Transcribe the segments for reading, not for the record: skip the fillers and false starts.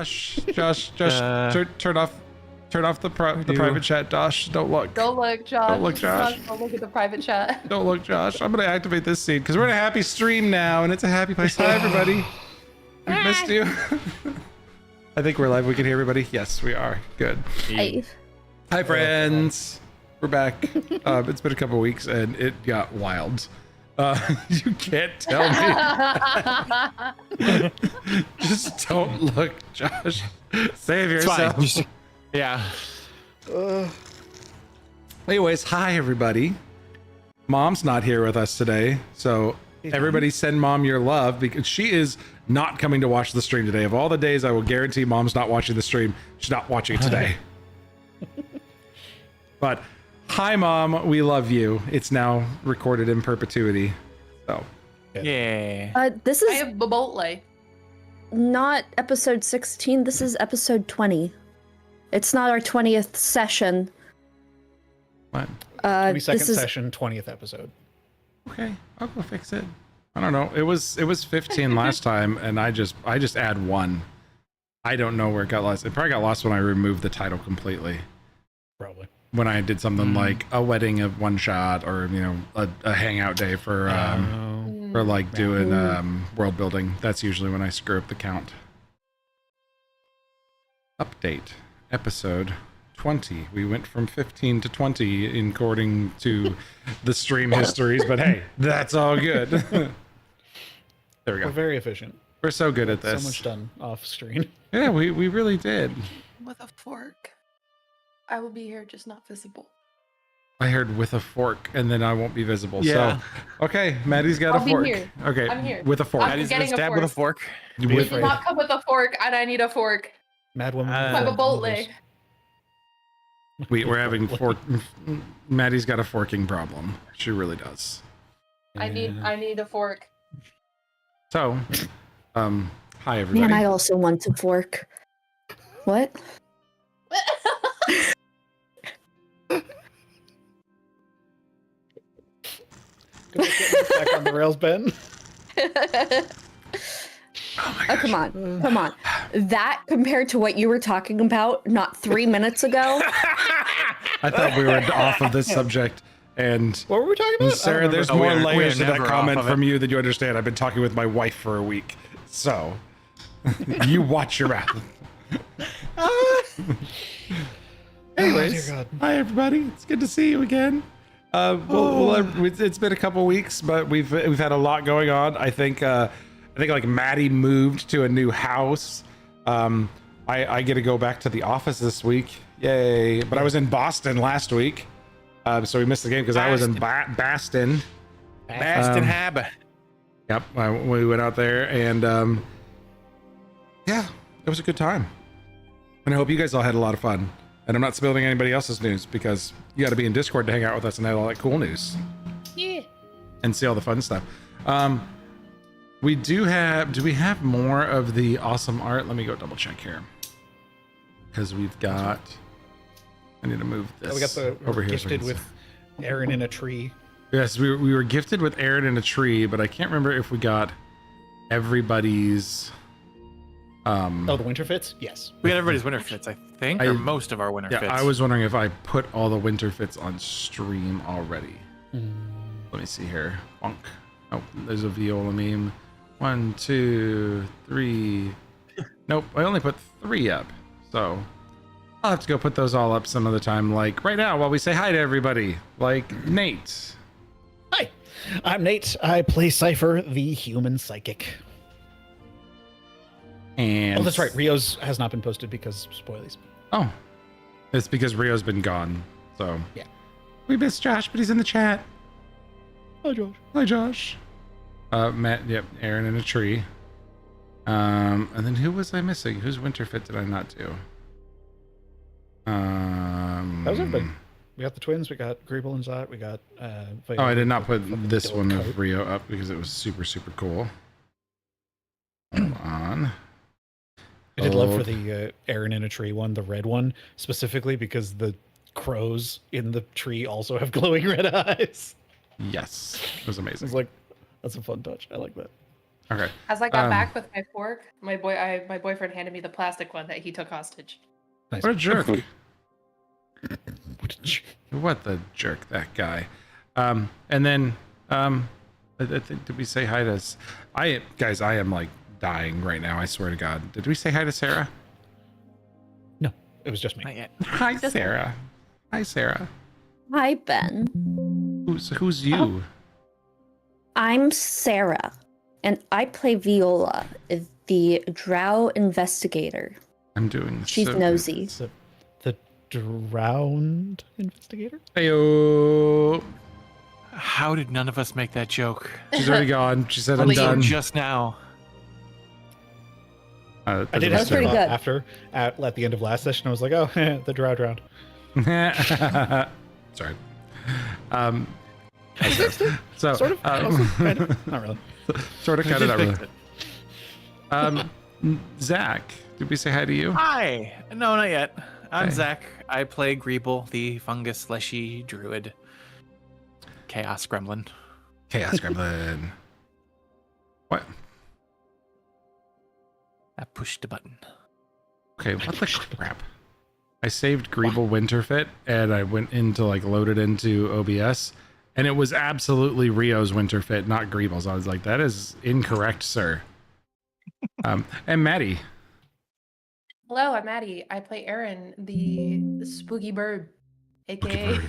Josh, turn off the private chat, Josh. Don't look. Don't look, Josh. Don't look, Josh. Don't look at the private chat. Don't look, Josh. I'm gonna activate this scene because we're in a happy stream now, and it's a happy place. Hi, everybody. We missed you. I think we're live. We can hear everybody. Yes, we are. Good. Hi. Hi, friends. We're back. It's been a couple weeks, and it got wild. You can't tell me. Just don't look, Josh. Save yourself. Yeah. Anyways, hi everybody. Mom's not here with us today, so everybody send Mom your love because she is not coming to watch the stream today. Of all the days I will guarantee Mom's not watching the stream, she's not watching it today. But hi Mom, we love you. It's now recorded in perpetuity. So yeah. This I is have Bobotle. not episode 16. This is episode 20. It's not our 20th session. what? 22nd This is session, 20th episode. Okay, I'll go fix it. I don't know. It was 15 last time, and I just add one. I don't know where it got lost. It probably got lost when I removed the title completely. Probably. When I did something like a wedding of one shot, or a hangout day for like doing world building. That's usually when I screw up the count. Update episode 20. We went from 15 to 20 according to the stream histories, but hey, that's all good. There we We're go. very efficient. We're so good at this. So much done off screen. Yeah, we really did. With a fork. I will be here, just not visible. I heard with a fork, and then I won't be visible. Yeah. So, okay, Maddie's got I'll a be fork. here. Okay, I'm here. with a fork. I'm Maddie's getting gonna a stab with a fork. With- It did not come with a fork, and I need a fork. Mad woman. My Bobotle. we're having fork. Maddie's got a forking problem. She really does. I need a fork. So, hi everybody. man, I also want a fork. What? Back on the rails, Ben. Oh, come on. That compared to what you were talking about not 3 minutes ago. I thought we were off of this subject, and What were we talking about? Sarah, there's Oh, we more are layers to that never off comment of it. from you than you understand. I've been talking with my wife for a week, so you watch your mouth. Anyways, dear God. hi everybody. It's good to see you again. It's been a couple weeks, but we've had a lot going on. I think like Maddie moved to a new house. I get to go back to the office this week. Yay! But I was in Boston last week, so we missed the game because I was in Boston. Baston Hab. Yep, we went out there, and yeah, it was a good time. And I hope you guys all had a lot of fun. And I'm not spilling anybody else's news because you got to be in Discord to hang out with us and have all that cool news. Yeah. And see all the fun stuff. Do we have more of the awesome art? Let me go double check here. Because we've got, I need to move this We got the over here. gifted with Aaron in a tree. Yes, we were gifted with Aaron in a tree, but I can't remember if we got everybody's. Oh, the winter fits? Yes. We got everybody's winter fits, I think, or most of our winter Yeah, fits. I was wondering if I put all the winter fits on stream already. Let me see here. Bonk. Oh, there's a Viola meme. 1, 2, 3. Nope, I only put 3 up. So I'll have to go put those all up some other time, like right now while we say hi to everybody. Like Nate. Hi, I'm Nate. I play Cypher, the human psychic. And Oh, that's right. Rio's has not been posted because spoilies. Oh, it's because Rio's been gone. So Yeah. we missed Josh, but he's in the chat. Hi, Josh. Hi, Josh. Matt, yep, Aaron in a tree. And then who was I missing? Whose winter fit did I not do? That was everybody. We got the twins. We got Greeble and Zot. We got. Oh, I did not put this dope one coat. of Rio up because it was super, super cool. Hold on. I did love for the Aaron in a tree one, the red one, specifically because the crows in the tree also have glowing red eyes. Yes, it was It's amazing. like, that's a fun touch. I like that. Okay. As I got back with my fork, my boyfriend handed me the plastic one that he took hostage. Nice. What a jerk. What a jerk. What the jerk, that guy. And then, I think, did we say hi to... Guys, I am, like, dying right now, I swear to God. Did we say hi to Sarah? No, it was just me. Not yet. Hi, Sarah. Hi, Sarah. Hi, Ben. Who's you? I'm Sarah, and I play Viola, the drow investigator. I'm doing She's so good. nosy. So, the drowned investigator? Heyo. How did none of us make that joke? She's already gone. She said, I'm Only done. Just now. I did That have was pretty to good. after at the end of last session. I was like, oh, the drow drowned. Sorry. So Sort of. Kind of. Not really. sort of, kind of, not really. Zach, did we say hi to you? Hi. No, not yet. I'm Okay. Zach. I play Greeble, the fungus fleshy druid. Chaos gremlin. Chaos Gremlin. What? I pushed the button. Okay, what the crap? I saved Greeble Winterfit and I went into like loaded into OBS and it was absolutely Rio's Winterfit, not Greeble's. I was like, that is incorrect, sir. And Maddie. Hello, I'm Maddie. I play Aaron, the spooky bird, aka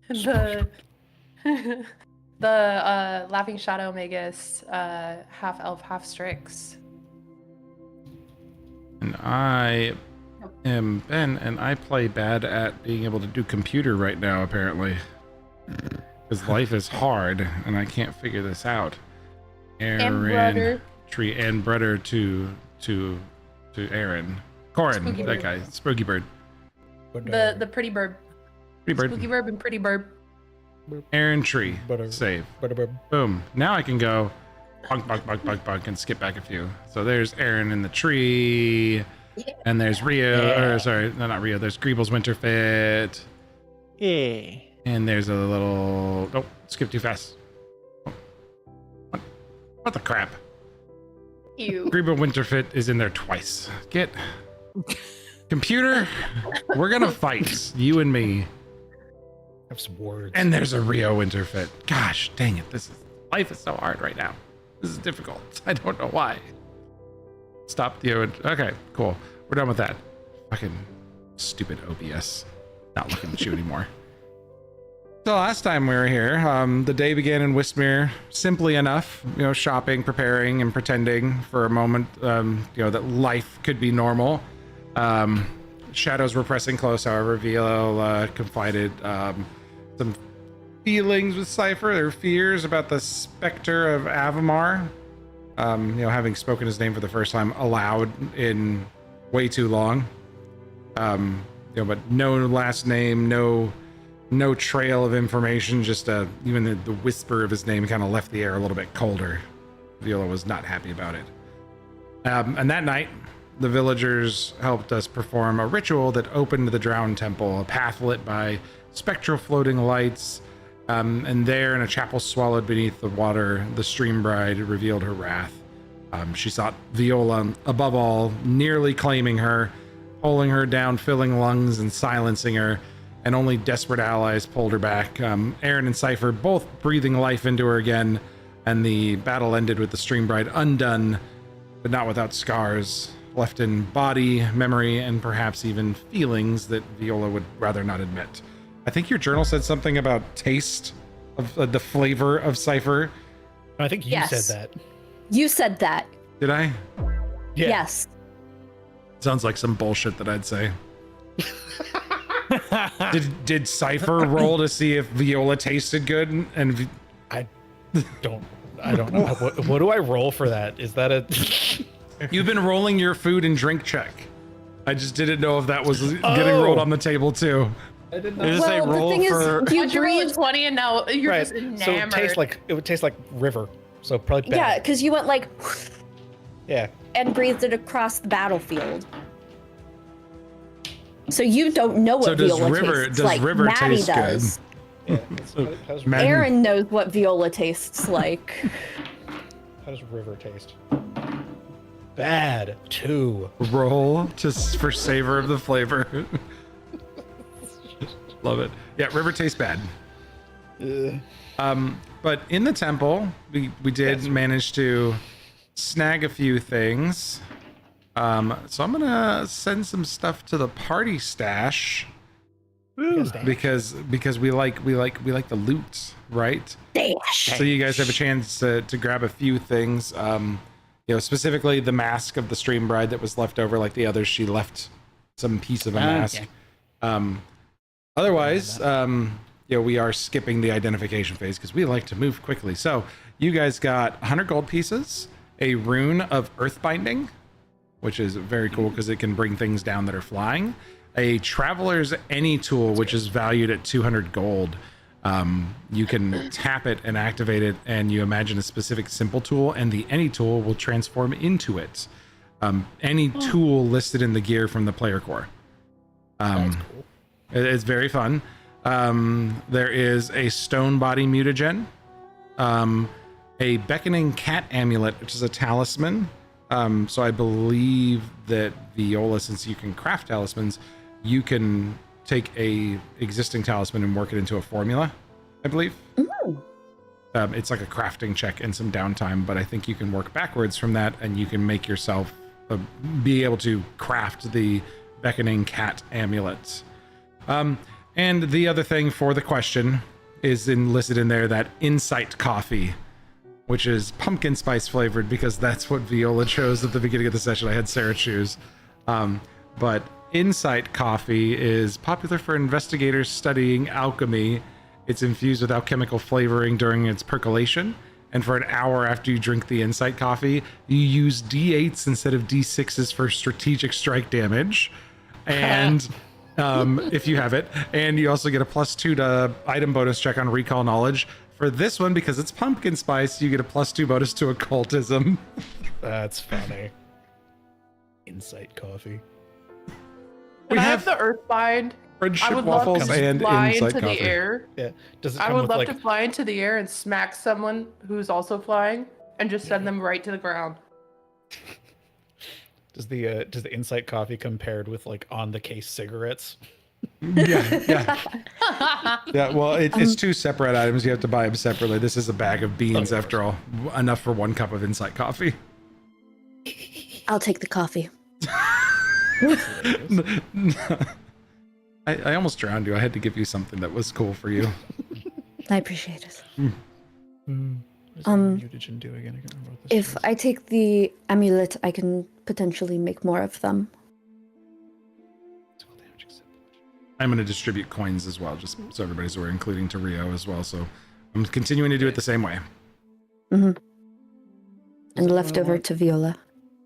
the the laughing shadow magus, half elf, half strix. And I am Ben, and I play bad at being able to do computer right now, apparently. Because life is hard, and I can't figure this out. And brother. Tree and brother to Aaron. Corin, Spooky that bird. guy. Spooky bird. But, The pretty bird. Pretty bird. Spooky bird and pretty bird. Aaron Tree. Butter. Save. But, Boom. Now I can go bunk, bunk, bunk, bunk, bunk, and skip back a few. So there's Aaron in the tree. Yeah. And there's Rio. Yeah. Or sorry, no, not Rio. There's Greeble's Winterfit. Yeah. And there's a little... Oh, skip too fast. Oh. What the crap? Ew. Greeble Winterfit is in there twice. Get... Computer, we're gonna fight. You and me. have some words. And there's a Rio Winterfit. Gosh, dang it. Life is so hard right now. This is difficult. I don't know why. Stop the... Okay, cool. We're done with that. Fucking stupid OBS. Not looking at you anymore. So last time we were here, the day began in Westmere simply enough, shopping, preparing, and pretending for a moment, that life could be normal. Shadows were pressing close, however. Viola confided some feelings with Cypher, their fears about the specter of Avamar. Having spoken his name for the first time aloud in way too long. But no last name, no trail of information, just even the whisper of his name kind of left the air a little bit colder. Viola was not happy about it. And that night, the villagers helped us perform a ritual that opened the Drowned Temple, a path lit by spectral floating lights. And there, in a chapel swallowed beneath the water, the Stream Bride revealed her wrath. She sought Viola above all, nearly claiming her, pulling her down, filling lungs, and silencing her. And only desperate allies pulled her back. Aaron and Cypher both breathing life into her again, and the battle ended with the Stream Bride undone, but not without scars, left in body, memory, and perhaps even feelings that Viola would rather not admit. I think your journal said something about taste of the flavor of Cypher. I think you Yes. said that. You said that. Did I? Yeah. Yes. Sounds like some bullshit that I'd say. Did Cypher roll to see if Viola tasted good? And I don't know. What do I roll for that? Is that a... you've been rolling your food and drink check. I just didn't know if that was getting rolled on the table too. I didn't It just say Well, the roll thing for... is, you Why'd you roll a breathed. 20 and now you're right. just enamored? So it would taste like river. So probably bad. Yeah, because you went like Yeah. and breathed it across the battlefield. So you don't know what So does Viola river- tastes does like. river Maddie taste good? does. Yeah. How's Maddie- Aaron knows what Viola tastes like. How does river taste? Bad. 2. Roll just for savor of the flavor. Love it. Yeah, river tastes bad. But in the temple, we did manage to snag a few things. So I'm gonna send some stuff to the party stash because we like the loot, right? Dash. So you guys have a chance to grab a few things. Specifically the mask of the stream bride that was left over, like the others. She left some piece of a mask. Otherwise, we are skipping the identification phase because we like to move quickly. So you guys got 100 gold pieces, a rune of earth binding, which is very cool because it can bring things down that are flying. A traveler's any tool, which is valued at 200 gold. You can tap it and activate it, and you imagine a specific simple tool, and the any tool will transform into it. Any tool listed in the gear from the player core. That's cool. It's very fun. There is a stone body mutagen, a beckoning cat amulet, which is a talisman. So I believe that Viola, since you can craft talismans, you can take a existing talisman and work it into a formula, I believe. It's like a crafting check and some downtime, but I think you can work backwards from that and you can make yourself be able to craft the beckoning cat amulet. And the other thing for the question is listed in there, that insight coffee, which is pumpkin spice flavored because that's what Viola chose at the beginning of the session. I had Sarah choose. But insight coffee is popular for investigators studying alchemy. It's infused with alchemical flavoring during its percolation. And for an hour after you drink the insight coffee, you use D8s instead of D6s for strategic strike damage. And if you have it, and you also get a +2 to item bonus check on recall knowledge. For this one, because it's pumpkin spice, you get a +2 bonus to occultism. That's funny. Insight coffee. Can I have the earthbind? Friendship I would love waffles to and fly insight into coffee. the air. Yeah. Does it I come would with love like to fly into the air and smack someone who's also flying and just send them right to the ground. does the insight coffee come paired with like on the case cigarettes? Yeah. Well, it's two separate items. You have to buy them separately. This is a bag of beans, after all. Enough for 1 cup of insight coffee. I'll take the coffee. I almost drowned you. I had to give you something that was cool for you. I appreciate it. What does mutagen do again? I can't remember what this If is. I take the amulet, I can potentially make more of them. Physical damage accepted. I'm going to distribute coins as well, just so everybody's aware, including to Rio as well. So I'm continuing to do it the same way. And Does left over anyone to Viola.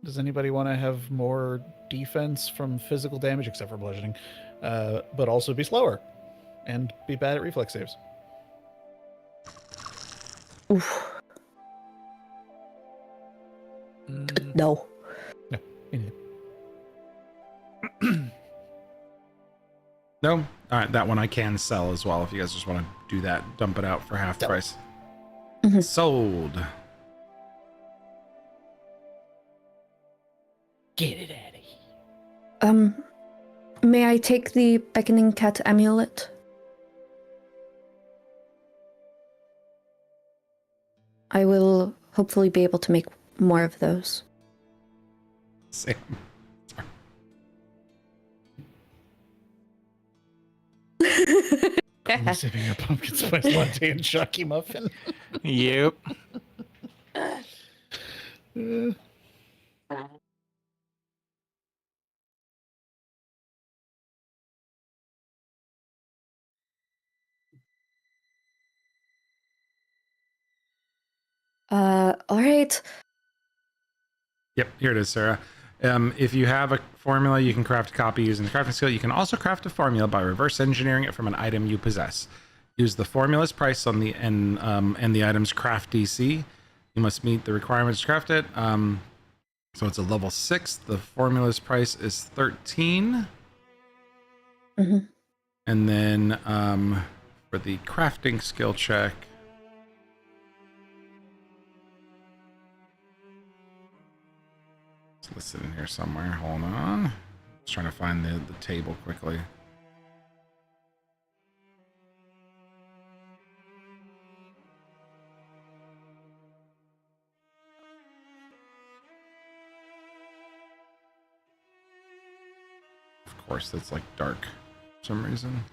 Does anybody want to have more defense from physical damage, except for bludgeoning, but also be slower and be bad at reflex saves? Oof. No. No. Me neither. No? All right, that one I can sell as well if you guys just want to do that. Dump it out for half Sell. price. Mhm. Sold. Get it out of here. May I take the beckoning cat amulet? I will hopefully be able to make more of those. Same. I'm sipping a pumpkin spice latte and Chucky muffin. Yep. All right. Yep, here it is, Sarah. If you have a formula, you can craft a copy using the crafting skill. You can also craft a formula by reverse engineering it from an item you possess. Use the formula's price on the and the item's craft DC. You must meet the requirements to craft it. So it's a level 6. The formula's price is 13. Mhm. And then for the crafting skill check, It's listed in here somewhere. Hold on. Just trying to find the table quickly. Of course, that's like dark for some reason.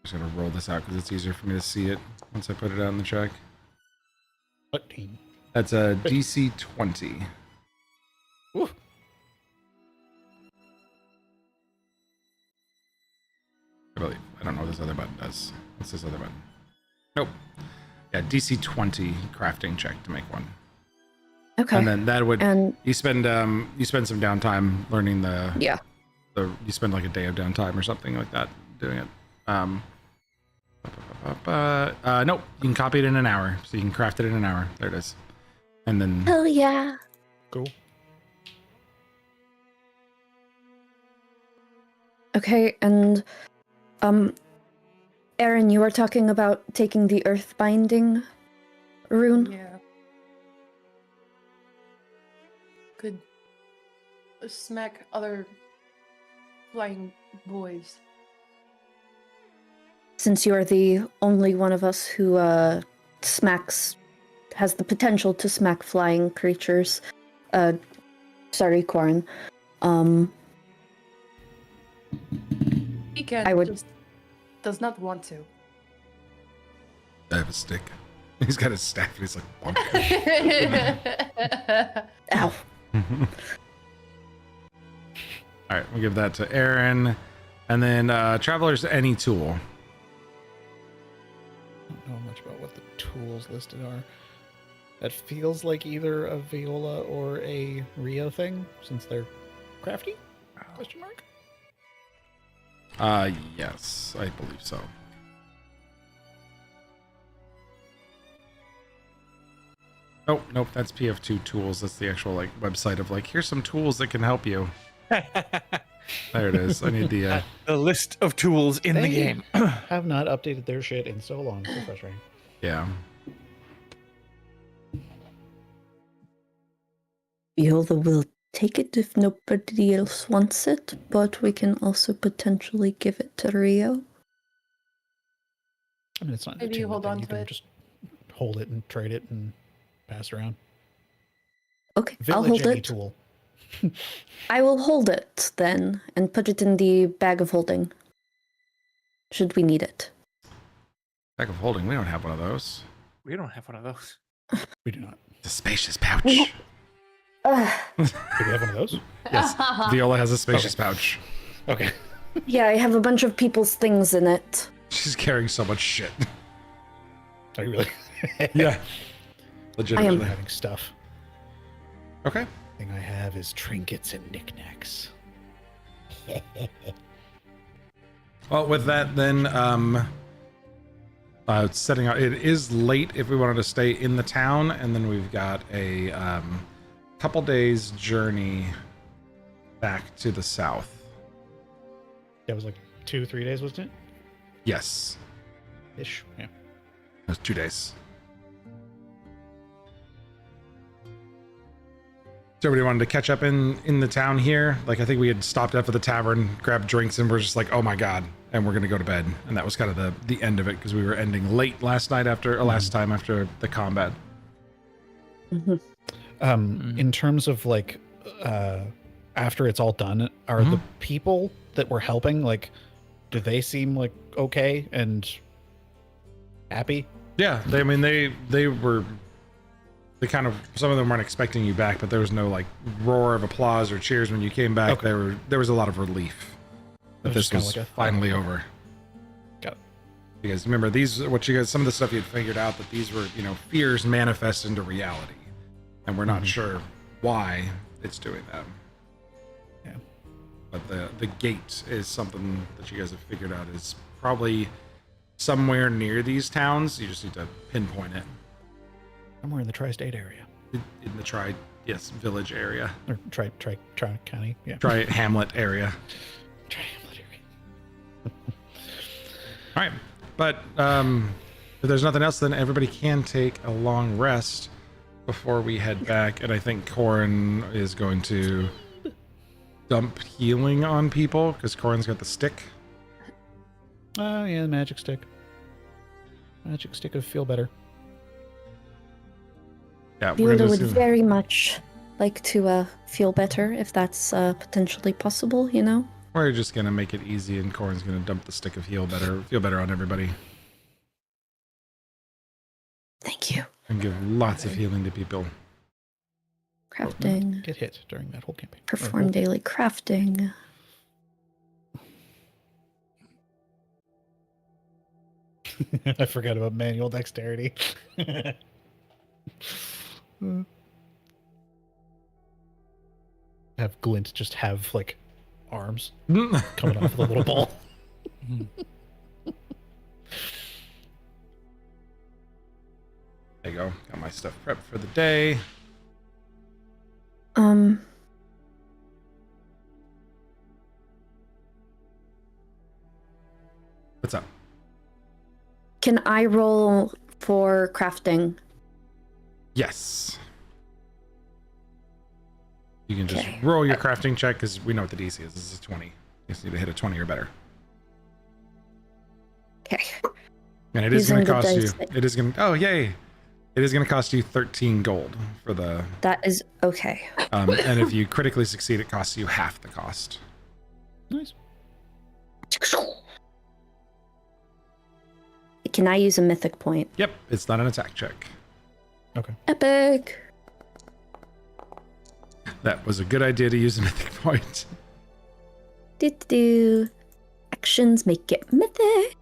Just gotta roll this out because it's easier for me to see it once I put it out in the check. 13. That's a DC 20. Ooh. I believe. I don't know what this other button does. What's this other button? Nope. Yeah, DC 20 crafting check to make one. Okay. And then that would And you spend some downtime learning the yeah. You spend like a day of downtime or something like that doing it. Nope, you can copy it in an hour, so you can craft it in an hour. There it is. And then Hell yeah. Cool. Okay, and Aaron, you were talking about taking the earth binding rune. Yeah. Could smack other flying boys. Since you are the only one of us who has the potential to smack flying creatures. Sorry, Quarren. He can. I would- Just does not want to. I have a stick. He's got his staff and he's like, bonk. Ow. All right, we'll give that to Aaron. And then Traveler's any tool. I don't know much about what the tools listed are. That feels like either a Viola or a Rio thing, since they're crafty? Question mark? Yes, I believe so. Oh, nope, that's PF2 tools. That's the actual like website of like, here's some tools that can help you. There it is. I need the The list of tools in the They game. have not updated their shit in so long. So frustrating. yeah. Viola will take it if nobody else wants it, but we can also potentially give it to Rio. I mean, it's not Maybe too you hold thing. on You to can it. just hold it and trade it and pass around. Okay, I'll Village hold any it. tool. I will hold it then and put it in the bag of holding. Should we need it? Bag of holding. We don't have one of those. We don't have one of those. We do not. It's a spacious pouch. Ugh. Do we have one of those? Yes. Viola has a spacious pouch. Okay. Yeah, I have a bunch of people's things in it. She's carrying so much shit. Are you really? Yeah. Legitimately. Having stuff. Okay. Thing I have is trinkets and knickknacks. Well, with that, then, setting out. It is late if we wanted to stay in the town, and then we've got a couple days journey back to the south. That was like 2-3 days, wasn't it? Yes, Ish. Yeah. it was 2 days. So everybody wanted to catch up in the town here. Like I think we had stopped up at the tavern, grabbed drinks, and we're just like, oh my god, and we're gonna go to bed. And that was kind of the end of it because we were ending late last night last time after the combat. In terms of like, after it's all done, are the people that were helping, like, do they seem like okay and happy? Yeah, they were. They kind of, some of them weren't expecting you back, but there was no like roar of applause or cheers when you came back. Okay. There was a lot of relief that It was this just kinda was like a- finally over. Got it. You guys remember some of the stuff you had figured out that these were, fears manifest into reality, and we're not sure why it's doing that. Yeah. But the gate is something that you guys have figured out is probably somewhere near these towns. You just need to pinpoint it. Somewhere in the tri-state area. In the village area. Or tri-county. Yeah. Hamlet area. Tri-Hamlet area. All right. But if there's nothing else, then everybody can take a long rest. before we head back, and I think Corin is going to dump healing on people because Corin's got the stick. Oh, yeah, the magic stick. Magic stick of feel better. Yeah, we're Viola gonna would do- very much like to feel better if that's potentially possible, you know? We're just gonna make it easy, and Corin's gonna dump the stick of feel better on everybody, Thank you. and give lots of healing to people. Crafting. Get hit during that whole campaign. Perform daily crafting. I forgot about manual dexterity. Have Glint just have like arms coming off the little ball. There you go. Got my stuff prepped for the day. What's up? Can I roll for crafting? Yes. You can just Okay. roll your crafting check because we know what the DC is. This is a 20. You just need to hit a 20 or better. Okay. And it is going to Using the cost you. dice that- It is going to. Oh, yay. It is going to cost you 13 gold for the. That is okay. And if you critically succeed, it costs you half the cost. Nice. Can I use a mythic point? Yep. It's not an attack check. Okay. Epic. That was a good idea to use a mythic point. Do. Actions make it mythic.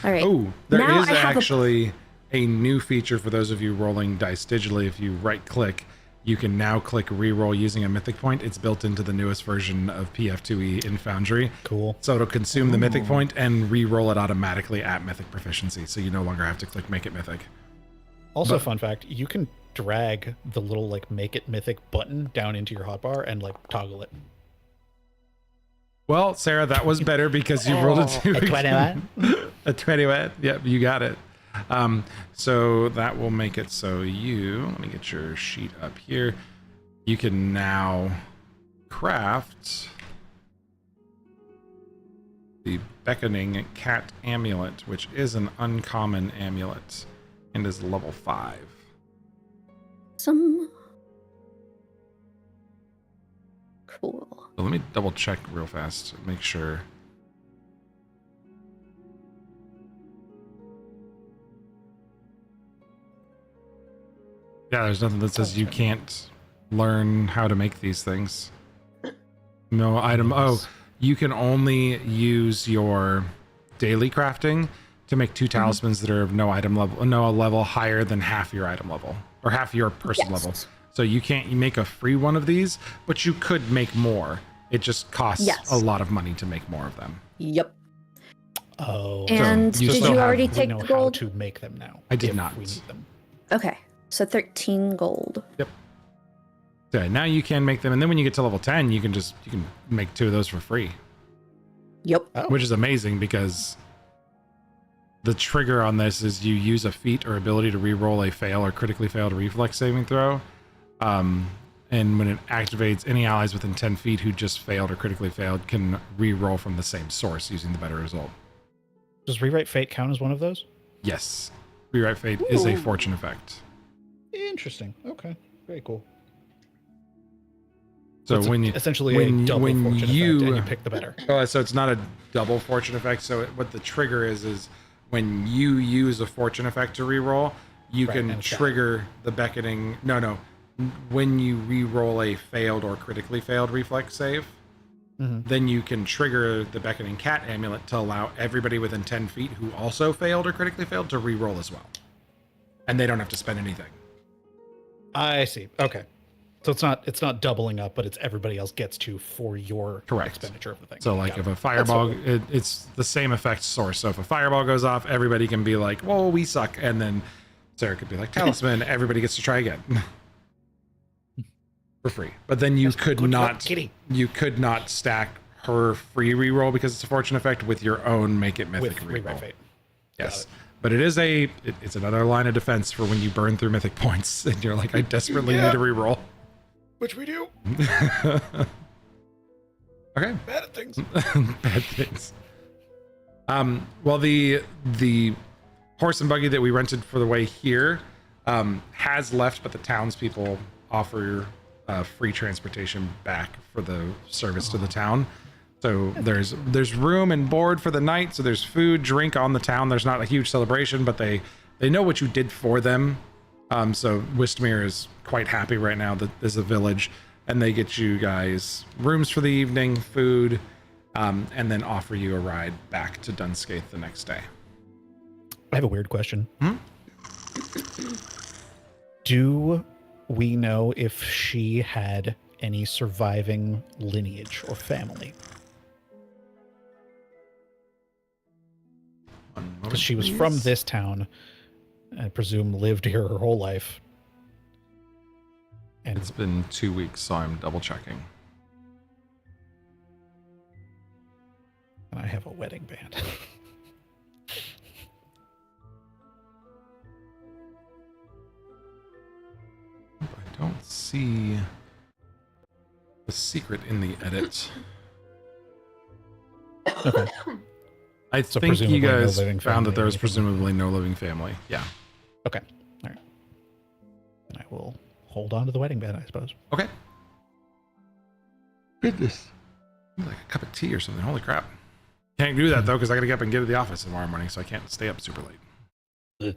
All right. Oh, there Now is I have actually a new feature for those of you rolling dice digitally. If you right click, you can now click reroll using a mythic point. It's built into the newest version of PF2e in Foundry. Cool. So it'll consume the mythic point and re-roll it automatically at mythic proficiency. So you no longer have to click make it mythic. Also, But- fun fact: you can drag the little like make it mythic button down into your hotbar and like toggle it. Well, Sarah, that was better because you rolled a 2. A 21? A 21. Yep, you got it. So that will make it so let me get your sheet up here. You can now craft the Beckoning Cat Amulet, which is an uncommon amulet and is level 5. Some. Cool. So let me double check real fast, make sure. Yeah, there's nothing that says you can't learn how to make these things. No item. Oh, you can only use your daily crafting to make 2 talismans that are of no level higher than half your item level or half your person Yes. level. So you make a free one of these, but you could make more. It just costs Yes. a lot of money to make more of them. Yep. Oh. And you did still you have- already we take know the how gold? to make them now. I did if not. We need them. Okay. So 13 gold. Okay, now you can make them, and then when you get to level 10, you can make 2 of those for free, Yep. Oh. which is amazing because the trigger on this is you use a feat or ability to re-roll a fail or critically failed reflex saving throw. And when it activates, any allies within 10 feet who just failed or critically failed can re-roll from the same source using the better result. Does rewrite fate count as one of those? Yes, rewrite fate is a Ooh. fortune effect. Interesting. Okay. Very cool. So it's when you essentially when- a double when fortune you- effect, and you pick the better. so it's not a double fortune effect. So what the trigger is when you use a fortune effect to re-roll, you Right, can and shot. trigger the beckoning. No. When you re-roll a failed or critically failed reflex save, Mhm. then you can trigger the beckoning cat amulet to allow everybody within 10 feet who also failed or critically failed to re-roll as well. And they don't have to spend anything. I see. Okay. So it's not doubling up, but it's everybody else gets to for your Correct. expenditure of the thing. So like Got if it. a fireball, That's it's the same effect source. So if a fireball goes off, everybody can be like, whoa, we suck. And then Sarah could be like, talisman, everybody gets to try again. For free. But then you Yes, could good luck, not kitty. stack her free reroll because it's a fortune effect with your own make it mythic with rewrite reroll. fate. Yes. But it's another line of defense for when you burn through mythic points and you're like, I desperately need to reroll. Which we do. Okay. Bad things. Bad things. Well, the horse and buggy that we rented for the way here has left, but the townspeople offer free transportation back for the service to the town. So there's room and board for the night. So there's food, drink on the town. There's not a huge celebration, but they know what you did for them. So Wistmere is quite happy right now that there's a village, and they get you guys rooms for the evening, food, and then offer you a ride back to Dunscaith the next day. I have a weird question. Do we know if she had any surviving lineage or family? Because she was from this town, I presume lived here her whole life. And It's been 2 weeks, so I'm double checking. I have a wedding band. I don't see the secret in the edit. Okay. I So think you presumably no guys living found that family there or was anything. presumably no living family. Yeah. Okay. All right. And I will hold on to the wedding band, I suppose. Okay. Goodness. Like a cup of tea or something. Holy crap. Can't do that though, because I gotta get up and get to the office tomorrow morning, so I can't stay up super late. Ugh.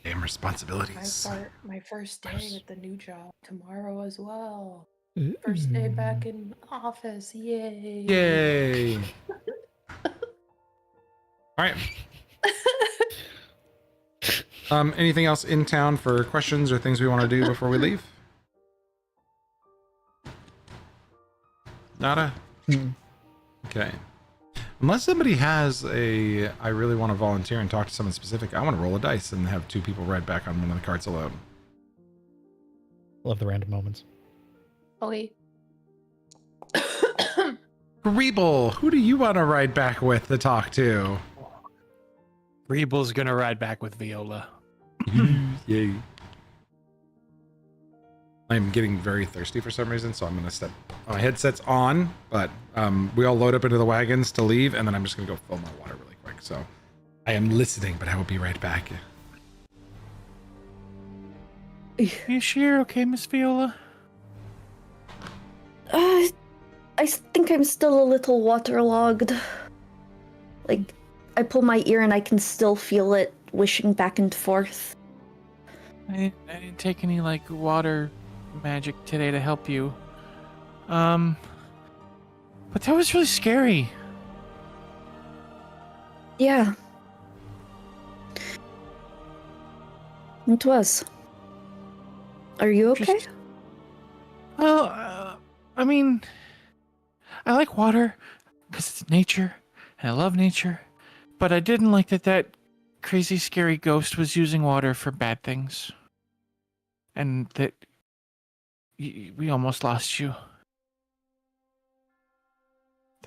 Damn responsibilities. My first day at the new job tomorrow as well. First day back in office. Yay. Yay. All right. Anything else in town for questions or things we want to do before we leave? Nada? Okay. Unless somebody has I really want to volunteer and talk to someone specific, I want to roll a dice and have 2 people ride back on one of the carts alone. Love the random moments. Okay. Greeble, who do you want to ride back with to talk to? Rebel's gonna ride back with Viola. Yay. I'm getting very thirsty for some reason, so I'm going to step... My headset's on, but we all load up into the wagons to leave, and then I'm just going to go fill my water really quick. So I am listening, but I will be right back. You sure you're okay, Miss Viola? I think I'm still a little waterlogged. Like, I pull my ear and I can still feel it wishing back and forth. I didn't take any, like, water magic today to help you. But that was really scary. Yeah. It was. Are you okay? Well, I mean, I like water because it's nature, and I love nature. But I didn't like that crazy, scary ghost was using water for bad things. And that we almost lost you.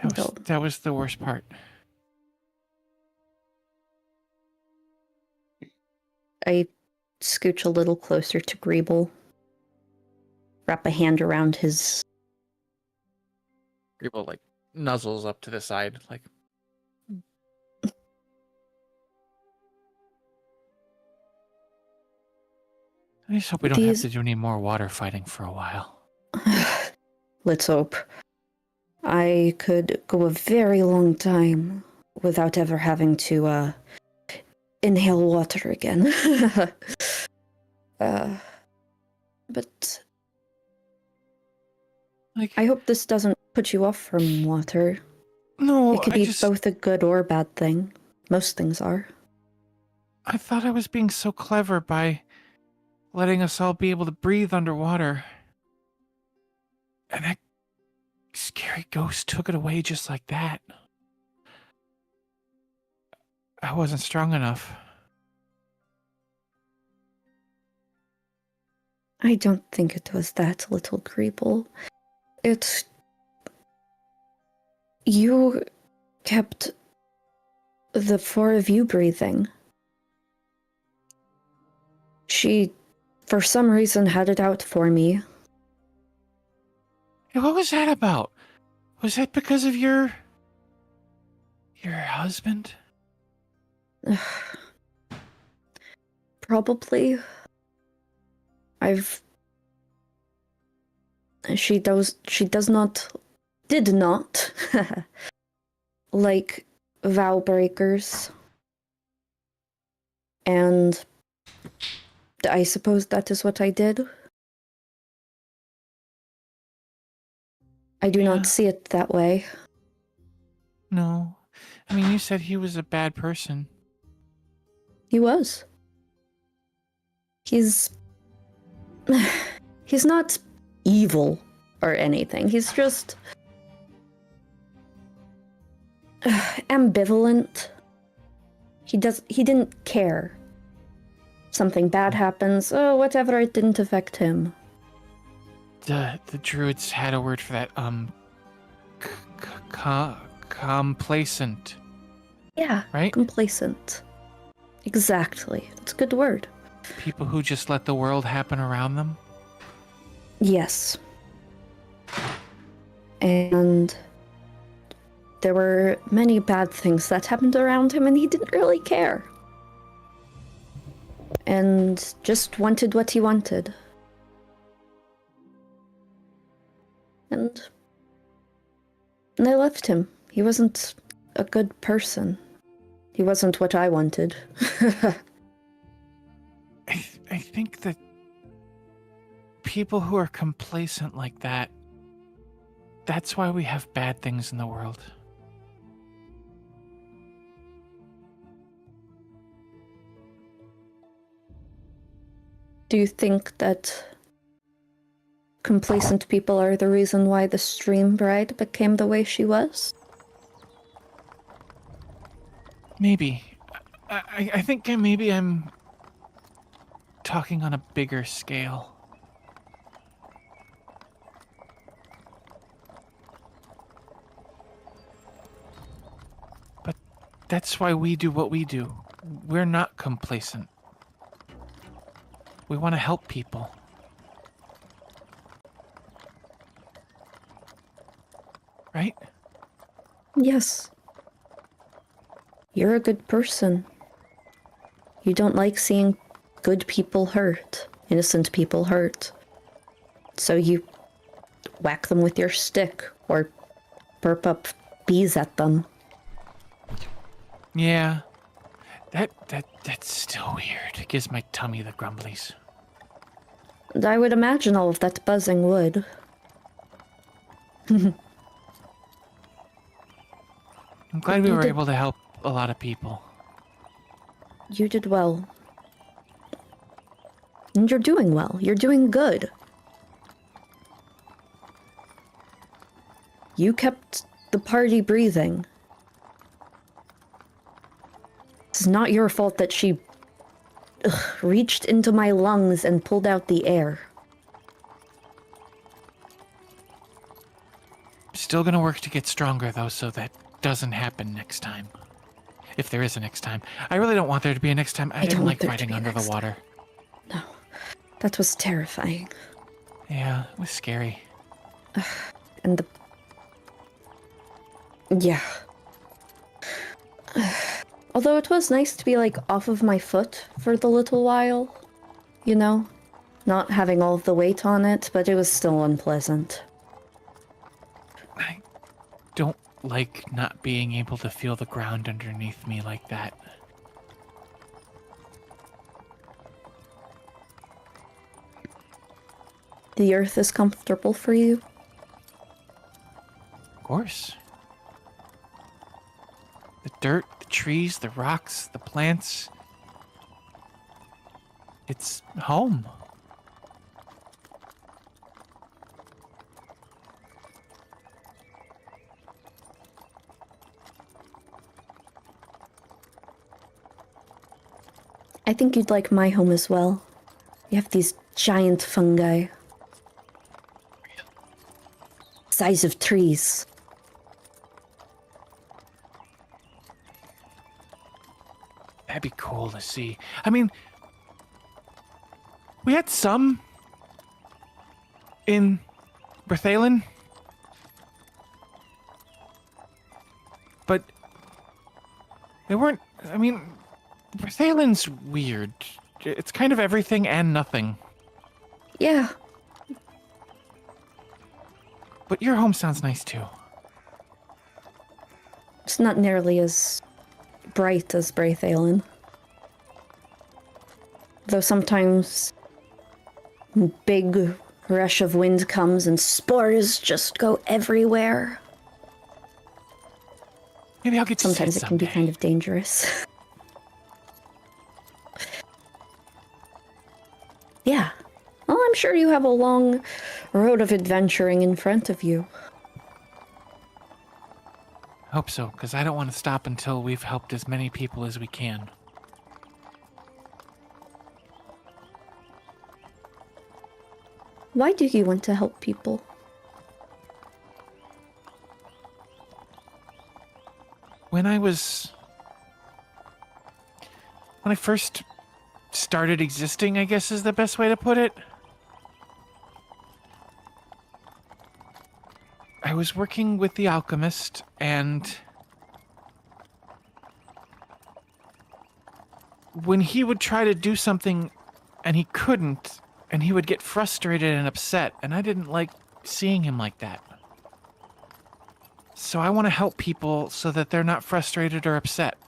That was the worst part. I scooch a little closer to Greeble. Wrap a hand around his... People, like, nuzzles up to the side, like... I just hope we don't have to do any more water fighting for a while. Let's hope. I could go a very long time without ever having to inhale water again. But Like, I hope this doesn't put you off from water. no, It could be both a good or a bad thing. Most things are. I thought I was being so clever by letting us all be able to breathe underwater. And that scary ghost took it away just like that. I wasn't strong enough. I don't think it was that, little Greeble. You kept the 4 of you breathing. She, for some reason, had it out for me. Hey, what was that about? Was that because of your husband? Probably. She does not, did not like vow breakers. And I suppose that is what I did. I do Yeah. not see it that way. No. I mean, you said he was a bad person. He was. He's not evil or anything. He's just ambivalent. He didn't care. Something bad happens, oh, whatever, it didn't affect him. The druids had a word for that. Complacent. Yeah, Right? complacent. Exactly. It's a good word. People who just let the world happen around them. Yes. And there were many bad things that happened around him, and he didn't really care. And just wanted what he wanted. And I left him. He wasn't a good person. He wasn't what I wanted. I think that people who are complacent like that, that's why we have bad things in the world. Do you think that complacent people are the reason why the stream bride became the way she was? Maybe. I think maybe I'm talking on a bigger scale. But that's why we do what we do. We're not complacent. We want to help people. Right? Yes. You're a good person. You don't like seeing good people hurt, innocent people hurt. So you whack them with your stick or burp up bees at them. Yeah. That's still weird. It gives my tummy the grumblies. And I would imagine all of that buzzing would. I'm glad we You were did- able to help a lot of people. You did well. And you're doing well. You're doing good. You kept the party breathing. It's not your fault that she reached into my lungs and pulled out the air. Still gonna work to get stronger, though, so that doesn't happen next time. If there is a next time. I really don't want there to be a next time. I don't didn't want like there to fighting be a under the next water. No, that was terrifying. Yeah, it was scary. And the... Yeah. Although it was nice to be, like, off of my foot for the little while. You know? Not having all of the weight on it, but it was still unpleasant. I don't like not being able to feel the ground underneath me like that. The earth is comfortable for you? Of course. The dirt, the trees, the rocks, the plants. It's home. I think you'd like my home as well. You have these giant fungi. Size of trees. That'd be cool to see. I mean, We had some in Berthalin, but they weren't. I mean, Berthalin's weird. It's kind of everything and nothing. Yeah. But your home sounds nice too. It's not nearly as bright as Braithalin. Though sometimes big rush of wind comes and spores just go everywhere. Maybe I'll get to Sometimes see it can be someday. kind of dangerous. Yeah. Well, I'm sure you have a long road of adventuring in front of you. Hope so, because I don't want to stop until we've helped as many people as we can. Why do you want to help people? When I first started existing, I guess is the best way to put it. I was working with the alchemist, and when he would try to do something and he couldn't, and he would get frustrated and upset, and I didn't like seeing him like that. So I want to help people so that they're not frustrated or upset.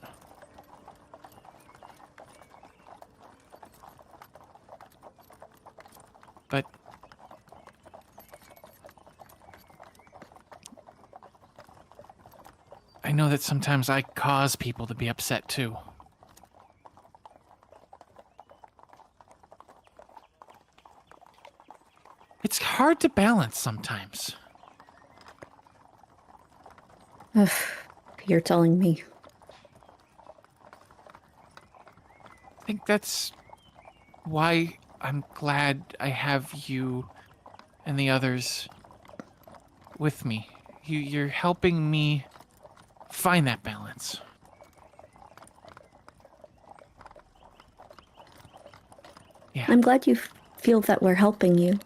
But I know that sometimes I cause people to be upset too. It's hard to balance sometimes. Ugh, you're telling me. I think that's why I'm glad I have you and the others with me. You're helping me find that balance. Yeah. I'm glad you feel that we're helping you.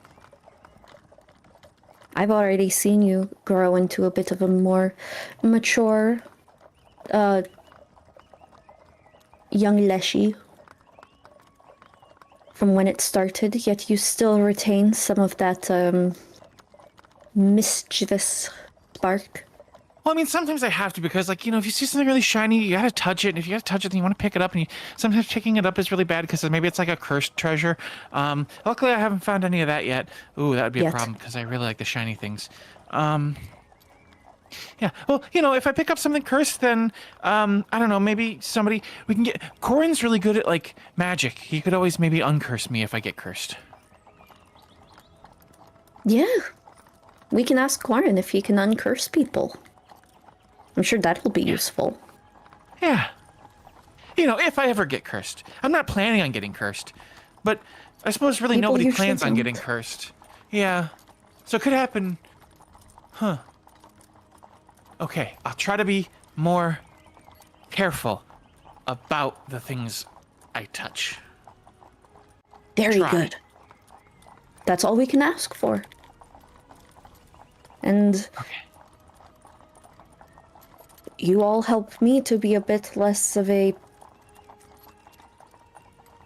I've already seen you grow into a bit of a more mature, young Leshy from when it started, yet you still retain some of that mischievous spark. Well, I mean, sometimes I have to because, like, if you see something really shiny, you gotta touch it. And if you gotta touch it, then you want to pick it up. And sometimes picking it up is really bad because maybe it's like a cursed treasure. Luckily, I haven't found any of that yet. Ooh, that would be a problem because I really like the shiny things. Yeah. Well, if I pick up something cursed, then I don't know. Maybe we can get. Corin's really good at like magic. He could always maybe uncurse me if I get cursed. Yeah. We can ask Quarren if he can uncurse people. I'm sure that'll be useful. Yeah. If I ever get cursed. I'm not planning on getting cursed. But I suppose really People nobody usually plans on getting don't. cursed. Yeah. So it could happen. Huh. Okay, I'll try to be more careful about the things I touch. Very Try. good. That's all we can ask for. And Okay. you all help me to be a bit less of a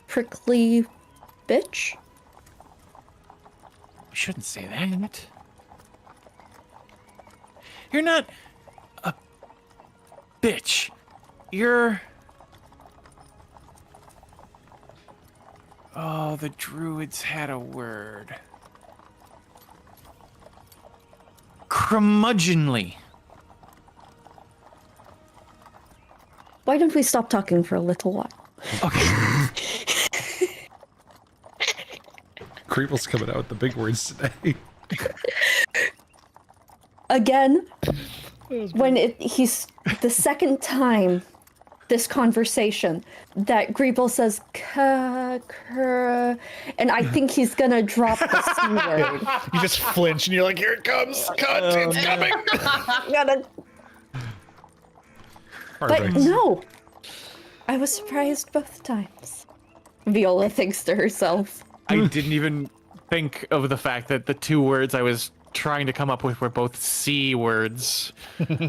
prickly bitch. We shouldn't say that. You're not a bitch. You're... Oh, the druids had a word. Curmudgeonly. Why don't we stop talking for a little while? Okay. Creeple's coming out with the big words today. Again, when he's the second time this conversation that Greeble says and I think he's gonna drop the C word. You just flinch and you're like, here it comes. Cut, it's coming. But Perfect. no, I was surprised both times. Viola thinks to herself. I didn't even think of the fact that the two words I was trying to come up with were both C words.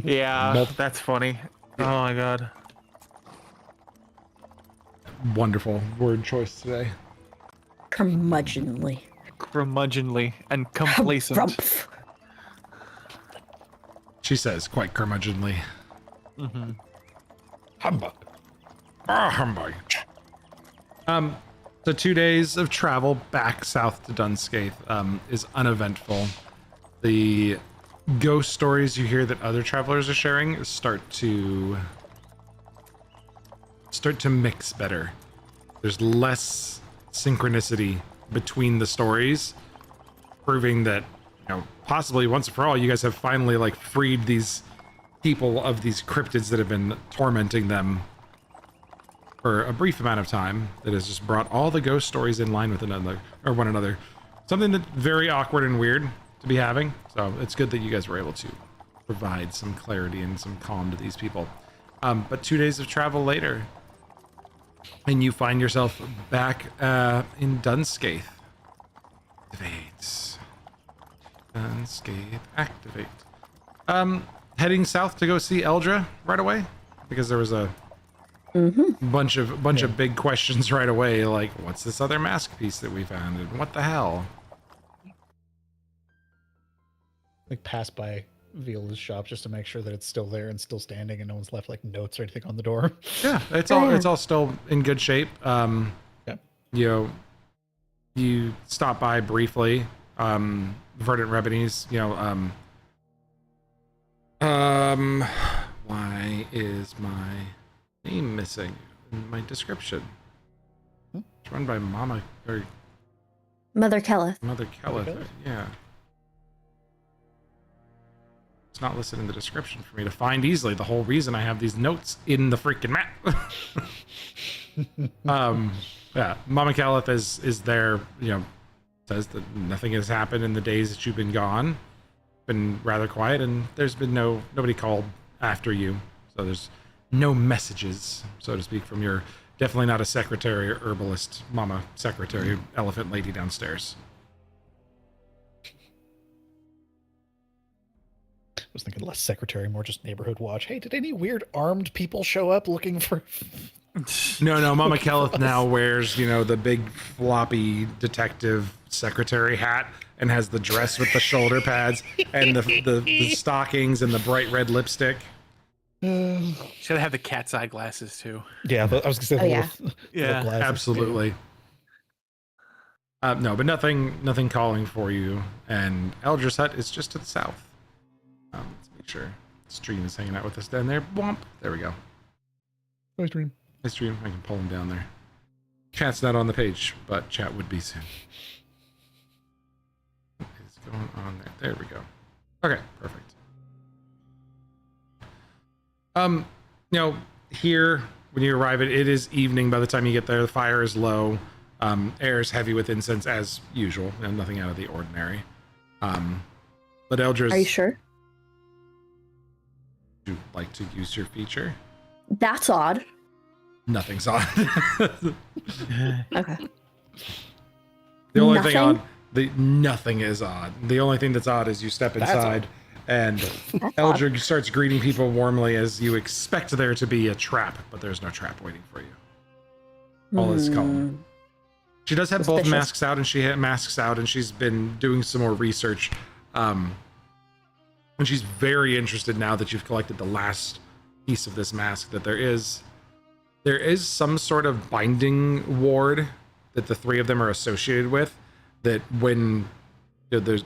Yeah, that's funny. Oh my god. Wonderful word choice today. Curmudgeonly. Curmudgeonly and complacent. Rumpf. She says quite curmudgeonly. Mm-hmm. Humbug. Ah, humbug. So 2 days of travel back south to Dunscaith is uneventful. The ghost stories you hear that other travelers are sharing start to mix better. There's less synchronicity between the stories, proving that, you know, possibly once and for all, you guys have finally like freed these people of these cryptids that have been tormenting them for a brief amount of time. That has just brought all the ghost stories in line with one another. Something that's very awkward and weird to be having. So it's good that you guys were able to provide some clarity and some calm to these people. But 2 days of travel later, and you find yourself back in Dunscaith. Activate. Dunscaith, activate. Heading south to go see Eldra right away, because there was a bunch of big questions right away, like what's this other mask piece that we found, and what the hell? Like pass by Viola's shop just to make sure that it's still there and still standing, and no one's left like notes or anything on the door. Yeah, it's all still in good shape. Yeah. You know, you stop by briefly. Verdant Rebenies, you know, why is my name missing in my description? It's run by Mama or Mother Kelleth. Mother Kelleth. Yeah. It's not listed in the description for me to find easily. The whole reason I have these notes in the freaking map. Yeah, Mama Kelleth is there, you know, says that nothing has happened in the days that you've been gone. Been rather quiet, and there's been nobody called after you. So there's no messages, so to speak, from your definitely not a secretary or herbalist mama secretary elephant lady downstairs. I was thinking less secretary, more just neighborhood watch. Hey, did any weird armed people show up looking for... No, Mama Kelleth now wears, you know, the big floppy detective secretary hat and has the dress with the shoulder pads and the stockings and the bright red lipstick. Should have the cat's eye glasses too. Yeah, I was gonna say Yeah, glasses. Absolutely. No, but nothing calling for you. And Eldra's hut is just to the south. Let's make sure Stream is hanging out with us down there. Bwomp. There we go. Nice dream. Nice Stream. I can pull him down there. Chat's not on the page, but chat would be soon. What is going on there? There we go. Okay, perfect. You know, here when you arrive, it is evening by the time you get there. The fire is low. Air is heavy with incense as usual, and nothing out of the ordinary. But Eldra's... Are you sure? Would you like to use your feature? That's odd. Nothing's odd. Okay. The only Nothing? thing odd, nothing is odd. The only thing that's odd is you step inside and Eldred starts greeting people warmly as you expect there to be a trap, but there's no trap waiting for you. All is calm. She does have both masks out, and she's been doing some more research. And she's very interested now that you've collected the last piece of this mask, that there is some sort of binding ward that the three of them are associated with, that when there's,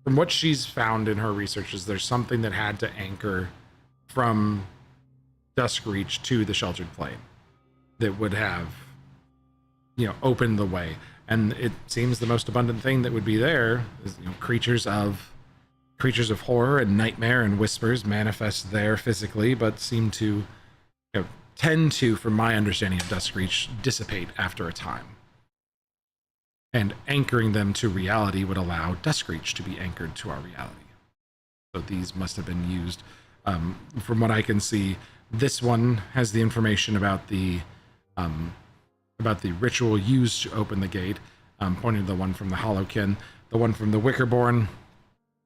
from what she's found in her researches, there's something that had to anchor from Duskreach to the Sheltered Plain that would have, opened the way. And it seems the most abundant thing that would be there is, creatures of horror and nightmare and whispers manifest there physically, but seem to, tend to, from my understanding of Duskreach, dissipate after a time. And anchoring them to reality would allow Duskreach to be anchored to our reality. So these must have been used. From what I can see, this one has the information about the ritual used to open the gate. pointing to the one from the Hollowkin. The one from the Wickerborn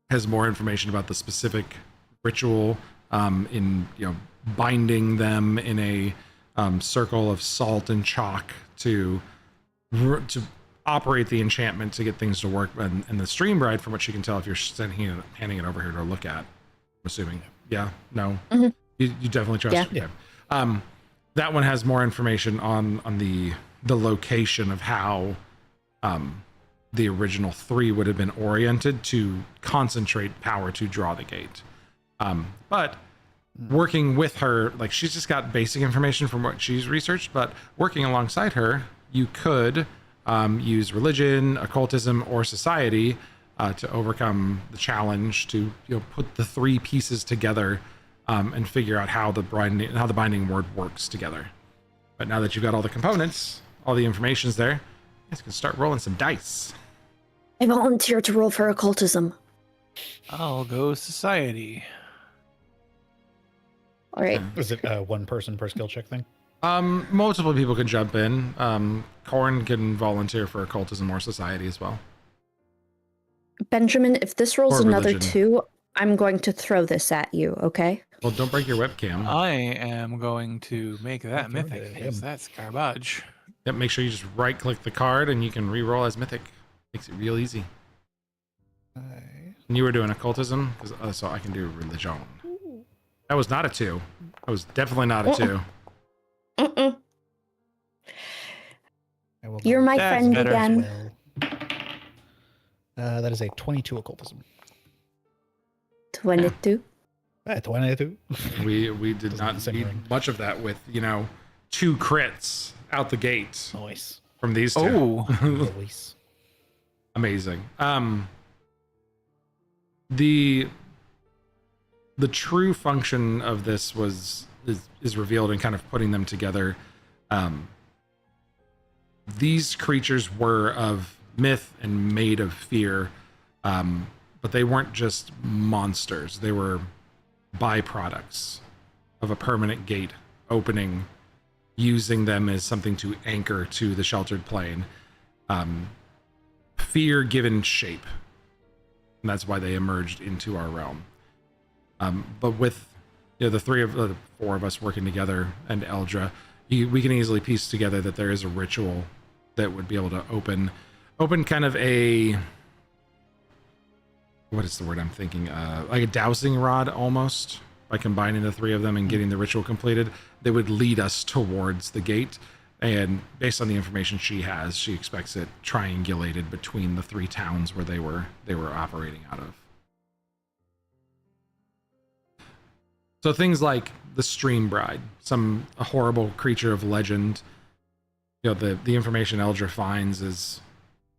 has more information about the specific ritual in binding them in a circle of salt and chalk to operate the enchantment to get things to work. And the Stream Bride, from what you can tell, if you're handing it over here to look at, I'm assuming. Yeah, no, you definitely trust her. Okay. That one has more information on the location of how the original 3 would have been oriented to concentrate power to draw the gate. But working with her, like, she's just got basic information from what she's researched, but working alongside her, you could use religion, occultism, or society to overcome the challenge to put the 3 pieces together and figure out how the binding word works together. But now that you've got all the components, all the information's there, you guys can start rolling some dice. I volunteer to roll for occultism. I'll go society. All right. Is it one person per skill check thing? Multiple people can jump in. Corn can volunteer for occultism or society as well. Benjamin, if this rolls Or another religion. 2, I'm going to throw this at you, okay? Well, don't break your webcam. I am going to make that Okay, mythic, because him. that's garbage. Yep, make sure you just right-click the card and you can re-roll as mythic. Makes it real easy. And you were doing occultism, so I can do religion. That was not a 2. That was definitely not a 2. Mm-mm. I will You're go my That's friend better. again. That is a 22 occultism. 22. 22. We did Doesn't not the same need ring. much of that with 2 crits out the gate Nice. from these 2. Oh, Release. Amazing. The true function of this is revealed in kind of putting them together. These creatures were of myth and made of fear, but they weren't just monsters. They were byproducts of a permanent gate opening, using them as something to anchor to the sheltered plane. Fear given shape. And that's why they emerged into our realm. But with the 4 of us working together and Eldra, we can easily piece together that there is a ritual that would be able to open kind of a, what is the word I'm thinking? Like a dowsing rod almost, by combining the 3 of them and getting the ritual completed, that would lead us towards the gate. And based on the information she has, she expects it triangulated between the 3 towns where they were operating out of. So things like the Stream Bride, a horrible creature of legend. The information Eldra finds is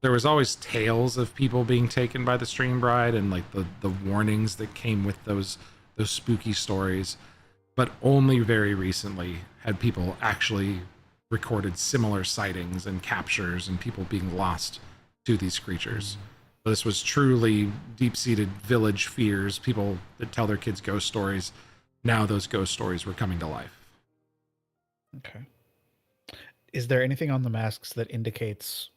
there was always tales of people being taken by the Stream Bride and like the warnings that came with those spooky stories, but only very recently had people actually recorded similar sightings and captures and people being lost to these creatures. So this was truly deep-seated village fears, people that tell their kids ghost stories. Now those ghost stories were coming to life. Okay. Is there anything on the masks that indicates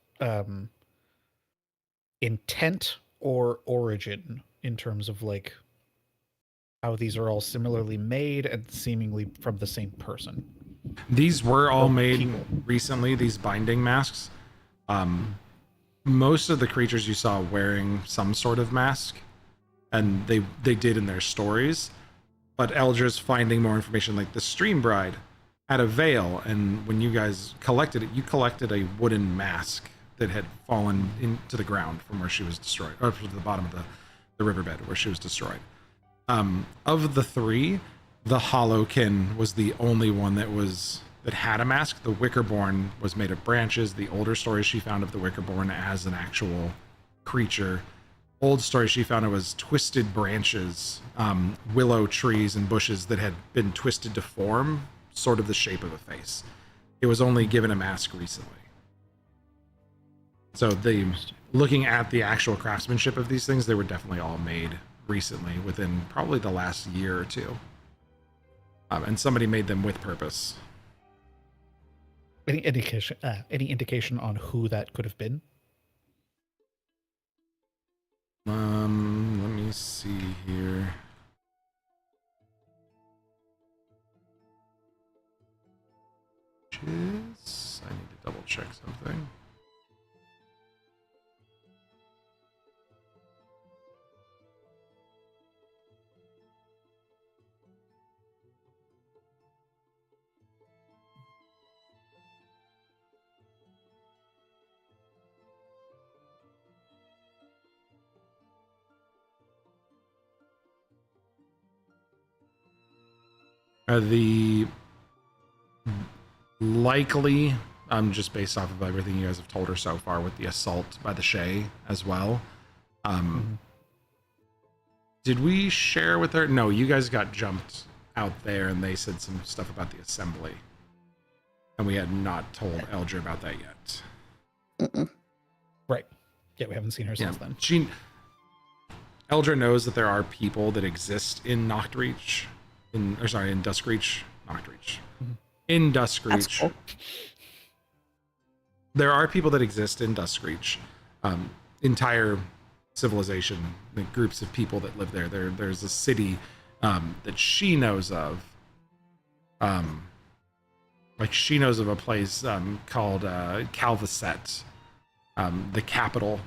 intent or origin in terms of like how these are all similarly made and seemingly from the same person? These were all Or made people. recently, these binding masks. Most of the creatures you saw wearing some sort of mask, and they did in their stories. But Eldra's finding more information, like the Stream Bride had a veil, and when you guys collected it, you collected a wooden mask that had fallen into the ground from where she was destroyed, or to the bottom of the riverbed where she was destroyed. Of the 3, the Hollowkin was the only one that had a mask. The Wickerborn was made of branches. The older stories she found of the Wickerborn as an actual creature. Old stories she found it was twisted branches, willow trees and bushes that had been twisted to form sort of the shape of a face. It was only given a mask recently. So looking at the actual craftsmanship of these things, they were definitely all made recently, within probably the last year or 2. And somebody made them with purpose. Any indication on who that could have been? Let me see here. Is I need to double check something. The likely, just based off of everything you guys have told her so far with the assault by the Shay as well. Did we share with her? No, you guys got jumped out there and they said some stuff about the assembly. And we had not told Eldra about that yet. Right. Yeah, we haven't seen her since then. Eldra knows that there are people that exist in Noctreach. In Duskreach. Noctreach. In Duskreach. Cool. There are people that exist in Duskreach. Entire civilization, the groups of people that live there. There's a city that she knows of. Like she knows of a place called Calvaset, the capital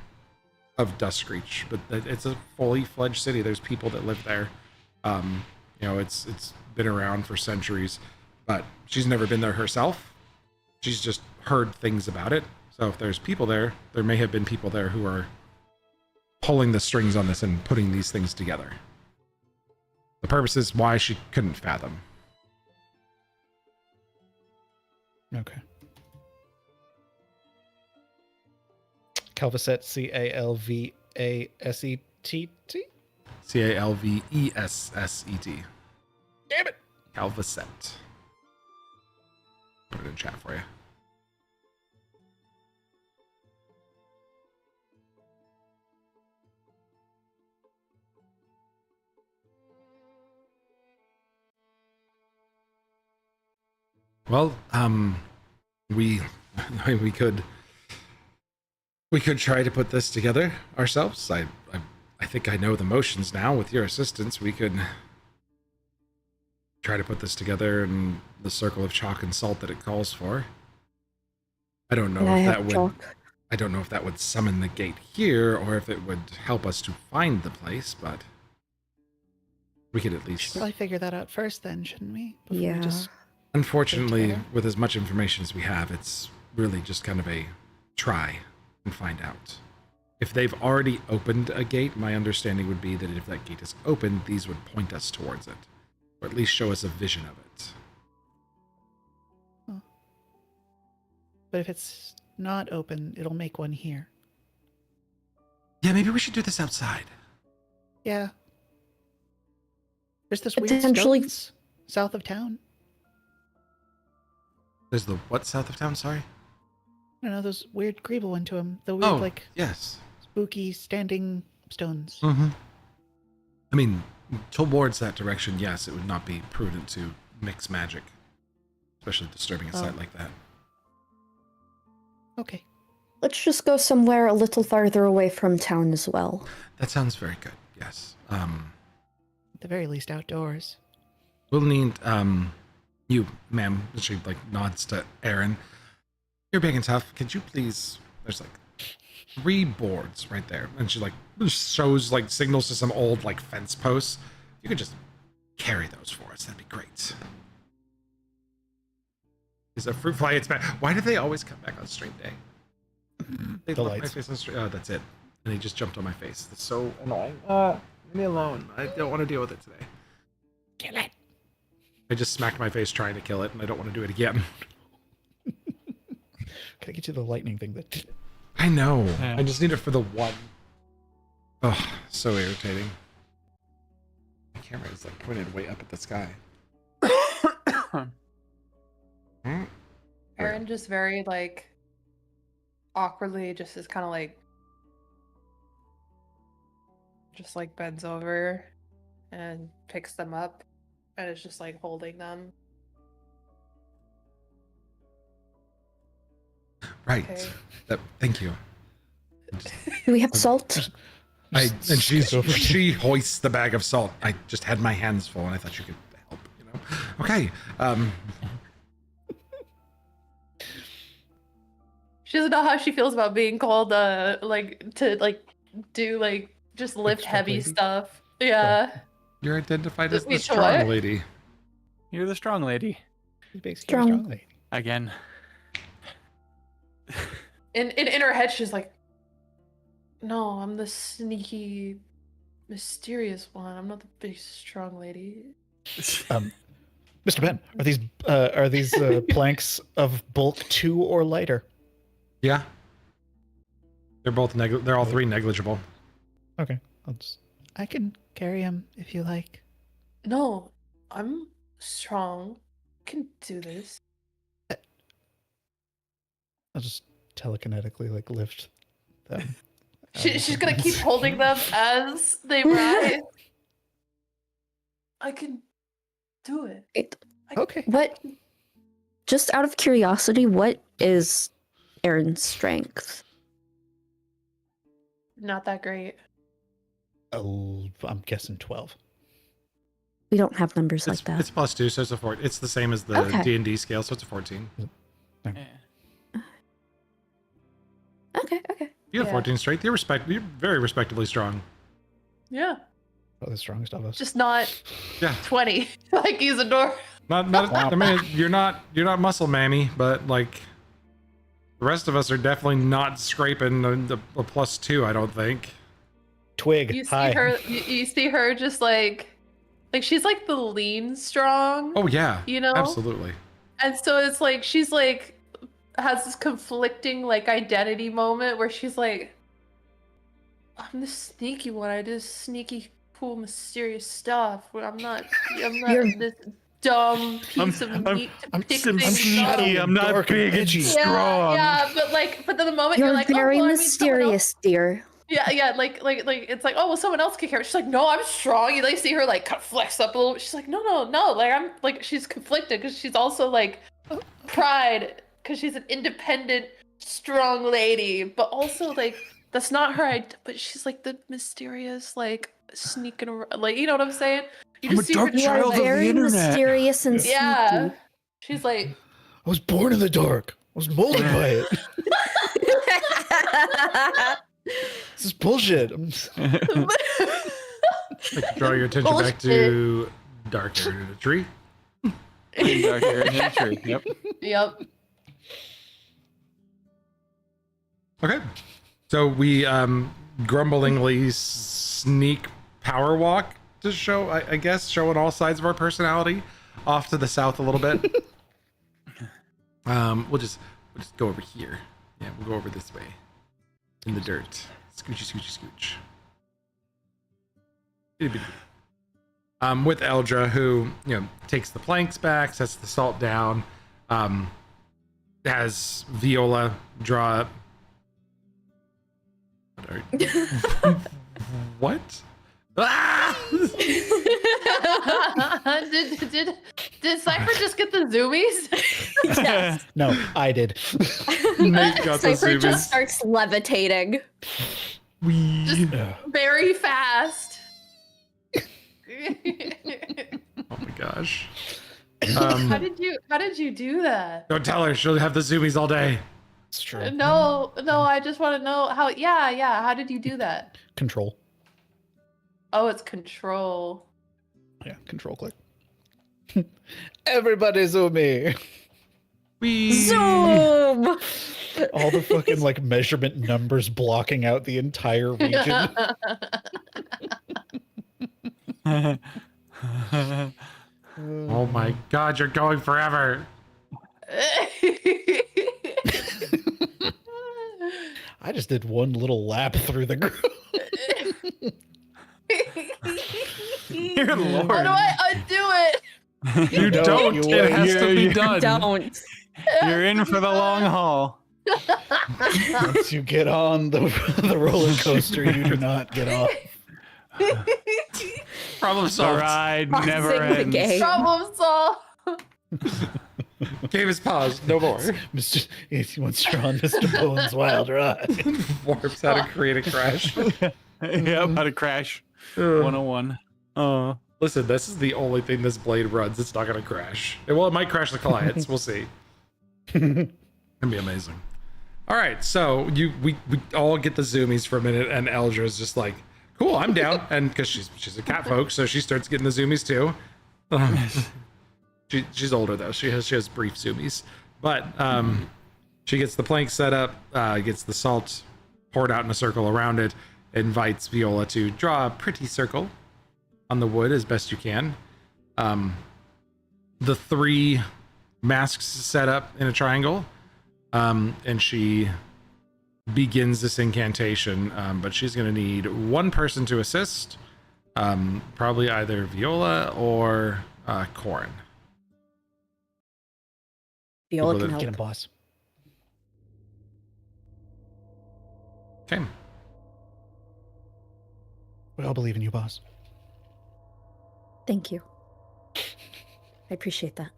of Duskreach. But it's a fully fledged city. There's people that live there. You know, it's been around for centuries, but she's never been there herself. She's just heard things about it. So if there's people there, there may have been people there who are pulling the strings on this and putting these things together. The purpose is why she couldn't fathom. Okay. Calvaset, Calvaset. Calvesset. Damn it! Calvaset. Put it in chat for you. Well, we could try to put this together ourselves. I think I know the motions now. With your assistance, we could try to put this together in the circle of chalk and salt that it calls for. I don't know if that would. Chalk? I don't know if that would summon the gate here, or if it would help us to find the place. But we could at least. Probably figure that out first, then, shouldn't we? Before Yeah. We just... Unfortunately, together. with as much information as we have, it's really just kind of a try and find out. If they've already opened a gate, my understanding would be that if that gate is open, these would point us towards it, or at least show us a vision of it. Huh. But if it's not open, it'll make one here. Yeah, maybe we should do this outside. Yeah. There's this weird Potentially- stones south of town. There's the what south of town? Sorry. I don't know, those weird Greeble went to him. The weird, like, yes. spooky standing stones. Mm-hmm. I mean, towards that direction, yes, it would not be prudent to mix magic, especially disturbing a site like that. Okay. Let's just go somewhere a little farther away from town as well. That sounds very good. Yes. At the very least, outdoors. We'll need you, ma'am. She like nods to Aaron. You're big and tough. Could you please? There's like 3 boards right there, and she like shows like signals to some old like fence posts. You could just carry those for us. That'd be great. Is a fruit fly? It's bad. Why do they always come back on stream day? They The love my lights. face on stream. Oh, that's it. And he just jumped on my face. That's so annoying. Leave me alone. I don't want to deal with it today. Kill it. I just smacked my face trying to kill it, and I don't want to do it again. Can I get you the lightning thing that... I know. Yeah. I just need it for the one. Oh, so irritating. My camera is like pointed way up at the sky. Hmm? Aaron just very like awkwardly just is kind of like just like bends over and picks them up and is just like holding them. Right. Okay. Thank you. Do we have salt? And she hoists the bag of salt. I just had my hands full, and I thought you could help. You know. Okay. She doesn't know how she feels about being called to do just lift strong heavy lady? stuff. Yeah. You're identified as the Wait, so strong what? lady. You're the strong lady. She's basically Strong. a strong lady. Again. In her head, she's like, "No, I'm the sneaky, mysterious one. I'm not the big strong lady." Mr. Ben, are these planks of bulk 2 or lighter? Yeah. They're both they're all three negligible. Okay. I can carry him if you like. No, I'm strong. I can do this. I'll just telekinetically lift them. She's gonna keep holding them as they rise. I can do it. Okay. What? Just out of curiosity, what is Aaron's strength? Not that great. Oh, I'm guessing 12. We don't have numbers like that. It's +2, so it's a 4. It's the same as the Okay. D&D scale, so it's a 14. Okay. You have Yeah. 14 strength. You're very respectably strong. Yeah, Oh, the strongest of us. just not Yeah. 20 like Isadora. Not. I mean, you're not muscle mammy, but like the rest of us are definitely not scraping the +2. I don't think. Twig. You see Hi. her. You see her just like she's like the lean strong. Oh yeah. You know? Absolutely. And so it's like she's like has this conflicting like identity moment where she's like, I'm the sneaky one. I do sneaky, cool, mysterious stuff. Where I'm not You're- this dumb piece of meat to I'm pick sim- things sneaky, up. I'm not dark and big and edgy. strong. Yeah, but then the moment You're you're like, very oh, well, I mean, someone else- mysterious, dear. Yeah, like it's like, oh well, someone else can carry it. She's like, no, I'm strong. You like see her like kind of flex up a little. She's like, no, like I'm like she's conflicted because she's also like pride because she's an independent, strong lady, but also like that's not her. But she's like the mysterious, like sneaking around, like you know what I'm saying? You I'm just a see her dark You try are to, child of the very internet. mysterious and yeah. sneaky. She's like, I was born in the dark. I was molded by it. This is bullshit. Draw your attention back to dark area in the tree. Dark hair in the tree. Yep. yep. Okay. So we grumblingly sneak power walk to show, I guess, showing all sides of our personality off to the south a little bit. We'll just go over here. Yeah, we'll go over this way in the dirt. Scoochy, scoochy, scooch. With Eldra, who takes the planks back, sets the salt down, has Viola draw up. What? Ah! Did Cypher just get the zoomies? Yes. No, I did. Nate got the Cypher zoomies. just starts levitating. Just very fast. Oh my gosh. How did you do that? Don't tell her. She'll have the zoomies all day. It's true. No, I just want to know how. Yeah. How did you do that? Control. Oh, it's control. Yeah, control click. Everybody zoom me. Zoom! All the fucking measurement numbers blocking out the entire region. Oh my god, you're going forever. I just did one little lap through the group. Dear How Lord. do I undo it? You don't. It has to be done. Don't. You're in for the long haul. Once you get on the roller coaster, you do not get off. Problem The solved. ride Pausing never the ends. game. Problem solved. Game is paused. No more. Once you're on Mr. Bowen's wild ride. Warps how to create a crash. Yeah, how to crash. Ugh. 101. Listen, this is the only thing this blade runs. It's not going to crash. Well, it might crash the clients. We'll see. It'd be amazing. All right, so we all get the zoomies for a minute, and Eldra's just like, cool, I'm down, and because she's a cat folk, so she starts getting the zoomies too. She's older though. She has brief zoomies, but she gets the plank set up, gets the salt poured out in a circle around it, invites Viola to draw a pretty circle on the wood as best you can. The 3 masks set up in a triangle, and she begins this incantation, but she's going to need one person to assist, probably either Viola or Corin. Viola People can that- Get him, help. boss. Okay. We all believe in you, boss. Thank you. I appreciate that.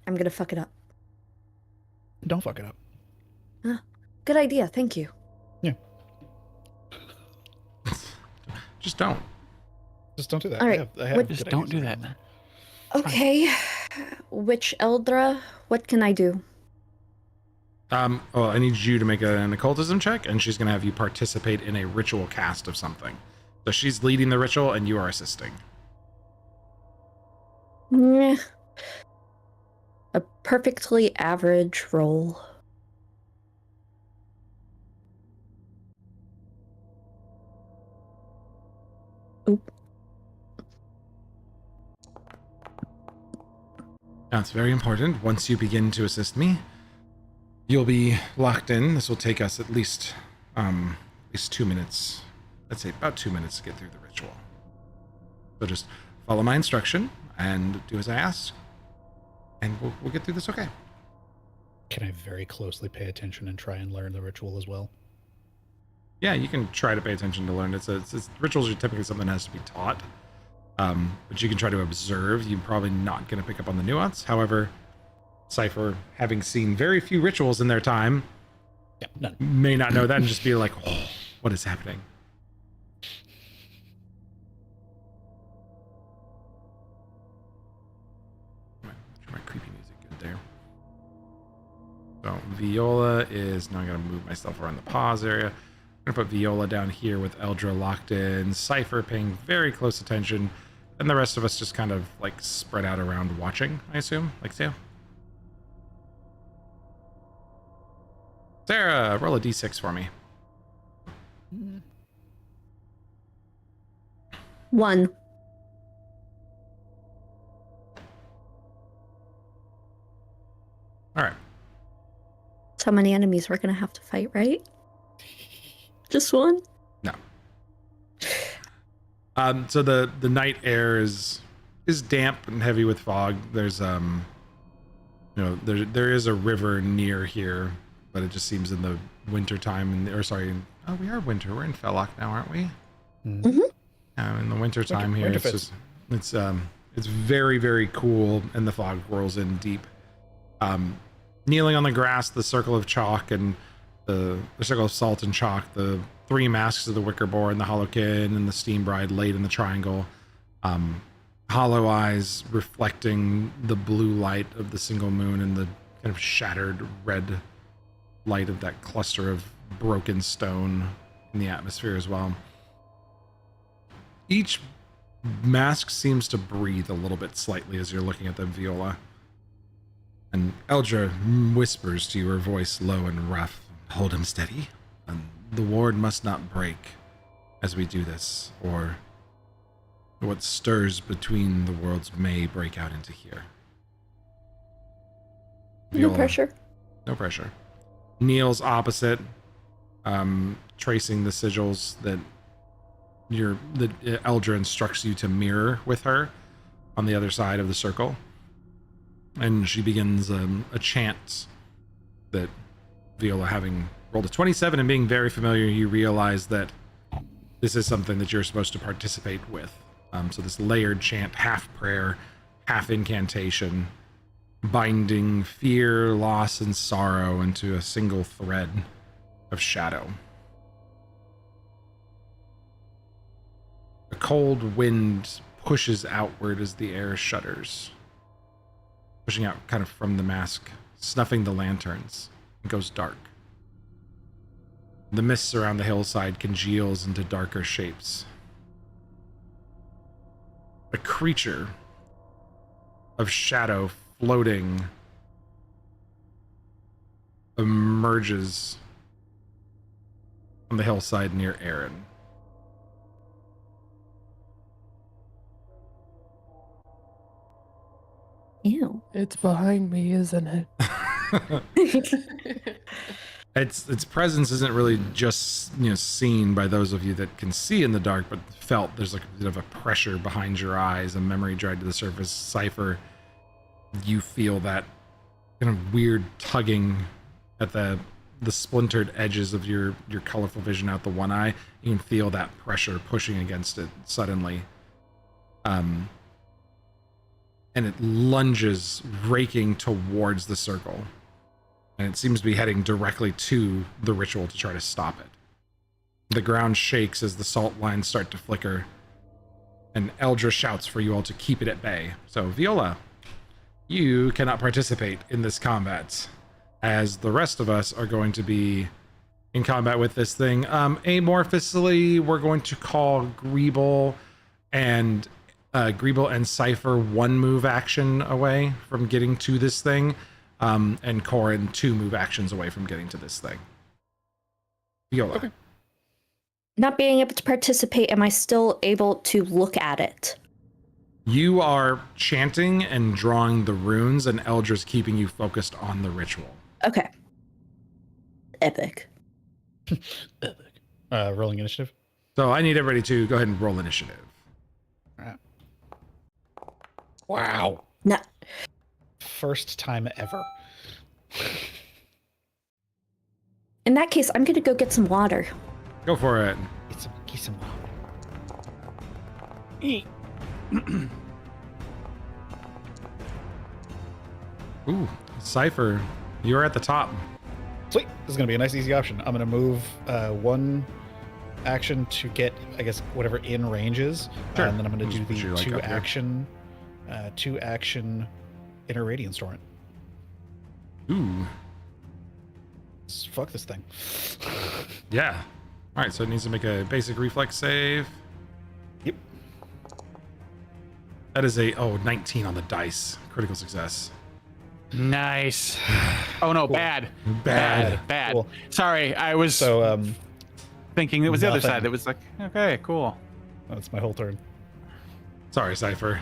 I'm gonna fuck it up. Don't fuck it up. Good idea, thank you. Just don't. Just don't do that. All right, I have what- good Just don't do ideas. that. Okay. Which Eldra? What can I do? Well, I need you to make an occultism check, and she's going to have you participate in a ritual cast of something. So she's leading the ritual, and you are assisting. Meh. A perfectly average roll. Oop. That's very important. Once you begin to assist me, you'll be locked in. This will take us at least 2 minutes. Let's say about 2 minutes to get through the ritual. So just follow my instruction and do as I ask, and we'll get through this okay. Can I very closely pay attention and try and learn the ritual as well? Yeah, you can try to pay attention to learn. It's rituals are typically something that has to be taught, but you can try to observe. You're probably not going to pick up on the nuance. However, Cypher, having seen very few rituals in their time, Yeah, none. may not know that and just be like, oh, what is happening? My creepy music good there. So Viola is now. I'm gonna move myself around the pause area. I'm gonna put Viola down here with Eldra locked in, Cypher paying very close attention, and the rest of us just kind of like spread out around watching, I assume, like Sam. Sarah, roll a d6 for me. 1. All right. That's how many enemies we're gonna have to fight, right? Just one? No. So the night air is damp and heavy with fog. There's there is a river near here, but it just seems in the winter time we are winter. We're in Felloc now, aren't we? Mm-hmm. In the winter time here, winter it's fits. just it's very, very cool, and the fog whirls in deep. Kneeling on the grass, the circle of chalk and the circle of salt and chalk, the 3 masks of the wicker boar and the Hollowkin and the steam bride laid in the triangle, hollow eyes reflecting the blue light of the single moon and the kind of shattered red light of that cluster of broken stone in the atmosphere as well. Each mask seems to breathe a little bit slightly as you're looking at them, Viola. And Eldra whispers to you, her voice low and rough, "Hold him steady. And the ward must not break as we do this, or what stirs between the worlds may break out into here." No Viola, pressure. No pressure. Kneels opposite, tracing the sigils that Eldra instructs you to mirror with her on the other side of the circle. And she begins a chant that Viola, having rolled a 27 and being very familiar, you realize that this is something that you're supposed to participate with. So this layered chant, half prayer, half incantation, binding fear, loss, and sorrow into a single thread of shadow. cold wind pushes outward as the air shudders, pushing out kind of from the mask, snuffing the lanterns. It goes dark. The mists around the hillside congeals into darker shapes. A creature of shadow floating emerges on the hillside near Aaron. Ew. It's behind me, isn't it? Its presence isn't really just seen by those of you that can see in the dark, but felt. There's like a bit of a pressure behind your eyes, a memory dragged to the surface. Cypher, you feel that kind of weird tugging at the splintered edges of your colorful vision out the one eye. You can feel that pressure pushing against it suddenly. And it lunges, raking towards the circle. And it seems to be heading directly to the ritual to try to stop it. The ground shakes as the salt lines start to flicker, and Eldra shouts for you all to keep it at bay. So, Viola, you cannot participate in this combat, as the rest of us are going to be in combat with this thing. Amorphously, we're going to call Greeble and Cypher one move action away from getting to this thing. And Corin 2 move actions away from getting to this thing. Viola. Okay. Not being able to participate, am I still able to look at it? You are chanting and drawing the runes, and Eldra's keeping you focused on the ritual. Okay. Epic. Epic. Rolling initiative. So I need everybody to go ahead and roll initiative. All right. Wow. No. First time ever. In that case, I'm gonna go get some water. Go for it. Get some Ooh, Cypher, you're at the top. Sweet. This is going to be a nice, easy option. I'm going to move one action to get, I guess, whatever in range is. Sure. And then I'm going to do Would you the like up here? two action Inner Radiance Torrent. Ooh. Fuck this thing. Yeah. All right, so it needs to make a basic reflex save. Yep. That is a 19 on the dice. Critical success. Nice. Oh no, Cool. bad. Bad. Bad. Cool. Sorry, I was So, thinking it was the other nothing. side. It was like, okay, cool. that's my whole turn. Sorry, Cypher.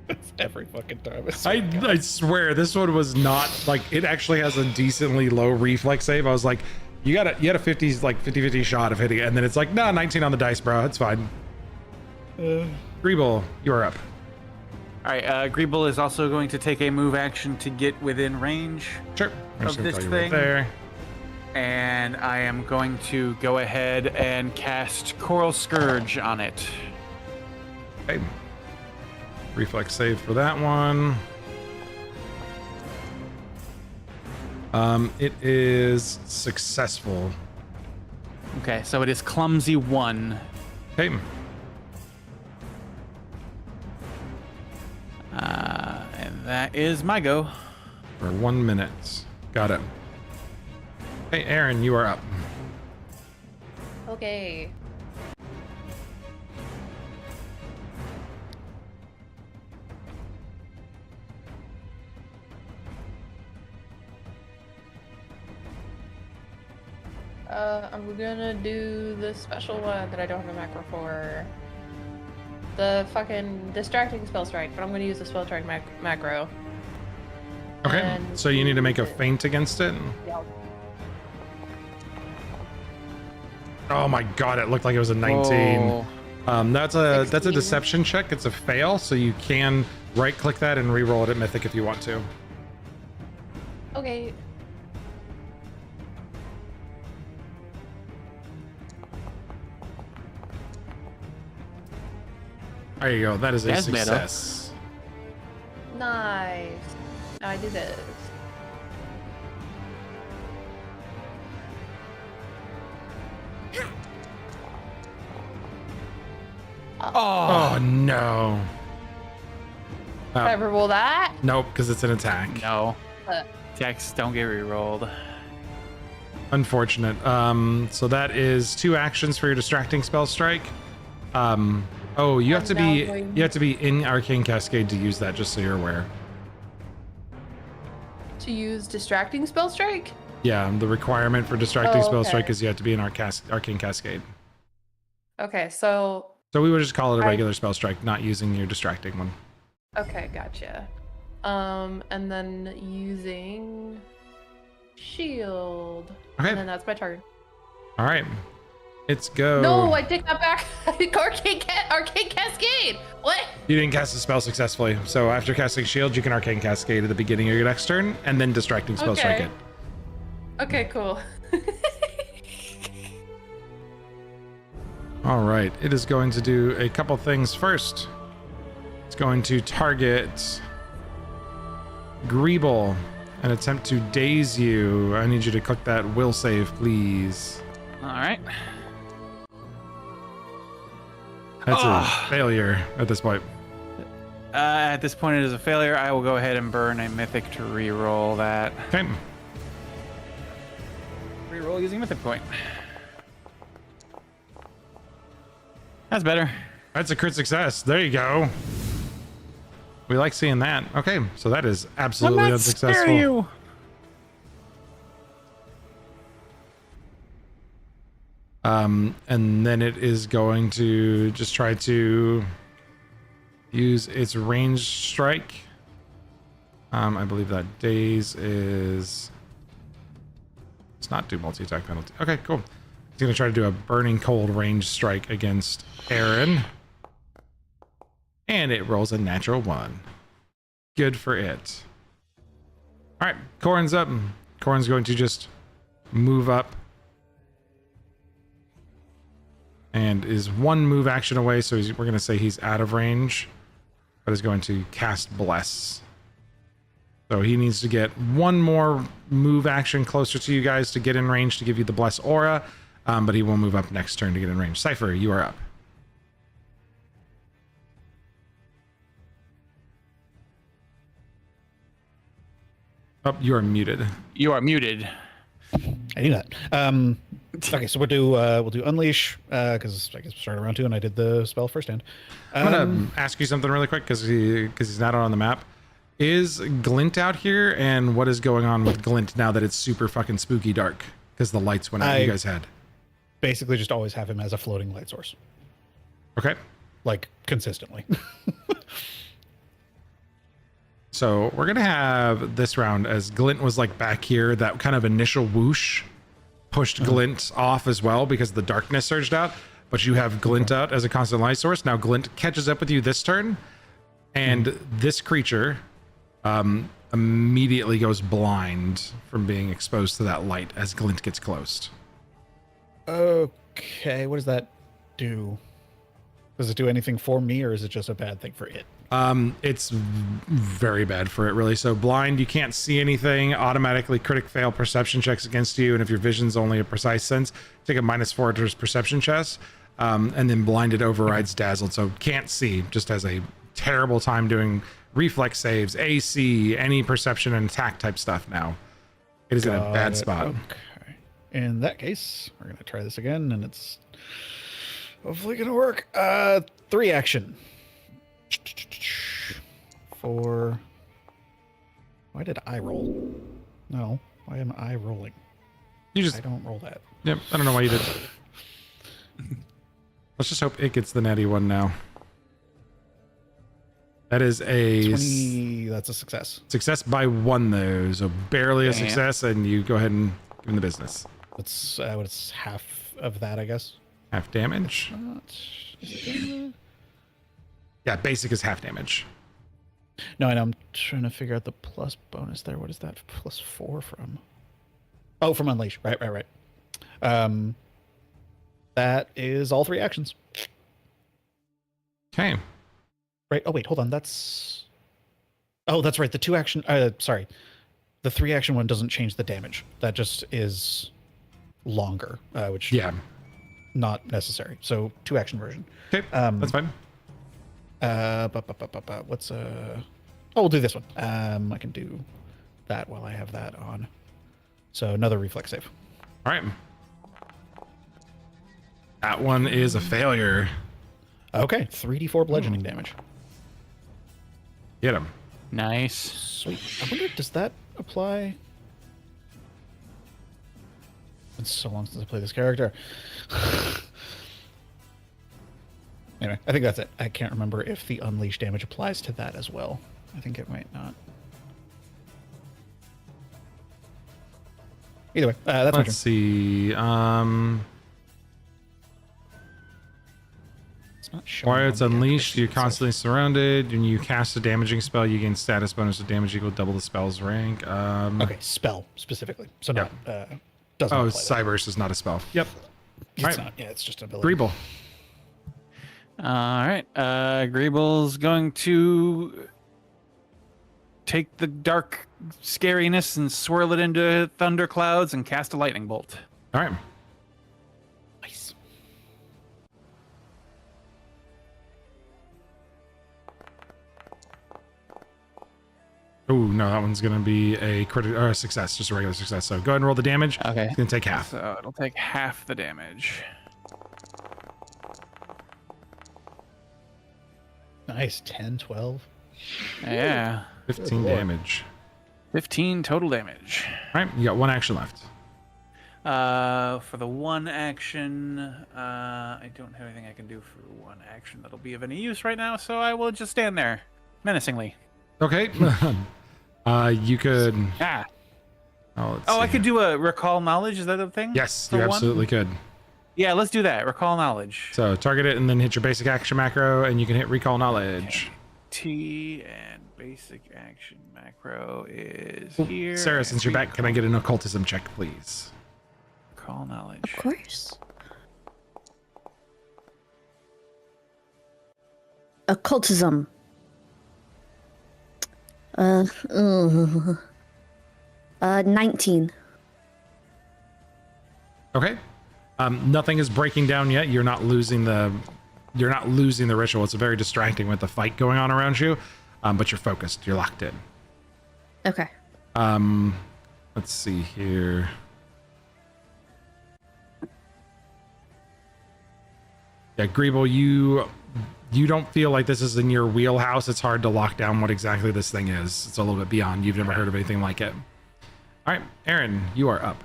It's every fucking time. I swear this one was not like, it actually has a decently low reflex save. I was like, you had a 50s like 50-50 shot of hitting it, and then it's like, nah, 19 on the dice, bro. It's fine. Greeble, you are up. All right, Greeble is also going to take a move action to get within range, Sure. I'm just Of gonna this call you right thing? there. and I am going to go ahead and cast Coral Scourge on it. Okay. Reflex save for that one. It is successful. Okay, so it is Clumsy 1. Okay. And that is my go. For 1 minute. Got it. Hey, Aaron, you are up. Okay. I'm gonna do the special one that I don't have a macro for. The fucking distracting spell strike, but I'm gonna use the spell strike macro. Okay. And So you need to make a do it. feint against it. Yeah. Oh my god, it looked like it was a 19. Oh. That's a 16. deception check. It's a fail, so you can right click that and re-roll it at Mythic if you want to. Okay. There you go. That is a That's better. success. Nice. Now I do this. Oh no. Can I roll that? Nope, because it's an attack. No. Uh, Attacks don't get re-rolled. Unfortunate. So that is 2 actions for your distracting spell strike. Oh, you have to be in Arcane Cascade to use that, just so you're aware. To use distracting spell strike? Yeah, the requirement for distracting spell okay. strike is you have to be in Arcane Cascade. Okay, so So we would just call it a regular spell strike, not using your distracting one. okay, gotcha. And then using shield. Okay. And then that's my turn. All right. It's go. No, I take that back. Arcane Cascade. What? You didn't cast a spell successfully. So after casting shield, you can Arcane Cascade at the beginning of your next turn, and then distracting spell strike it. Okay, cool. All right. It is going to do a couple things first. It's going to target Greeble and attempt to daze you. I need you to click that will save, please. All right. That's a failure at this point. At this point, it is a failure. I will go ahead and burn a mythic to re-roll that. Okay. Re-roll using mythic point. That's better. That's a crit success. There you go. We like seeing that. Okay, so that is absolutely I'm not unsuccessful. scare you. And then it is going to just try to use its ranged strike. I believe that daze is... It's not do multi-attack penalty. Okay, cool. It's going to try to do a burning cold ranged strike against Aaron. And it rolls a natural 1. Good for it. All right, Corin's up. Corin's going to just move up. And is 1 move action away, so we're going to say he's out of range. But is going to cast Bless. So he needs to get 1 more move action closer to you guys to get in range to give you the Bless aura. But he will move up next turn to get in range. Cypher, you are up. Oh, you are muted. You are muted. I knew that. Okay, so we'll do unleash because I guess we started round 2 and I did the spell first hand. I'm gonna ask you something really quick because he's not on the map. Is Glint out here, and what is going on with Glint now that it's super fucking spooky dark because the lights went out you guys had? Basically, just always have him as a floating light source, Okay, like consistently. so we're gonna have this round as Glint was like back here. That kind of initial whoosh pushed Glint off as well because the darkness surged out. But you have Glint out as a constant light source. Now Glint catches up with you this turn, and this creature immediately goes blind from being exposed to that light as Glint gets close. Okay, what does that do? Does it do anything for me, or is it just a bad thing for it? It's very bad for it, really. So blind, you can't see anything. Automatically critic fail perception checks against you, and if your vision's only a precise sense, take a -4 to his perception chest. And then blinded overrides dazzled, so can't see. Just has a terrible time doing reflex saves, AC, any perception and attack type stuff. Now it is in a bad spot. Okay. In that case, we're gonna try this again, and it's hopefully gonna work. 3 action. For why did I roll? No, why am I rolling? You just I don't roll that. Yep. I don't know why you did. Let's just hope it gets the natty one now. That is a 20. That's a success. success by 1 though, so barely a Damn. success, and you go ahead and give him the business. What's half of that, I guess. Half damage. Is Yeah, basic is half damage. No, and I'm trying to figure out the plus bonus there. What is that +4 from? Oh, from Unleash. Right. That is all 3 actions. Okay. Right. Oh, wait, hold on. That's right. The 2 action. Sorry. The 3 action one doesn't change the damage. That just is longer, which. Yeah. not necessary. So 2-action version. Okay, that's fine. What's Oh, we'll do this one. I can do that while I have that on. So another reflex save. All right. That one is a failure. Okay, 3d4 bludgeoning damage. Get him. Nice. Sweet. I wonder, does that apply? It's so long since I played this character. Anyway, I think that's it. I can't remember if the unleash damage applies to that as well. I think it might not. Either way, that's my turn. Let's see. It's not showing While on it's the unleashed, activation you're itself. constantly surrounded. When you cast a damaging spell, you gain status bonus of damage equal to double the spell's rank. Okay, spell specifically. So not doesn't Oh, apply to that. Cyburst is not a spell. Yep. It's Alright. not. Yeah, it's just an ability. Greeble. All right. Greeble's going to take the dark scariness and swirl it into thunderclouds and cast a lightning bolt. All right. Nice. Oh, no, that one's going to be a critical or a success, just a regular success. So go ahead and roll the damage. Okay. It's going to take half. So it'll take half the damage. Nice. 10, 12. Yeah. 15 Good lord. damage. 15 total damage. All right, you got one action left. For the one action, I don't have anything I can do for one action that'll be of any use right now, so I will just stand there menacingly. Okay. You could. Ah. Let's Oh, I see could here. do a recall knowledge. Is that a thing? Yes, For you one? absolutely could. Yeah, let's do that. Recall knowledge. So target it and then hit your basic action macro, and you can hit recall knowledge. T and basic action macro is here. Sarah, and since you're back, can I recall- get an occultism check, please? Recall knowledge. Of course. Occultism. 19. Okay. Nothing is breaking down yet. You're not losing the ritual. It's very distracting with the fight going on around you, but you're focused. You're locked in. Okay. Let's see here. Yeah, Greeble, you don't feel like this is in your wheelhouse. It's hard to lock down what exactly this thing is. It's a little bit beyond. You've never heard of anything like it. All right, Aaron, you are up.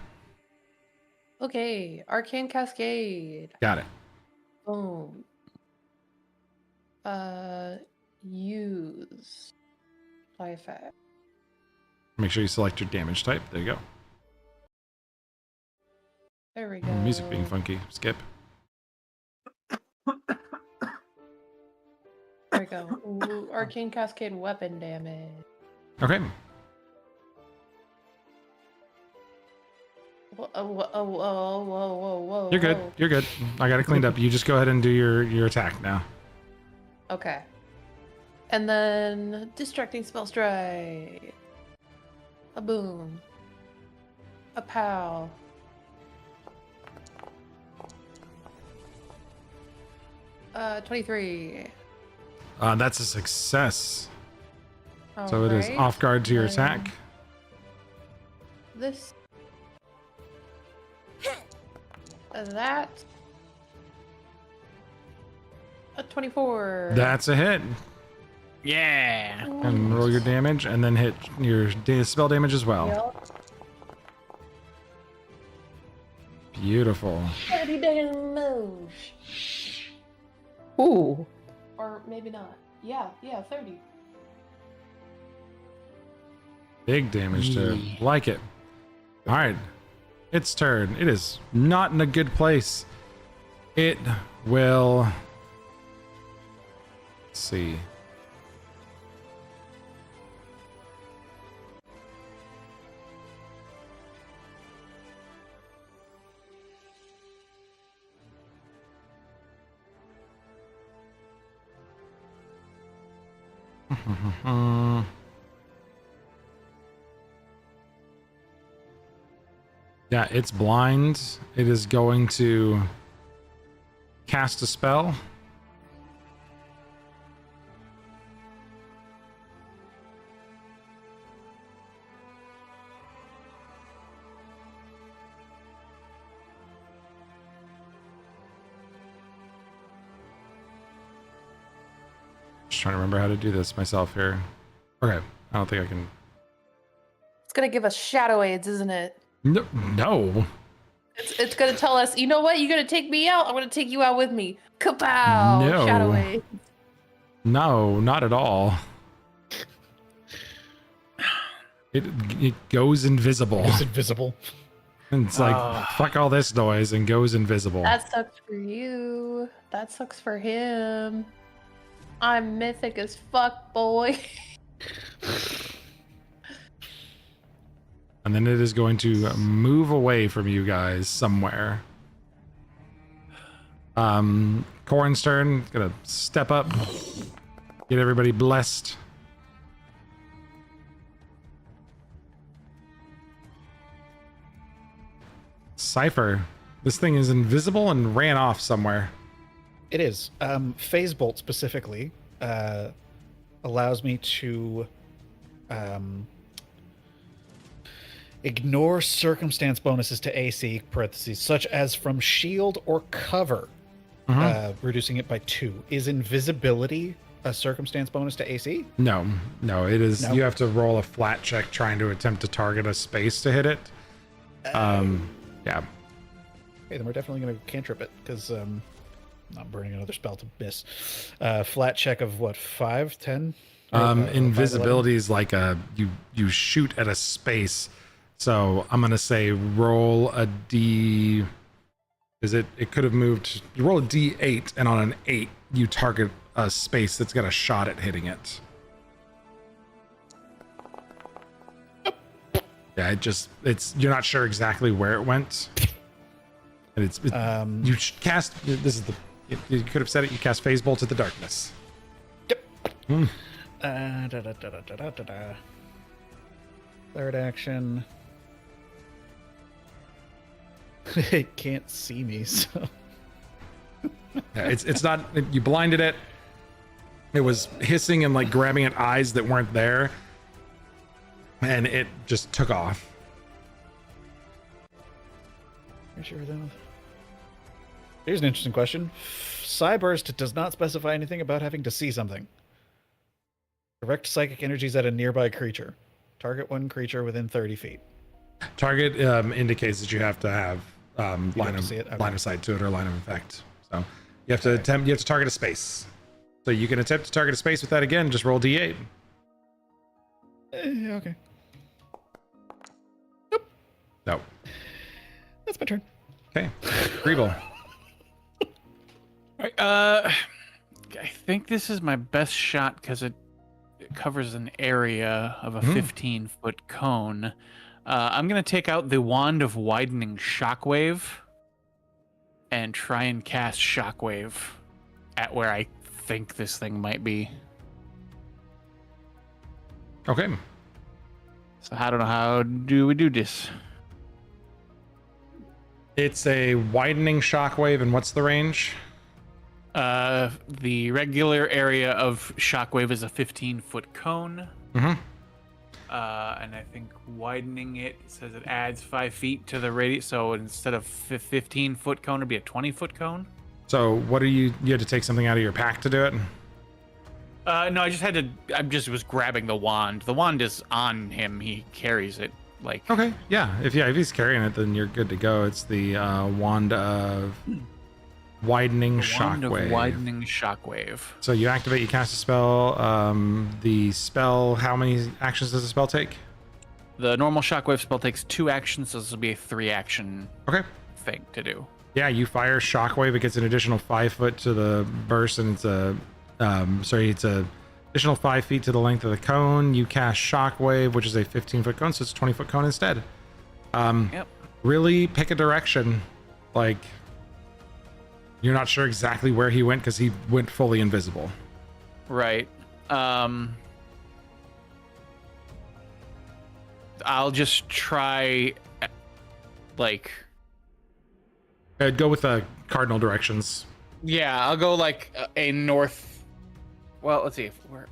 Okay, Arcane Cascade. Got it. Boom. Use. Apply effect. Make sure you select your damage type. There you go. There we go. Music being funky. Skip. There we go. Ooh, Arcane Cascade weapon damage. Okay. Whoa. You're good. You're good. I got it cleaned up. You just go ahead and do your attack now. Okay. And then distracting spell strike. A boom. A pow. Uh, 23. That's a success. So it is Alright. off guard to your attack. This. That. A 24. That's a hit. Yeah. And roll your damage, and then hit your spell damage as well. Yep. Beautiful. 30 damage. Ooh. Or maybe not. Yeah, 30. Big damage too. Yeah. Like it. All right. Its turn. It is not in a good place. It will. Let's see. Yeah, it's blind. It is going to cast a spell. Just trying to remember how to do this myself here. Okay, I don't think I can. It's gonna give us shadow aids, isn't it? No, no. It's gonna tell us, you know what? You're gonna take me out. I'm gonna take you out with me. Kapow! No. Shadow aids. No, not at all. It goes invisible. It's invisible. And it's like, fuck all this noise, and goes invisible. That sucks for you. That sucks for him. I'm mythic as fuck, boy. And then it is going to move away from you guys somewhere. Corin's turn. Gonna step up. Get everybody blessed. Cypher. This thing is invisible and ran off somewhere. It is. Phase Bolt specifically allows me to ignore circumstance bonuses to AC, parentheses, such as from shield or cover, reducing it by 2. Is invisibility a circumstance bonus to AC? No, it is. No? You have to roll a flat check trying to attempt to target a space to hit it. Yeah. Okay, then we're definitely going to cantrip it, because not burning another spell to miss. Flat check of what, 5, 10? Invisibility is like you shoot at a space. So I'm gonna say roll a D. Is it could have moved? You roll a D8, and on an 8, you target a space that's got a shot at hitting it. Yeah, it's you're not sure exactly where it went. And you cast. This is you could have said it. You cast Phase Bolt to the darkness. Yep. Third action. It can't see me, so. Yeah, it's not. You blinded it. It was hissing and like grabbing at eyes that weren't there, and it just took off. Here's an interesting question. Psyburst does not specify anything about having to see something. Direct psychic energies at a nearby creature. Target one creature within 30 feet. Target indicates that you have to have line of sight to it or line of effect. So you have to attempt. You have to target a space. So you can attempt to target a space with that again. Just roll D8. Okay. No. That's my turn. Okay. Greeble. All right, I think this is my best shot because it covers an area of a 15-foot cone. I'm going to take out the Wand of Widening Shockwave and try and cast Shockwave at where I think this thing might be. Okay. So I don't know, how do we do this? It's a widening shockwave, and what's the range? The regular area of Shockwave is a 15-foot cone. And I think widening it says it adds 5 feet to the radius. So instead of 15-foot cone, it'd be a 20-foot cone. So what are you had to take something out of your pack to do it? No, I just was grabbing the wand. The wand is on him. He carries it. Like, okay, yeah. If he's carrying it, then you're good to go. It's the Wand of Widening Shockwave. Widening Shockwave. So you activate, you cast a spell. The spell, how many actions does the spell take? The normal Shockwave spell takes 2 actions, so this will be a 3-action thing to do. Yeah, you fire Shockwave. It gets an additional 5 foot to the burst, and it's a additional 5 feet to the length of the cone. You cast Shockwave, which is a 15-foot cone, so it's a 20-foot cone instead. Really pick a direction. Like, you're not sure exactly where he went because he went fully invisible. Right. I'll just try, like... Go with the cardinal directions. Yeah, I'll go like a north. Well, let's see if we're.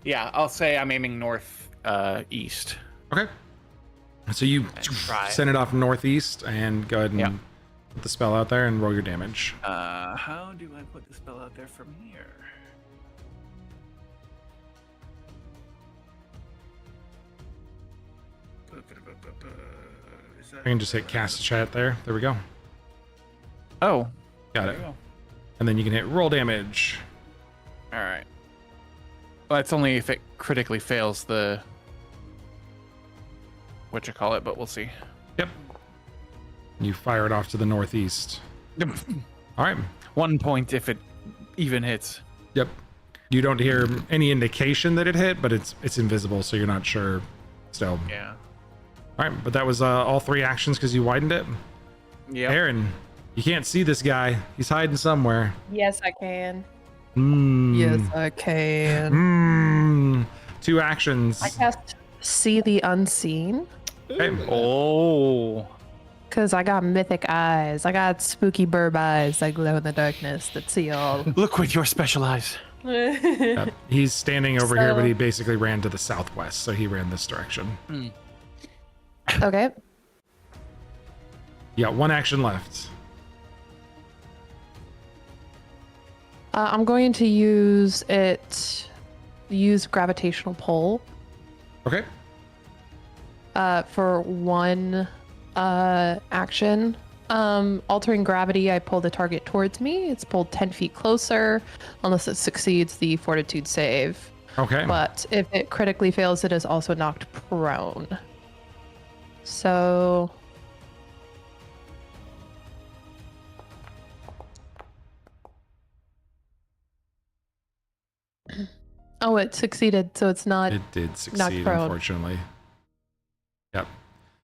Yeah, I'll say I'm aiming north east. Okay. So you try. send it off northeast and go ahead and Yep. put the spell out there and roll your damage. How do I put the spell out there from here? I can just hit cast a chat there. There we go. Oh, Got there it. you go. And then you can hit roll damage. All right. Well, that's only if it critically fails the what you call it, but we'll see. Yep. You fire it off to the northeast. All right. 1 point if it even hits. Yep. You don't hear any indication that it hit, but it's invisible, so you're not sure still. Yeah. All right, but that was all 3 actions because you widened it. Yeah. Aaron, you can't see this guy. He's hiding somewhere. Yes, I can. Yes, I can. 2 actions. I cast. See the unseen? Okay. Oh. Because I got mythic eyes. I got spooky burb eyes that glow in the darkness that see all. Look with your special eyes. He's standing over here, but So- he basically ran to the southwest, so he ran this direction. Okay. You got 1 action left. I'm going to use gravitational pull Okay. for 1 action. Altering gravity, I pull the target towards me. It's pulled 10 feet closer, unless it succeeds the fortitude save. Okay. But if it critically fails, it is also knocked prone. So oh, it succeeded, so it's not. It did succeed, prone. unfortunately. Yep.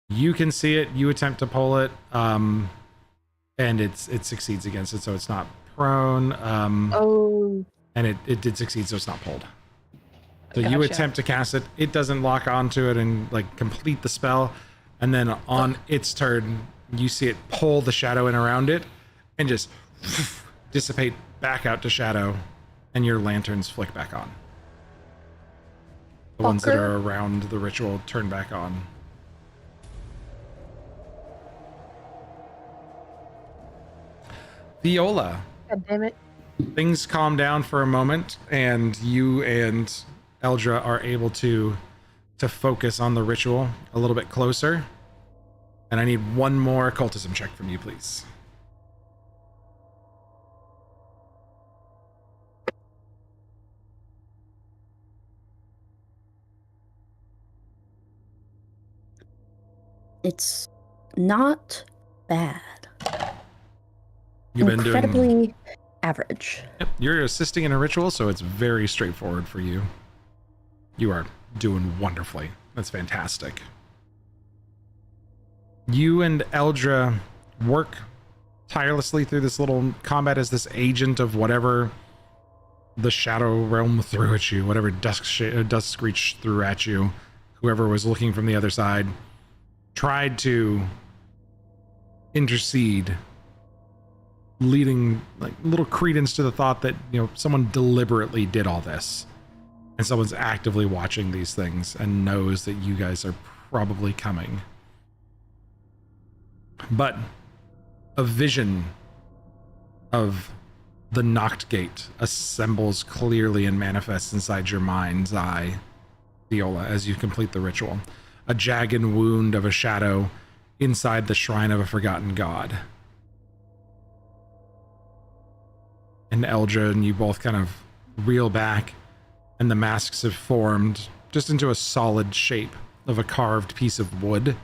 You can see it. You attempt to pull it, and it succeeds against it, so it's not prone. Oh, And it did succeed, so it's not pulled. So you Gotcha. attempt to cast it. It doesn't lock onto it and like complete the spell. And then on its turn, you see it pull the shadow in around it and just dissipate back out to shadow, and your lanterns flick back on. The ones that Fucker. are around the ritual turn back on. Viola, God damn it. things calm down for a moment, and you and Eldra are able to focus on the ritual a little bit closer. And I need 1 more occultism check from you, please. It's not bad. You've been doing. Incredibly average. Yep, you're assisting in a ritual, so it's very straightforward for you. You are doing wonderfully. That's fantastic. You and Eldra work tirelessly through this little combat as this agent of whatever the shadow realm threw at you, whatever dusk screech threw at you, whoever was looking from the other side, tried to intercede, leading like little credence to the thought that, you know, someone deliberately did all this, and someone's actively watching these things and knows that you guys are probably coming. But a vision of the knocked gate assembles clearly and manifests inside your mind's eye, Viola, as you complete the ritual. A jagged wound of a shadow inside the shrine of a forgotten god. And Eldra and you both kind of reel back, and the masks have formed just into a solid shape of a carved piece of wood.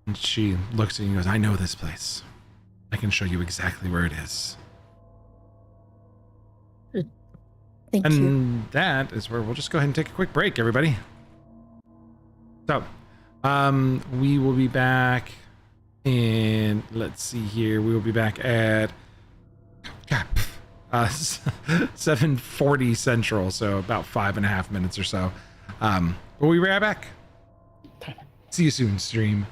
And she looks at you and goes, I know this place. I can show you exactly where it is. Thank And you. that is where we'll just go ahead and take a quick break, everybody. So, we will be back in, let's see here, we will be back at 7:40 Central, so about 5.5 minutes or so. We'll be right back. See you soon, stream.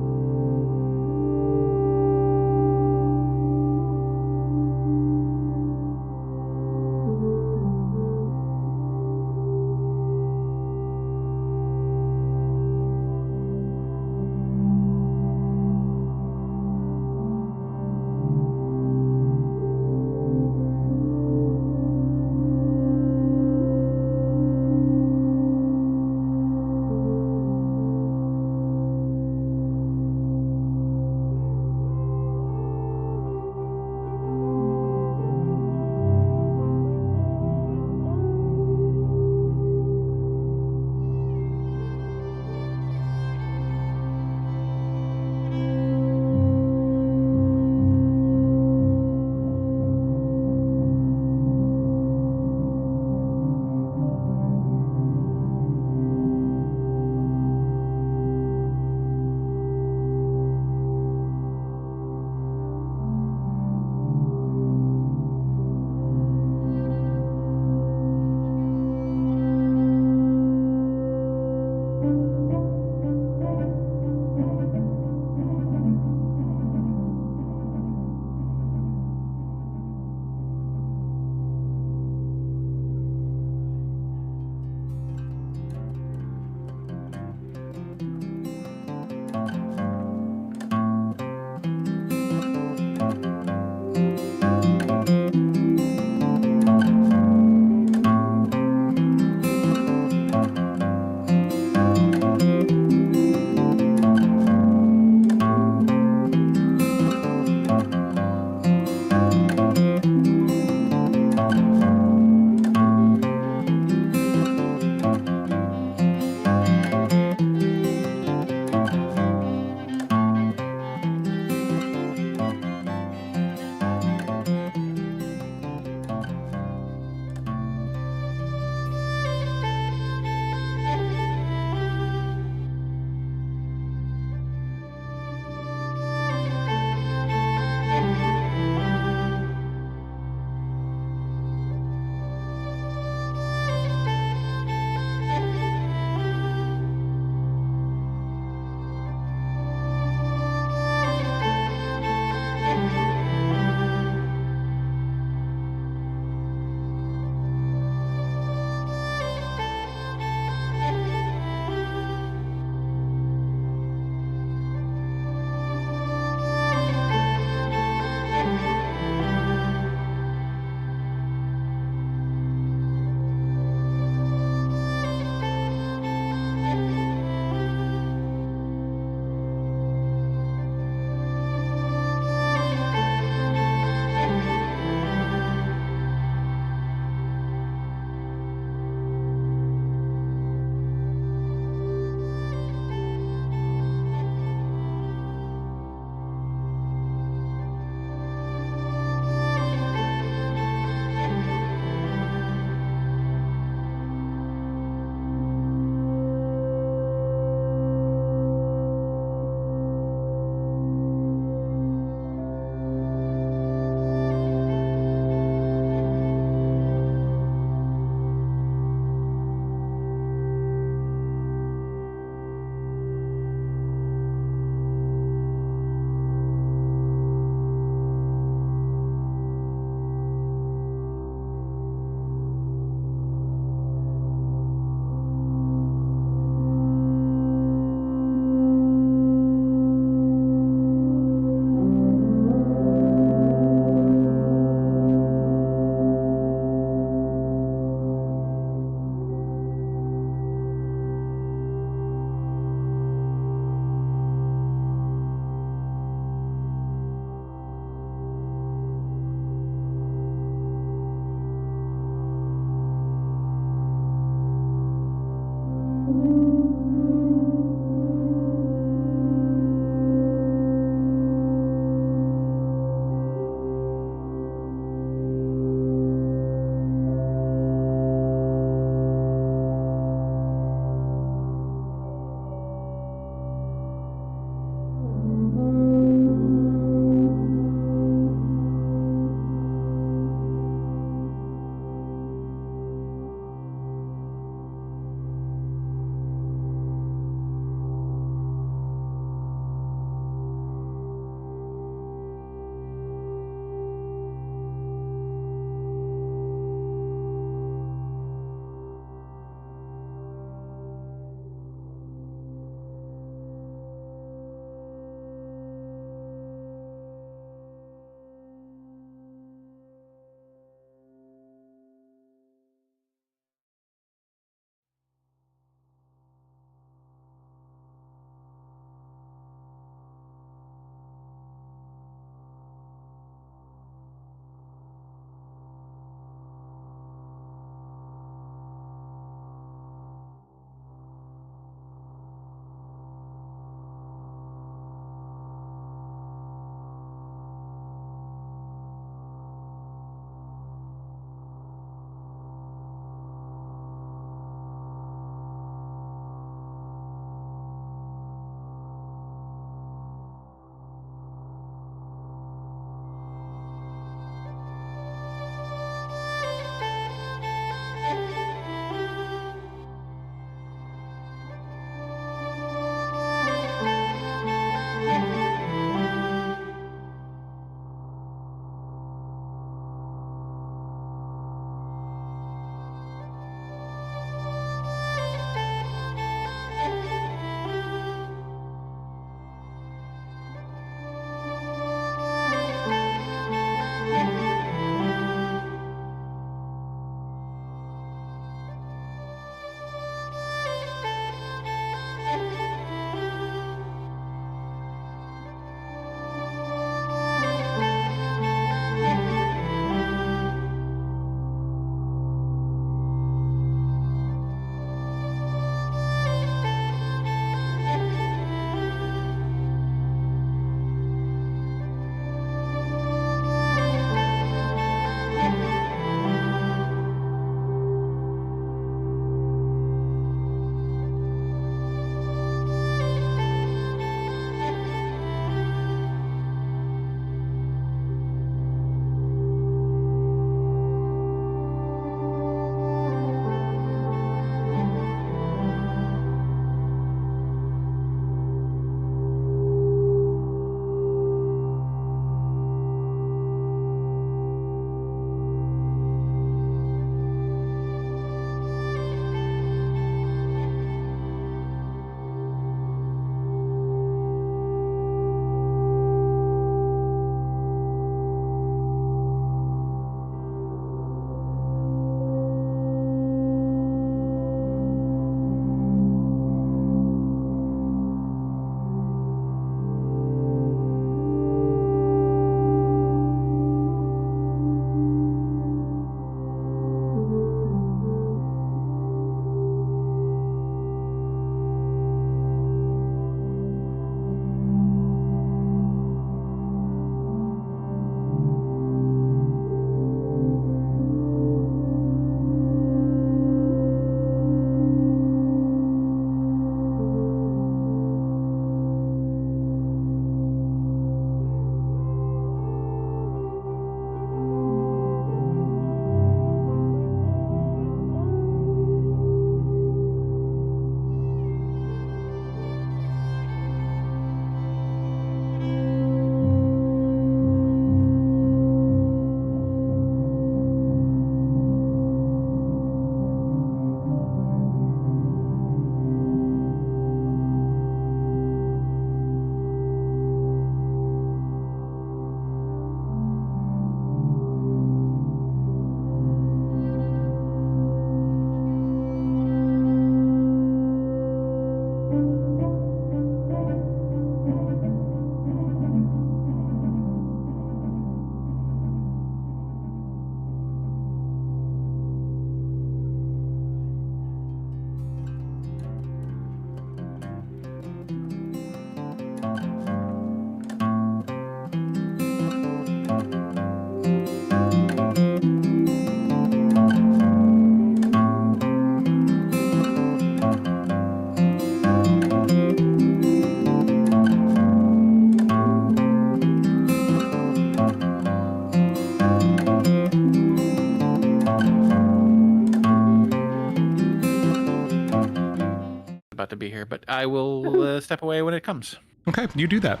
here, but I will step away when it comes. Okay, you do that.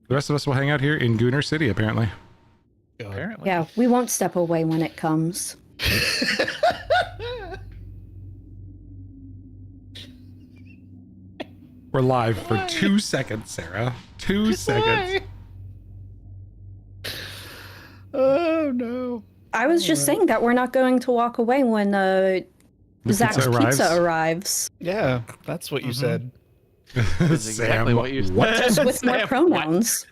The rest of us will hang out here in Gooner City, apparently. Apparently. Yeah, we won't step away when it comes. We're live for 2 seconds, Sarah. 2 seconds. Oh no. I was just saying that we're not going to walk away when Zach's pizza arrives? pizza arrives. Yeah, that's what you said. That's exactly what you said. Just with more Sam, pronouns.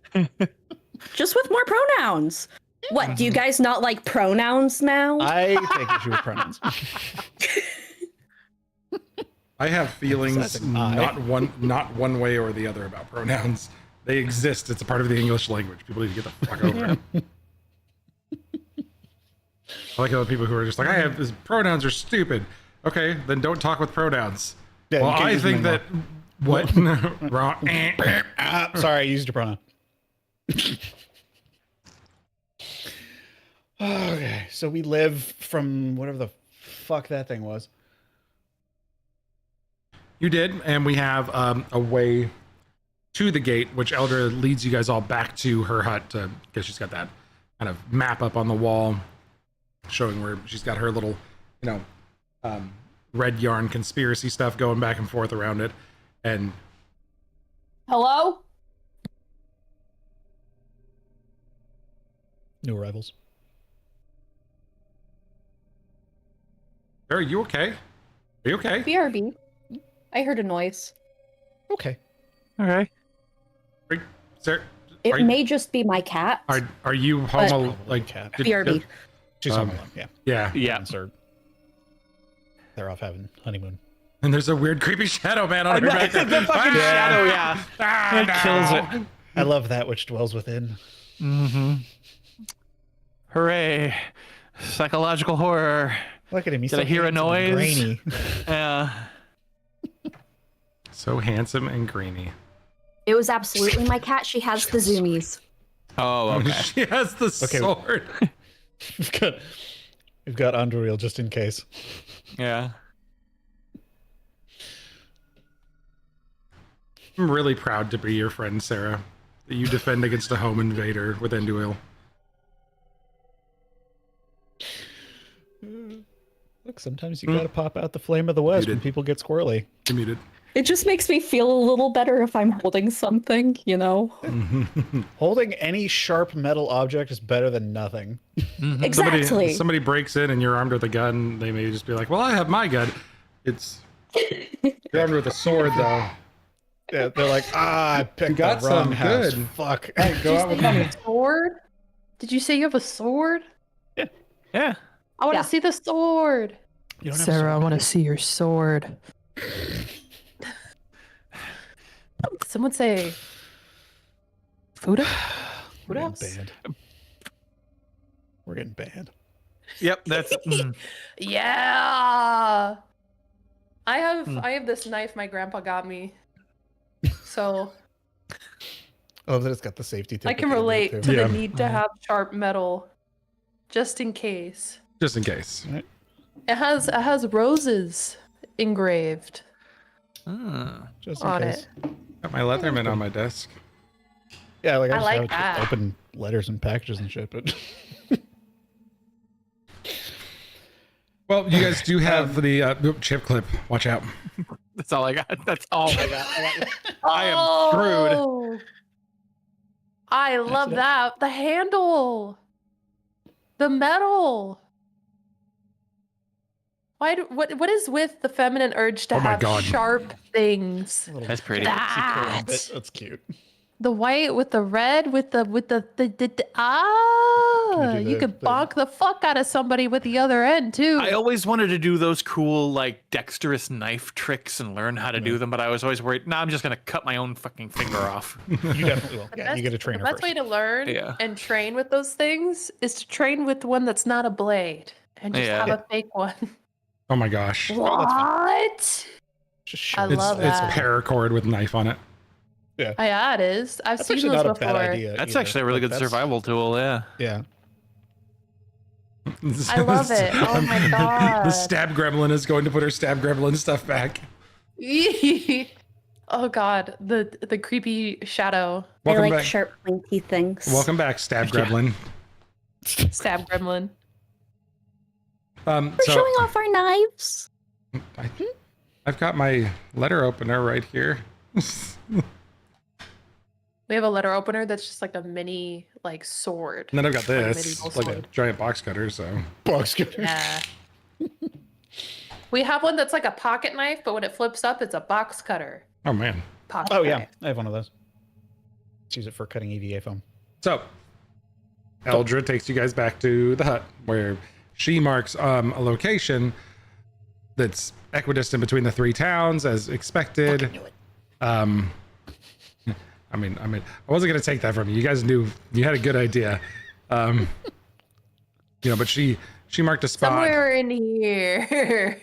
Just with more pronouns. What, do you guys not like pronouns now? I take issue with pronouns. I have feelings Emphasizing I. not one way or the other about pronouns. They exist. It's a part of the English language. People need to get the fuck over it. I like other people who are just like, pronouns are stupid. Okay, then don't talk with pronouns. Yeah, well, you can't I use them think that what wrong. Sorry, I used a pronoun. Okay, so we live from whatever the fuck that thing was. You did, and we have a way to the gate, which Eldra leads you guys all back to her hut because she's got that kind of map up on the wall showing where she's got her little, red yarn conspiracy stuff going back and forth around it. And Hello? New arrivals. are you okay? Are you okay? BRB. I heard a noise. Okay. Okay. Sir, It may just be my cat. are you home? Probably Like cat. BRB. She's home alone. Yeah. Yeah. Yeah. Parents are- they're off having honeymoon. And there's a weird creepy shadow man on her back. The fucking shadow, yeah. It kills it. I love that which dwells within. Mm-hmm. Hooray. Psychological horror. Look at him. He's Did so I hear a handsome and noise? grainy. Yeah. So handsome and greeny. It was absolutely my cat. She has the zoomies. Oh, okay. She has the Okay. sword. We've got Andreal just in case. Yeah. I'm really proud to be your friend, Sarah. That you defend against a home invader with Enduil. Look, sometimes you gotta pop out the flame of the west when Muted. people get squirrely. You muted. It just makes me feel a little better if I'm holding something, you know? Holding any sharp metal object is better than nothing. Exactly. Somebody breaks in and you're armed with a gun, they may just be like, well, I have my gun. It's... You're armed with a sword, though. Yeah, they're like, I picked got the wrong some house. good. Fuck. Hey, go out with You have me. a sword? Did you say you have a sword? Yeah. I want to Yeah. see the sword. You don't have Sarah, I sword. want to see your sword. Someone say Fuda? We're What getting else? banned. We're getting banned. Yep, that's... Yeah. I have this knife my grandpa got me. So Oh, that it's got the safety tip. I at can the end of it, relate too. to Yeah. the need to have sharp metal just in case. Just in case. It has roses engraved Just in on case. it. Got my Leatherman on my desk. Yeah, like I I just like have that. open letters and packages and shit, but Well, you guys do have the chip clip. Watch out. That's all I got. That's all I got. I am screwed. Oh, I love it. that. The handle. The metal. What is with the feminine urge to Oh my have God. sharp things? That's pretty. That. that's cute. The white with the red with the Can you do you the- could the- bonk the fuck out of somebody with the other end too. I always wanted to do those cool, like, dexterous knife tricks and learn how to do them, but I was always worried, nah, I'm just going to cut my own fucking finger off. You definitely will. The Yeah, best- you get a trainer The best first. way to learn Yeah. and train with those things is to train with one that's not a blade and just Yeah. have a fake one. Oh my gosh. What? Just shoot. I love It's that. paracord with knife on it. Yeah, it is. I've That's seen actually those not a before. bad idea. That's either. actually a really Like, good that's- survival tool, yeah. Yeah. I love it. Oh my The God. stab gremlin is going to put her stab gremlin stuff back. Oh god, the creepy shadow. I Welcome like back. sharp, pointy things. Welcome back, Stab Yeah. Gremlin. Stab gremlin. We're So showing off our knives. I've got my letter opener right here. We have a letter opener that's just like a mini like sword. And then I've got Like a this, medieval like a sword. giant box cutter. So Box cutter. Yeah. We have one that's like a pocket knife, but when it flips up, it's a box cutter. oh man. Pocket Oh yeah, knife. I have one of those. Let's use it for cutting EVA foam. So Eldra takes you guys back to the hut where she marks a location that's equidistant between the three towns as expected. I mean, I wasn't gonna take that from you. You guys knew you had a good idea. You know, but she marked a spot Somewhere in here.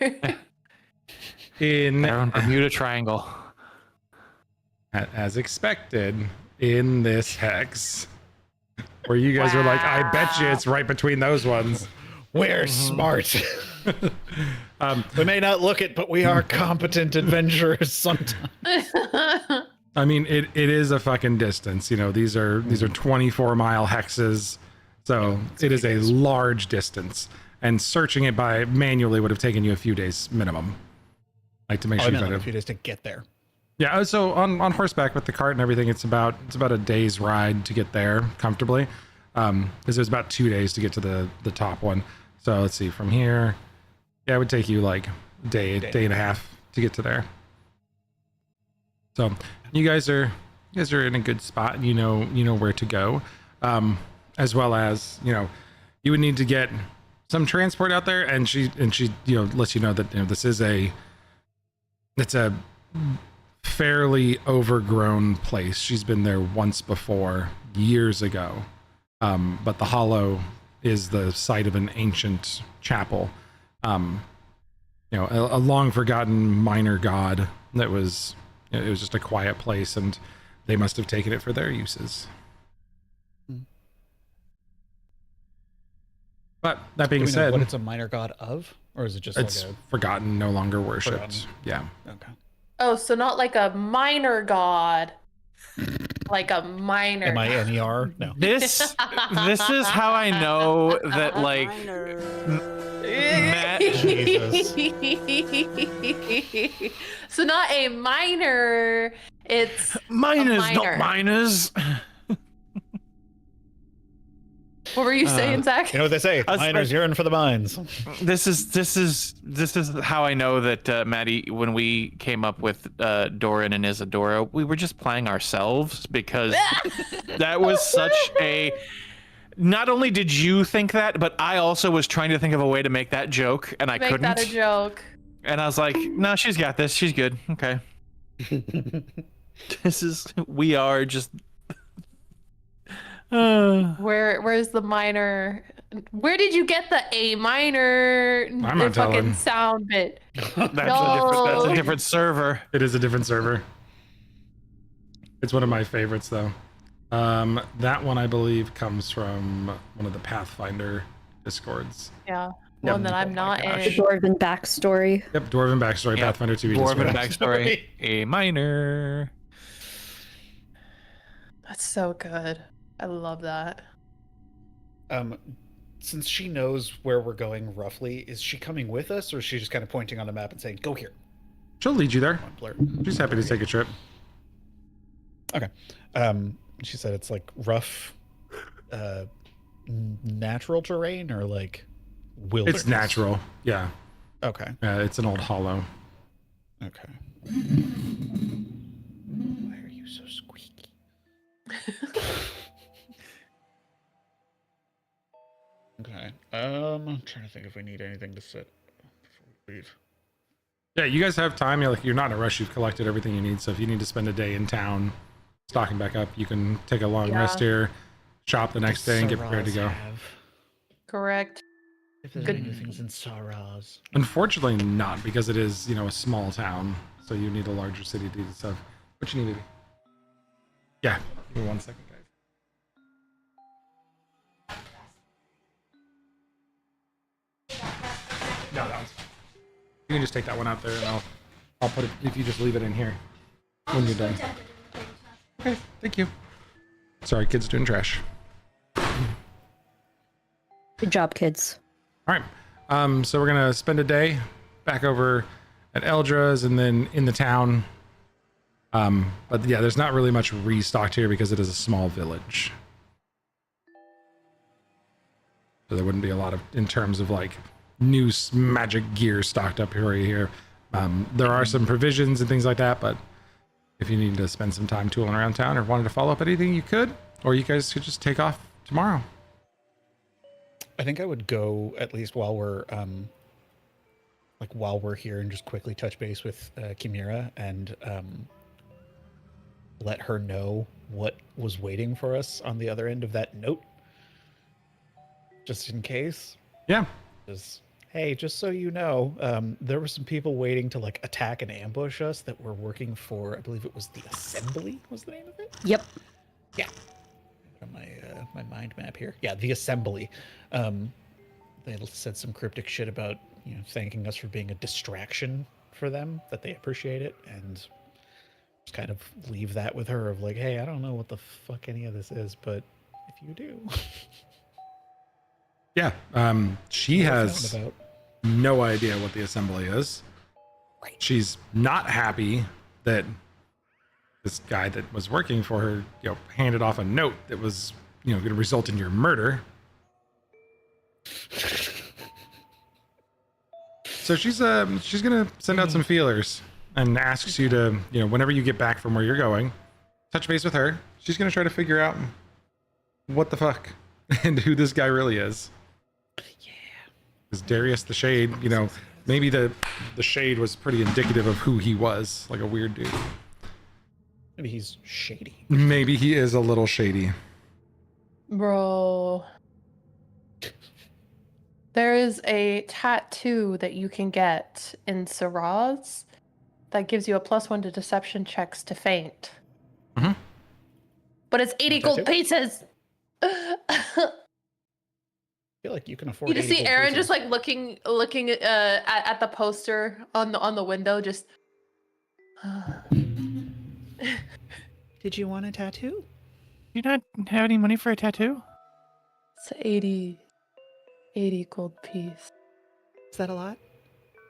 in Around Bermuda Triangle. as expected in this hex. Where you guys were like, I bet you it's right between those ones. We're smart. We may not look it, but we are competent adventurers sometimes. I mean, it is a fucking distance. You know, these are 24-mile hexes, so it is a large distance. And searching it by manually would have taken you a few days minimum, like to make Oh, I sure you meant got like a it. few days to get there. Yeah, so on horseback with the cart and everything, it's about a day's ride to get there comfortably. Because it was about 2 days to get to the top one. So let's see, from here, yeah, it would take you like a day and a half to get to there. So you guys are in a good spot. You know where to go, as well as you would need to get some transport out there. And she lets you know that this is it's a fairly overgrown place. She's been there once before years ago, but the Hollow is the site of an ancient chapel. A long forgotten minor god that was. It was just a quiet place, and they must have taken it for their uses. But that being Do we know said, what it's a minor god of, or is it just it's like forgotten, no longer worshipped. Forgotten. Yeah. a okay? Oh, so not like a minor god. Like a minor. M-I-N-E-R? No. This is how I know that like Matt. So not a minor, it's Miners, minor. not miners. what were you saying, Zach? You know what they say? I was Miners like- yearn for the mines. This is how I know that Maddie, when we came up with Doran and Isadora, we were just playing ourselves because that was such a. Not only did you think that, but I also was trying to think of a way to make that joke, and I Make couldn't. that a joke. And I was like, "No, she's got this. She's good. Okay." We are just. Where's the minor? Where did you get the A minor I'm not fucking telling. sound bit? That's a No. different server. It is a different server. It's one of my favorites, though. That one, I believe, comes from one of the Pathfinder discords. Yeah, Yep. one that I'm not The in. Dwarven backstory. Yep, Dwarven backstory, Yep. Pathfinder 2e Dwarven Discord. backstory. A minor. That's so good. I love that. Since she knows where we're going roughly, is she coming with us, or is she just kind of pointing on the map and saying, "Go here"? She'll lead you there. Come on, Blair. She's happy to take a trip. Okay. She said it's like rough, natural terrain, or like wilderness. It's natural. Yeah. Okay. It's an old hollow. Okay. Why are you so squeaky? Okay. I'm trying to think if we need anything to sit before we leave. Yeah, you guys have time. You're not in a rush. You've collected everything you need. So if you need to spend a day in town, stocking back up, you can take a long Yeah. rest here, shop the next day, and get prepared to go. Correct. If there's Good. any things in Saraz. Unfortunately, not, because it is, a small town. So you need a larger city to do stuff. What you need, baby? Yeah. Give me 1 second, guys. No, that one's fine. You can just take that one out there, and I'll put it if you just leave it in here when you're done. Okay, thank you. Sorry, kids doing trash. Good job, kids. All right. So we're gonna spend a day back over at Eldra's and then in the town. But yeah, there's not really much restocked here because it is a small village. So there wouldn't be a lot of, in terms of like new magic gear stocked up here. There are some provisions and things like that, but if you need to spend some time tooling around town or wanted to follow up anything, you could, or you guys could just take off tomorrow. I think I would go at least while we're here and just quickly touch base with Kimira and let her know what was waiting for us on the other end of that note, just in case. Yeah. Hey, just so you know, there were some people waiting to like attack and ambush us that were working for, I believe it was the Assembly was the name of it? Yep. Yeah. On my mind map here. Yeah, the Assembly. They said some cryptic shit about, thanking us for being a distraction for them, that they appreciate it, and just kind of leave that with her of like, hey, I don't know what the fuck any of this is, but if you do. Yeah. She has no idea what the Assembly is. She's not happy that this guy that was working for her, handed off a note that was, going to result in your murder. So she's gonna send out some feelers and asks you to, whenever you get back from where you're going, touch base with her. She's gonna try to figure out what the fuck and who this guy really is. Yeah. Because Darius the Shade, maybe the Shade was pretty indicative of who he was, like a weird dude. Maybe he's shady. Maybe he is a little shady. Bro. There is a tattoo that you can get in Siraz that gives you a +1 to deception checks to faint. Mm-hmm. But it's 80 gold pieces. I feel like you can afford. You just 80 see gold Aaron pieces. just like looking at the poster on the window, just. Did you want a tattoo? Do you not have any money for a tattoo? It's 80 gold piece. Is that a lot?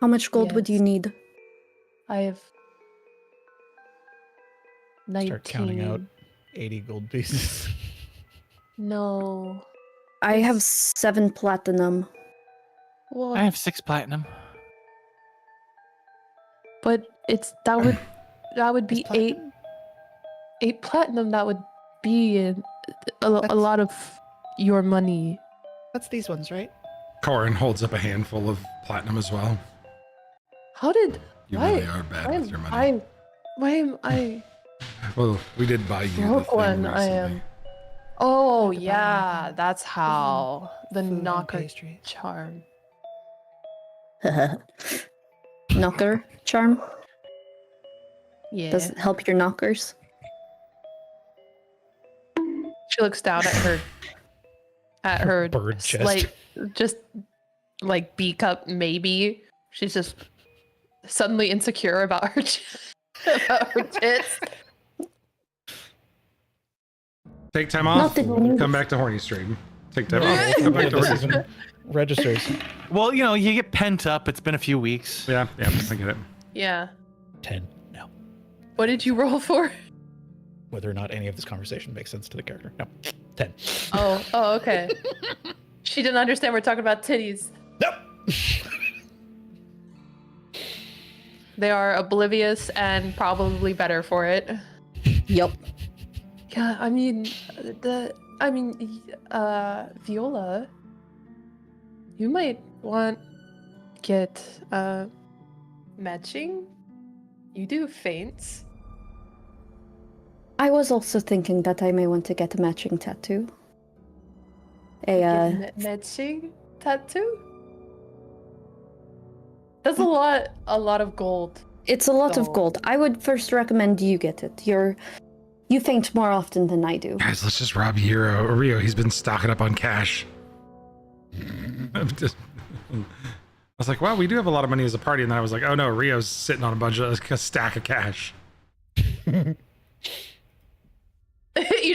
How much gold would you Yes. need? I have 19. Start counting out 80 gold pieces. No. I have 7 platinum. What? I have 6 platinum. But that would be Is 8 platinum. That would be a lot of your money. That's these ones, right? Corin holds up a handful of platinum as well. How did You why, really are bad with your money. why am I Well, we did buy you the broke thing one? I am. recently. Oh Had to buy yeah, that's how the Food and knocker pastry. charm. Knocker charm? Yeah. Does it help your knockers? She looks down at her Bird chest. like just like B cup maybe. She's just suddenly insecure about her about her tits. Take time off. Not that We'll you- come back to Horny Stream. Take time off. Come back to This Horny isn't Stream. registers. Well, you get pent up. It's been a few weeks. Yeah, I get it. Yeah. 10. No. What did you roll for? Whether or not any of this conversation makes sense to the character. No. 10. Oh, okay. She didn't understand we're talking about titties. Nope. They are oblivious and probably better for it. Yup. Yeah, I mean, Viola, you might want get matching. You do feints. I was also thinking that I may want to get a matching tattoo. Matching tattoo. That's a lot of gold. It's a lot So- of gold. I would first recommend you get it. You faint more often than I do. Guys, let's just rob Rio. He's been stocking up on cash. Let's was like, wow, we do have a lot of money as a party. And then I was like, oh no, Rio's sitting on a stack of cash. You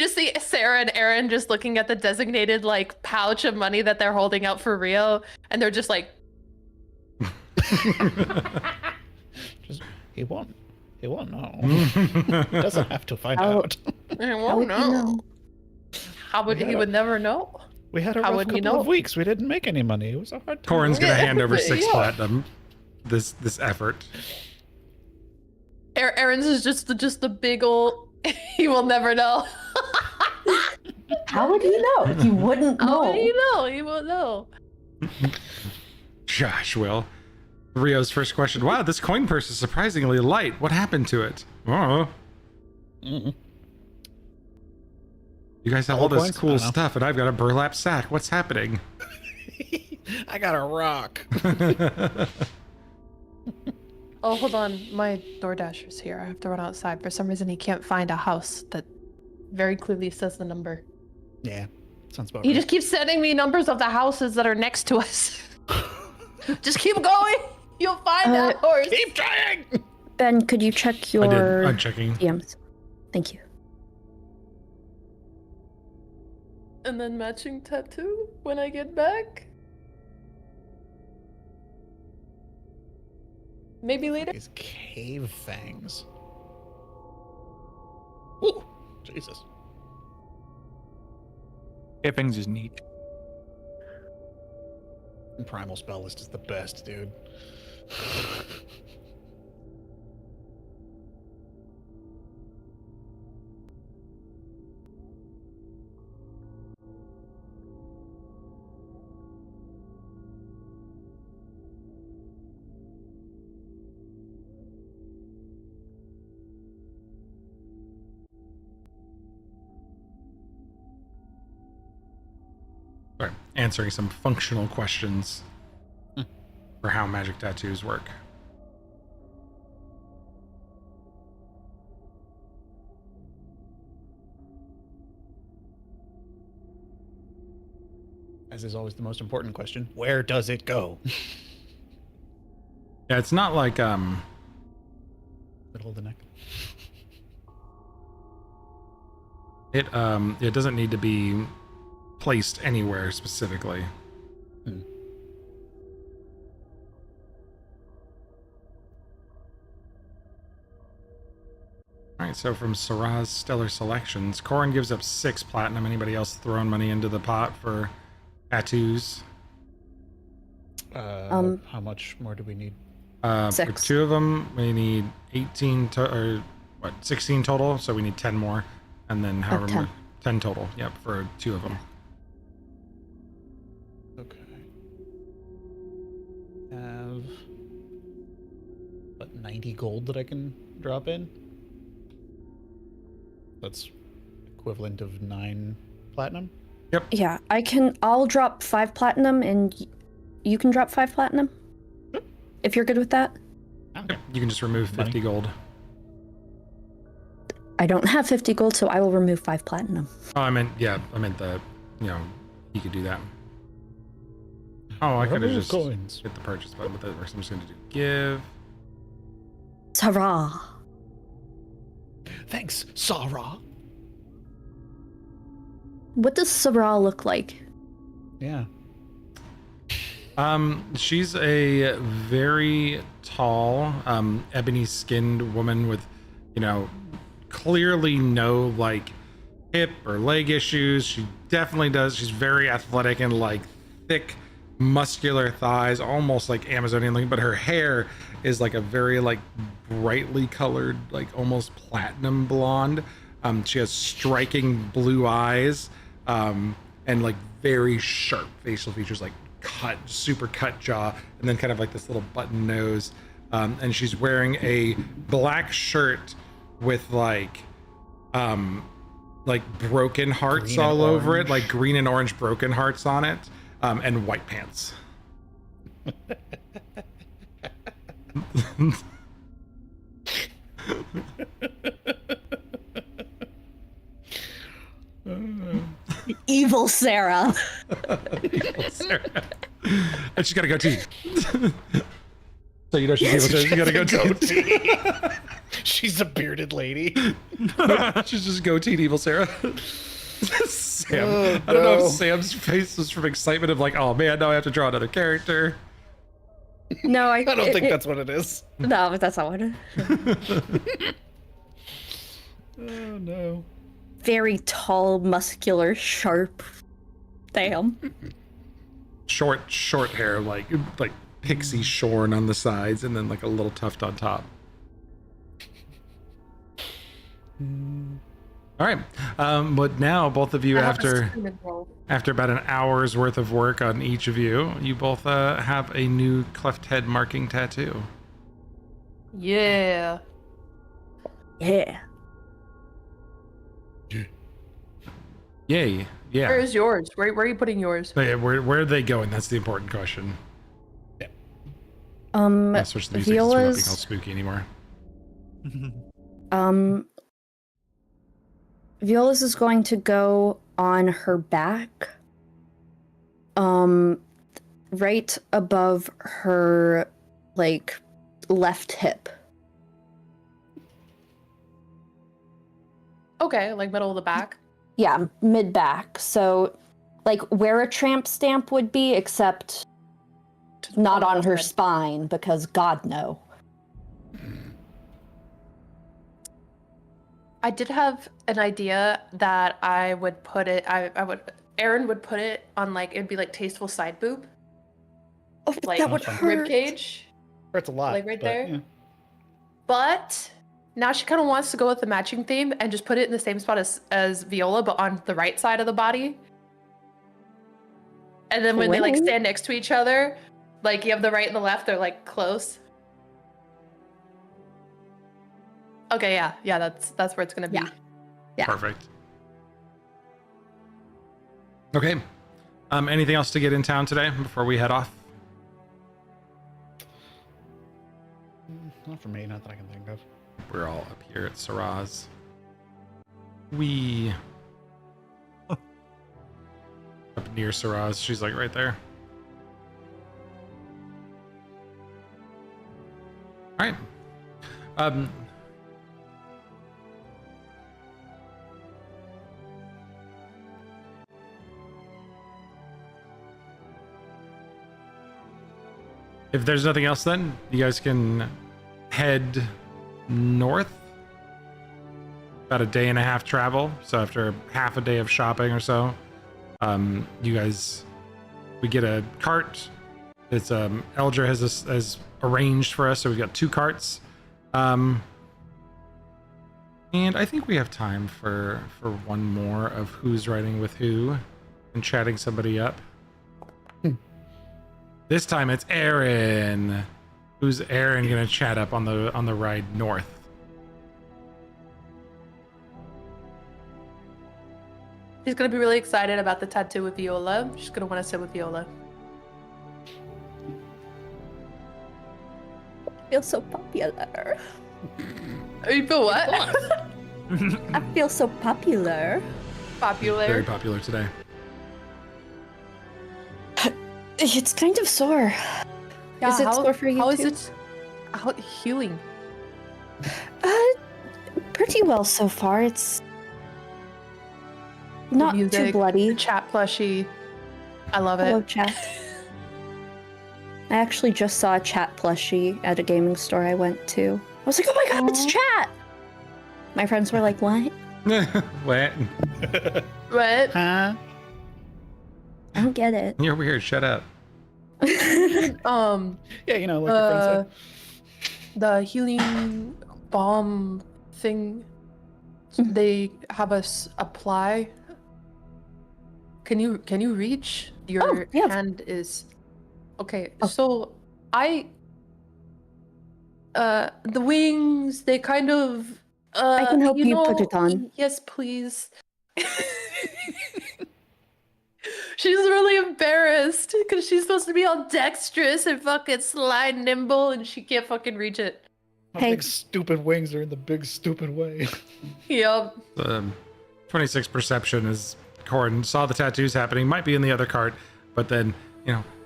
just see Sarah and Aaron just looking at the designated like pouch of money that they're holding out for Rio, and they're just like, Just, he won't know. He doesn't have to find out. I How won't would you know. know? How would he would never know? We had a How rough would he couple know? of weeks. We didn't make any money. It was a hard time. Corin's gonna Yeah, hand over 6 yeah. platinum. This effort. Aaron's is just the big old. He will never know. How would he know? He wouldn't How know. would he know? He won't know. Josh will. Rio's first question. Wow, this coin purse is surprisingly light. What happened to it? Oh. Mm-mm. You guys have All all this coins? I cool don't know. stuff, and I've got a burlap sack. What's happening? I got a rock. Oh, hold on. My DoorDasher's here. I have to run outside. For some reason, he can't find a house that very clearly says the number. Yeah, sounds about He right. just keeps sending me numbers of the houses that are next to us. Just keep going. You'll find ours. Keep trying. Ben, could you check I did. your I'm checking. DMs? Thank you. And then matching tattoo when I get back. Maybe later. These cave fangs. Ooh, Jesus. Kippings is neat. Primal spell list is the best, dude. Sorry, answering some functional questions for how magic tattoos work. As is always the most important question, where does it go? Yeah, it's not like Middle of the neck. it doesn't need to be placed anywhere specifically. Hmm. All right, so from Sarah's Stellar Selections, Corin gives up 6 platinum. Anybody else throwing money into the pot for tattoos? How much more do we need? For 6. 2 of them, we need 18 or 16 total. So we need 10 more, and then however 10. 10 total. Yep, for 2 of them. Okay. Have what, 90 gold that I can drop in? That's equivalent of 9 platinum. Yeah, I'll drop 5 platinum and you can drop 5 platinum. If you're good with that. Okay. You can just remove 50 gold. I don't have 50 gold, so I will remove 5 platinum. Oh, I meant the, you could do that. Oh, I could have Remove just coins. hit the purchase button, but that works. I'm just going to do give. Sarah. Thanks, Sarah. What does Sarah look like? Yeah. She's a very tall, ebony-skinned woman with, clearly no like hip or leg issues. She definitely does. She's very athletic and like thick, muscular thighs, almost like Amazonian looking. But her hair is like a very like brightly colored, like almost platinum blonde. She has striking blue eyes, and like very sharp facial features, like super cut jaw, and then kind of like this little button nose. And she's wearing a black shirt with like broken hearts Green and all over it, orange. like green and orange broken hearts on it, and white pants. Evil Sarah. Evil Sarah. And she's got a goatee. So you know she's evil. She's got a goatee. She's a bearded lady. She's just goateed evil Sarah. Sam. Oh, I don't know no. if Sam's face was from excitement of like, oh man, now I have to draw another character. No, I don't think that's what it is. No, that's not what it is. Oh no. Very tall, muscular, sharp. Damn. Short hair, like pixie shorn on the sides, and then like a little tuft on top. All right, but now both of you, after about an hour's worth of work on each of you, you both have a new cleft head marking tattoo. Yeah. Yeah. Yay! Yeah. Where is yours? Where are you putting yours? So, yeah, where are they going? That's the important question. I'll switch the music since we're not being all Viola's spooky anymore. Viola's is going to go on her back. Right above her like left hip. Okay, like middle of the back. Yeah, mid back. So like where a tramp stamp would be, except not on her spine, because God no. I did have an idea that I would put it. Aaron would put it on like it'd be like tasteful side boob, Oh, but like that would rib hurt. cage. Hurts a lot. Like right but, there? yeah. But now she kind of wants to go with the matching theme and just put it in the same spot as Viola, but on the right side of the body. And then when they like Well. stand next to each other, like you have the right and the left, they're like close. Okay, yeah, that's where it's gonna be. Yeah. Yeah. Perfect. Okay. Anything else to get in town today before we head off? Not for me, not that I can think of. We're all up here at Saraz. We up near Saraz. She's like right there. All right. If there's nothing else, then you guys can head north. About a day and a half travel. So after half a day of shopping or so, we get a cart. It's Eldra has arranged for us, so we've got 2 carts. And I think we have time for one more of who's riding with who and chatting somebody up. This time it's Aaron. Who's Aaron gonna chat up on the ride north? She's gonna be really excited about the tattoo with Viola. She's gonna want to sit with Viola. I feel so popular. You feel what? I feel so popular. Popular. Very popular today. It's kind of sore. Yeah, Is it sore for you How too? is it? How healing? Pretty well so far. It's not too music, bloody. The chat plushie. I love Hello, it. chat. I actually just saw a chat plushie at a gaming store I went to. I was like, oh my god, it's chat! My friends were like, what? What? What? Huh? I don't get it. You're weird. Shut up. Yeah, you know, like your friend said. The healing balm thing. They have us apply. Can you reach? Your yeah. hand is okay. Oh. So the wings, they kind of I can help you put know, it on. Yes, please. She's really embarrassed because she's supposed to be all dexterous and fucking slide nimble, and she can't fucking reach it. My Hey. big stupid wings are in the big stupid way. Yup. 20 26 perception is Corin saw the tattoos happening, might be in the other cart, but then,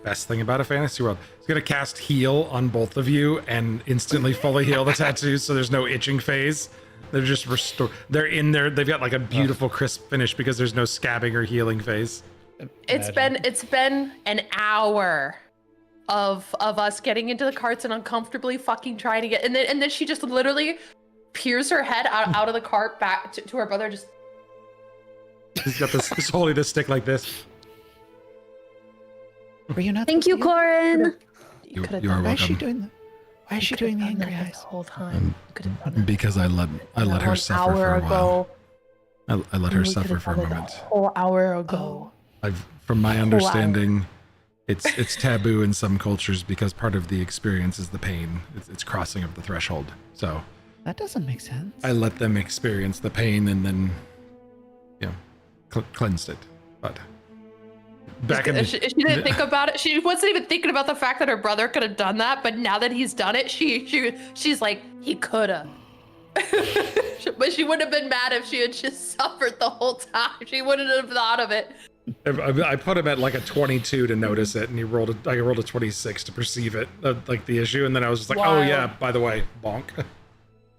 best thing about a fantasy world, he's going to cast heal on both of you and instantly fully heal the tattoos so there's no itching phase. They're just restored. They're in there. They've got like a beautiful crisp finish because there's no scabbing or healing phase. It's been an hour of us getting into the carts and uncomfortably fucking trying to get, and then she just literally peers her head out of the cart back to her brother. Just he's got this holding this stick like this. Were you not? Thank you, Corin. You could've are done Why is she welcome. doing that? Why is she doing the angry that eyes? the whole time? You could have done it Because I let her an suffer for hour a while. ago. I let her We suffer could've for a done it moment. whole hour ago. From my Wow. understanding, it's taboo in some cultures because part of the experience is the pain. It's crossing of the threshold. So That doesn't make sense. I let them experience the pain and then, cleansed it. But back in she didn't think about it. She wasn't even thinking about the fact that her brother could have done that. But now that he's done it, she's like, he coulda. But she wouldn't have been mad if she had just suffered the whole time. She wouldn't have thought of it. I put him at like a 22 to notice it, and I rolled a 26 to perceive it, like the issue, and then I was just like, oh Wild. yeah, by the way, bonk,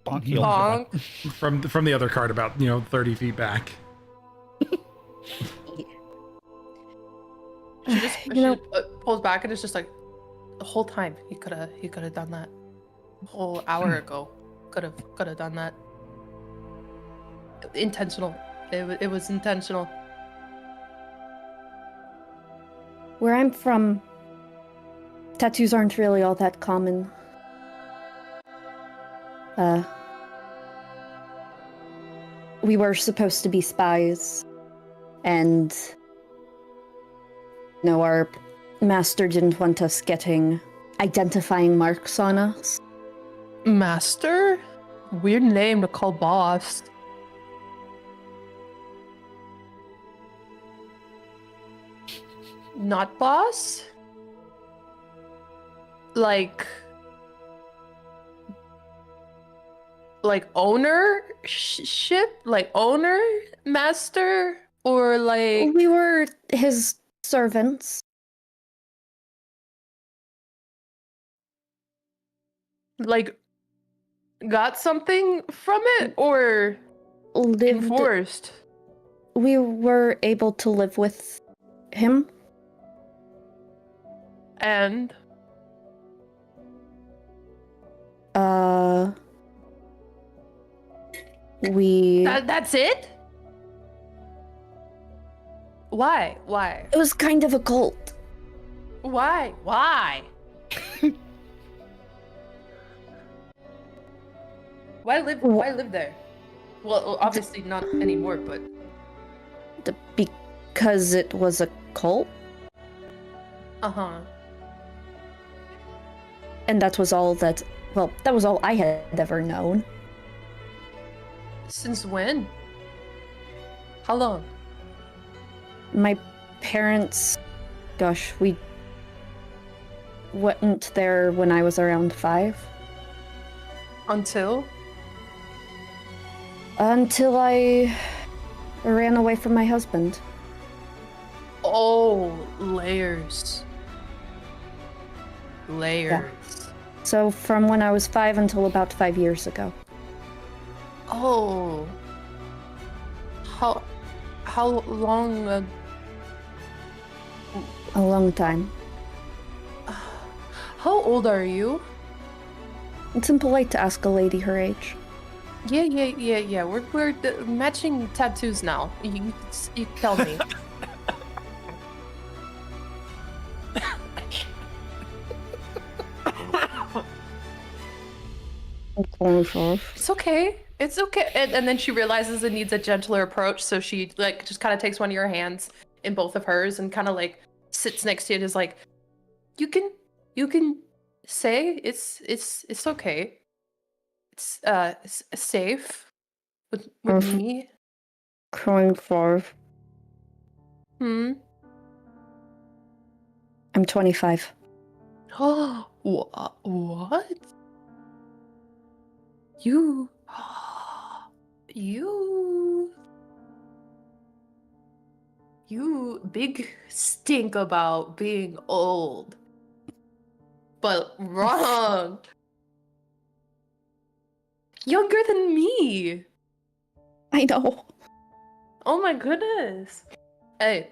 Bonk healed. Bonk. from the other card about 30 feet back. She pulls back and it's just like, the whole time he could have done that. A whole hour ago, could have done that. Intentional. It was intentional. Where I'm from, tattoos aren't really all that common. We were supposed to be spies, and our master didn't want us getting identifying marks on us. Master? Weird name to call boss. Not boss? Like ownership? Like owner? Master? Or like... We were his servants. Like, got something from it? Or Lived. enforced? We were able to live with him. And... That's it? Why? It was kind of a cult. Why? Why live there? Well, obviously not anymore, but... Because it was a cult, Uh-huh. and that was all I had ever known. Since when? How long? My parents, gosh, we went there when I was around 5. Until? Until I ran away from my husband. Oh, layers. Layers. So from when I was 5 until about 5 years ago. Oh. How long? A long time. How old are you? It's impolite to ask a lady her age. Yeah. We're matching tattoos now. You tell me. It's okay. It's okay. And then she realizes it needs a gentler approach, so she just kind of takes one of your hands in both of hers and kind of sits next to it. Is like, you can say it's okay. It's safe with me. Crying 5. Hmm. I'm 25. Oh, what? You You big stink about being old. But wrong. Younger than me. I know. Oh my goodness. Hey,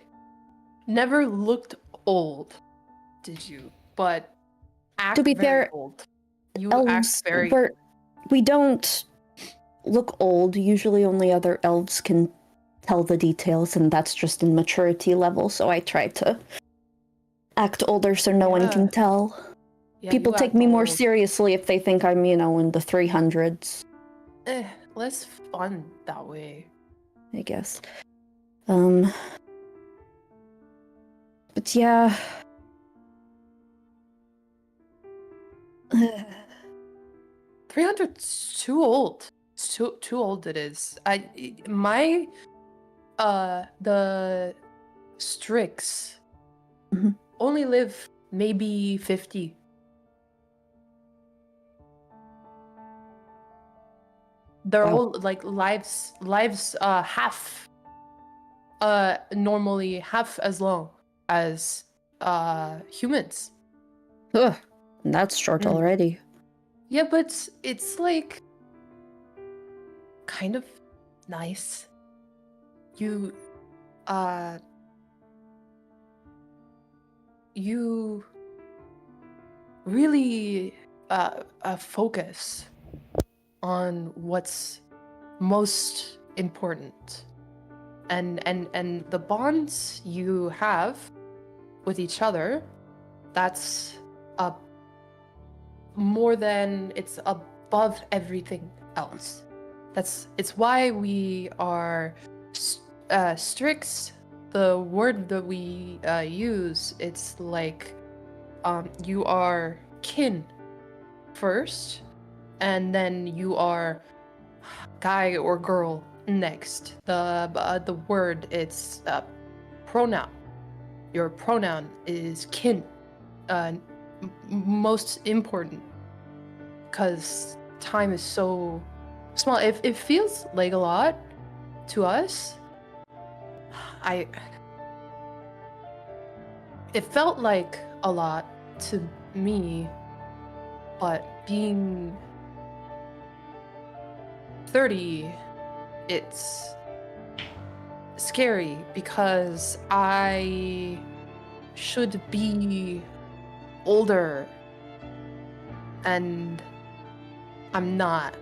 never looked old, did you? But act To be very fair, old. You elves, act very we don't look old. Usually only other elves can tell the details, and that's just in maturity level, so I try to act older so no one can Yeah. tell. Yeah, People you take act me more old. seriously if they think I'm, in the 300s, Less fun that way. I guess. But yeah. 300's too old. It's too old it is. The Strix Mhm. only live maybe 50. They're Wow. all like lives half normally half as long as humans. Ugh, that's short Mm. already. Yeah, but it's like kind of nice. You uh you really focus on what's most important, and the bonds you have with each other, that's uh more than, it's above everything else. It's why we are Strix. The word that we use, it's like you are kin first, and then you are guy or girl next. The word, it's pronoun. Your pronoun is kin. Most important, because time is so small. It feels like a lot to us. It felt like a lot to me, but being 30, it's scary because I should be older and I'm not.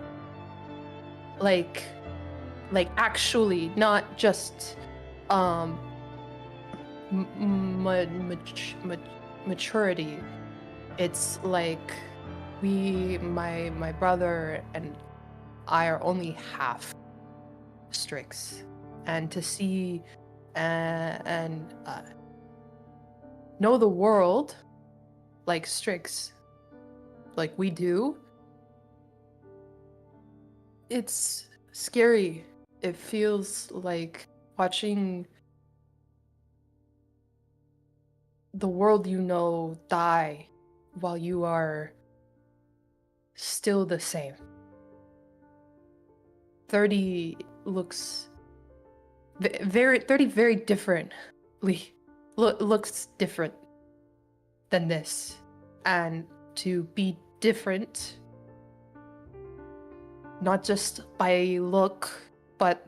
Like actually, not just maturity. It's like my brother and I are only half Strix, and to see and know the world like Strix, like we do, it's scary. It feels like watching the world you know die while you are still the same. 30 looks very differently. Looks different than this. And to be different, not just by look, but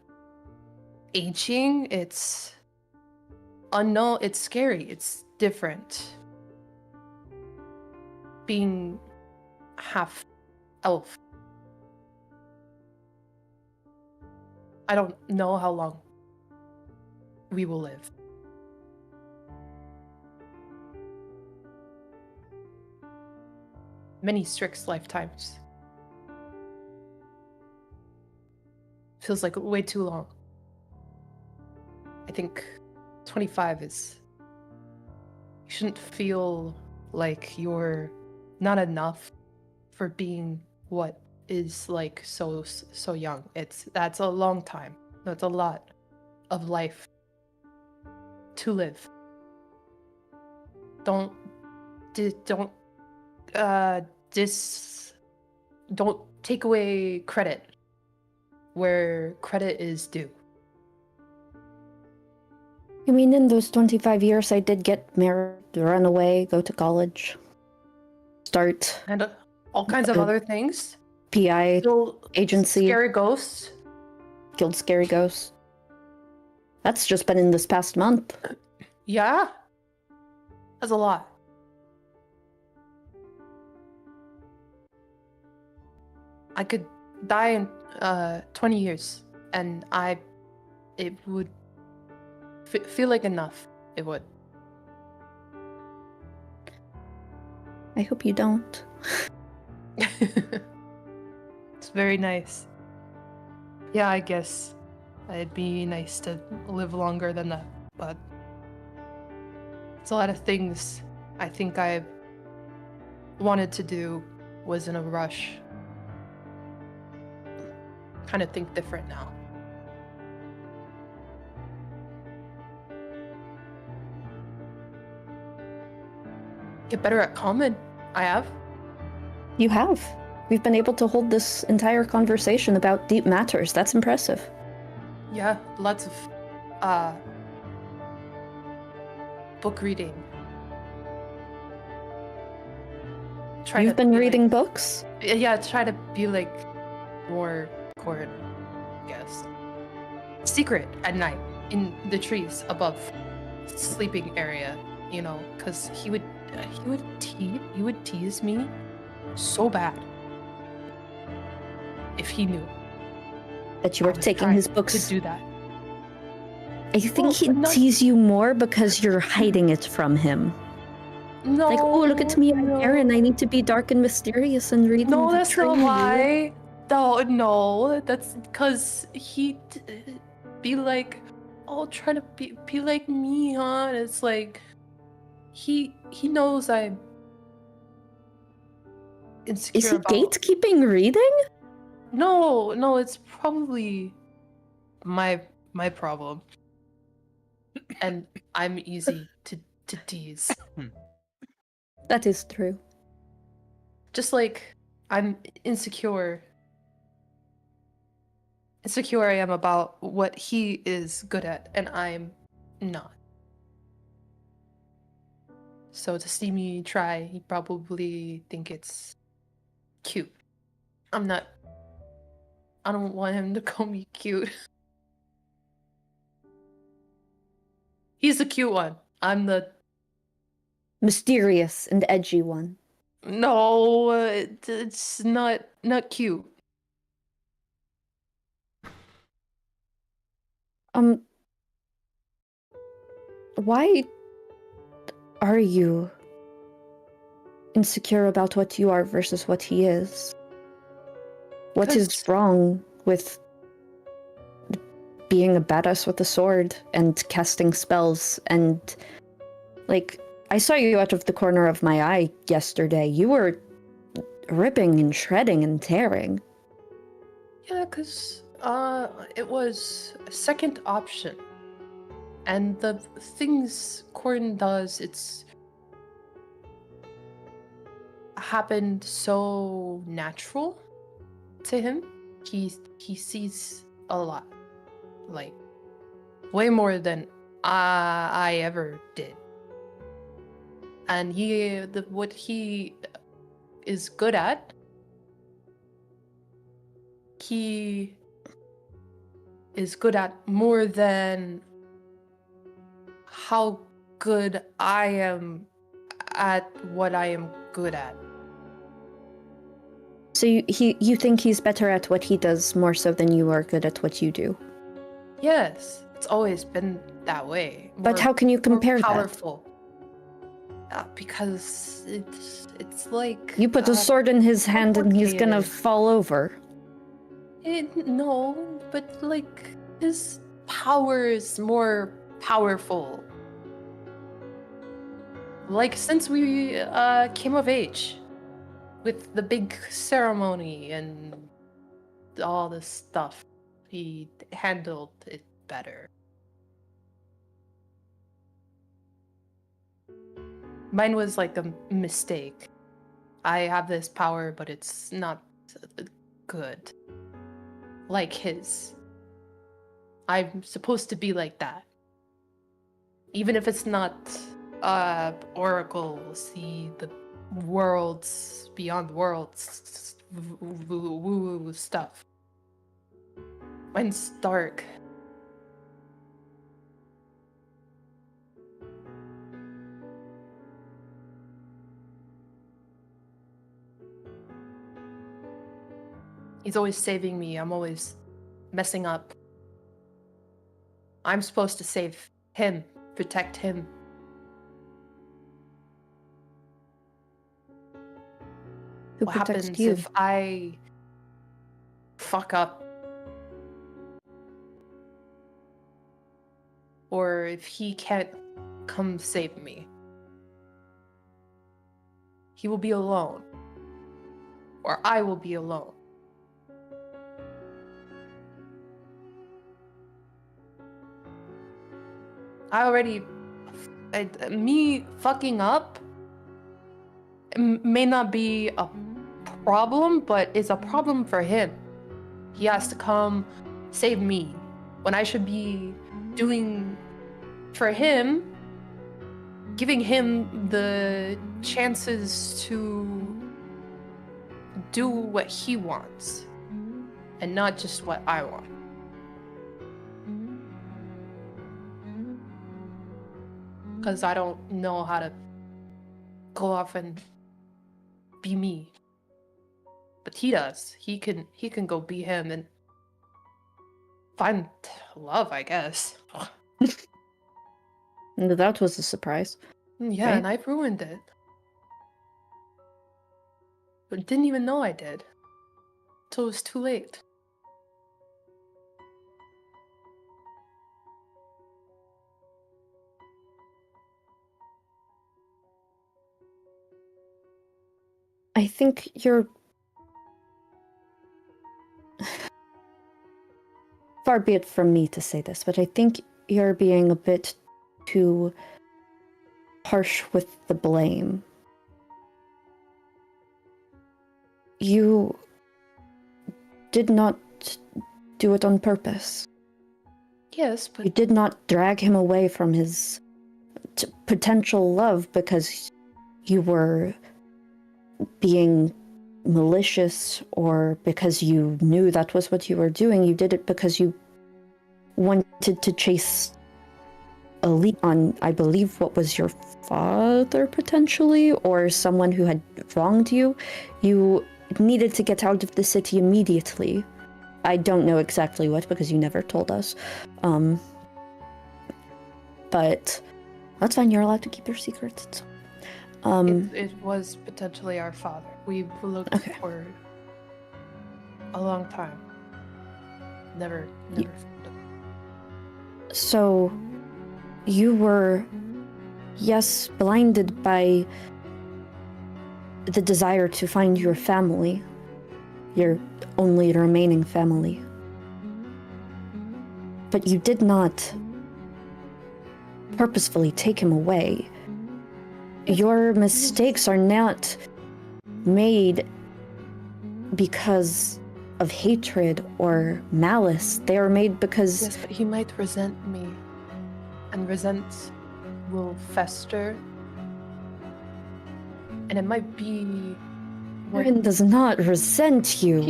aging, it's unknown, it's scary, it's different. Being half elf. I don't know how long we will live. Many Strix lifetimes. Feels like way too long. I think 25 is... You shouldn't feel like you're not enough for being what is like so young. That's a long time. That's a lot of life to live. Don't take away credit where credit is due. I mean, in those 25 years, I did get married, run away, go to college, start And all kinds of other things. PI Still agency, scary ghosts. killed scary ghosts. That's just been in this past month. Yeah. That's a lot. I could die in 20 years, and it would feel like enough. It would. I hope you don't. It's very nice. Yeah, I guess it'd be nice to live longer than that, but it's a lot of things I think I wanted to do, was in a rush. Kind of think different now. Get better at common. I have. You have. We've been able to hold this entire conversation about deep matters. That's impressive. Yeah, lots of book reading. You've been reading books? Yeah, try to be like more coherent, I guess. Secret at night in the trees above sleeping area, you know, because he would tease me so bad if he knew That you were I was taking trying his books. to do that. I think Well, he'd not- tease you more because you're hiding it from him. No, Like, oh, look at me, I'm no. Aaron. I need to be dark and mysterious and read. No, that's not why. No, that's because he'd be like, "Oh, try to be like me, huh?" And it's like he knows I'm insecure. Is he about... gatekeeping reading? No, it's probably my problem, and I'm easy to tease. That is true. Just like I'm insecure I am about what he is good at and I'm not. So to see me try, he probably think it's cute. I don't want him to call me cute. He's the cute one. I'm the Mysterious and edgy one. no, it's not cute. Why are you insecure about what you are versus what he is? What is 'Cause- wrong with being a badass with a sword and casting spells and like I saw you out of the corner of my eye yesterday. You were ripping and shredding and tearing. Yeah, because it was a second option. And the things Corin does, it's happened so natural to him. He sees a lot. Like, way more than I ever did. And what he is good at, he is good at more than how good I am at what I am good at. So you think he's better at what he does more so than you are good at what you do? Yes, it's always been that way. But More- how can you more compare that? powerful. Because it's like You put a sword in his hand and he's gonna complicated. fall over. No, but like his power is more powerful. Like since we came of age, with the big ceremony and all this stuff, he handled it better. Mine was like a mistake. I have this power, but it's not good. Like his. I'm supposed to be like that. even if it's not oracles, the worlds beyond worlds woo stuff. Mine's dark. He's always saving me. I'm always messing up. I'm supposed to save him, protect him. Who What protects happens you? if I fuck up? Or if he can't come save me? He will be alone. Or I will be alone. Me fucking up may not be a problem, but it's a problem for him. He has to come save me when I should be doing for him, giving him the chances to do what he wants and not just what I want. Because I don't know how to go off and be me. But he does. He can go be him and find love, I guess. That was a surprise. Yeah, Right? and I ruined it. But didn't even know I did. Till it was too late. I think you're... Far be it from me to say this, but I think you're being a bit too harsh with the blame. You did not do it on purpose. Yes, but You did not drag him away from his potential love because you were being malicious or because you knew that was what you were doing. You did it because you wanted to chase a lead on, I believe, what was your father potentially, or someone who had wronged you. You needed to get out of the city immediately. I don't know exactly what because you never told us. But that's fine, you're allowed to keep your secrets. it was potentially our father. We've looked Okay. for a long time. Never found him. So, you were, yes, blinded by the desire to find your family, your only remaining family. But you did not purposefully take him away. Your mistakes are not made because of hatred or malice. They are made because... Yes, but he might resent me. And resent will fester. And it might be... Aaron does not resent you.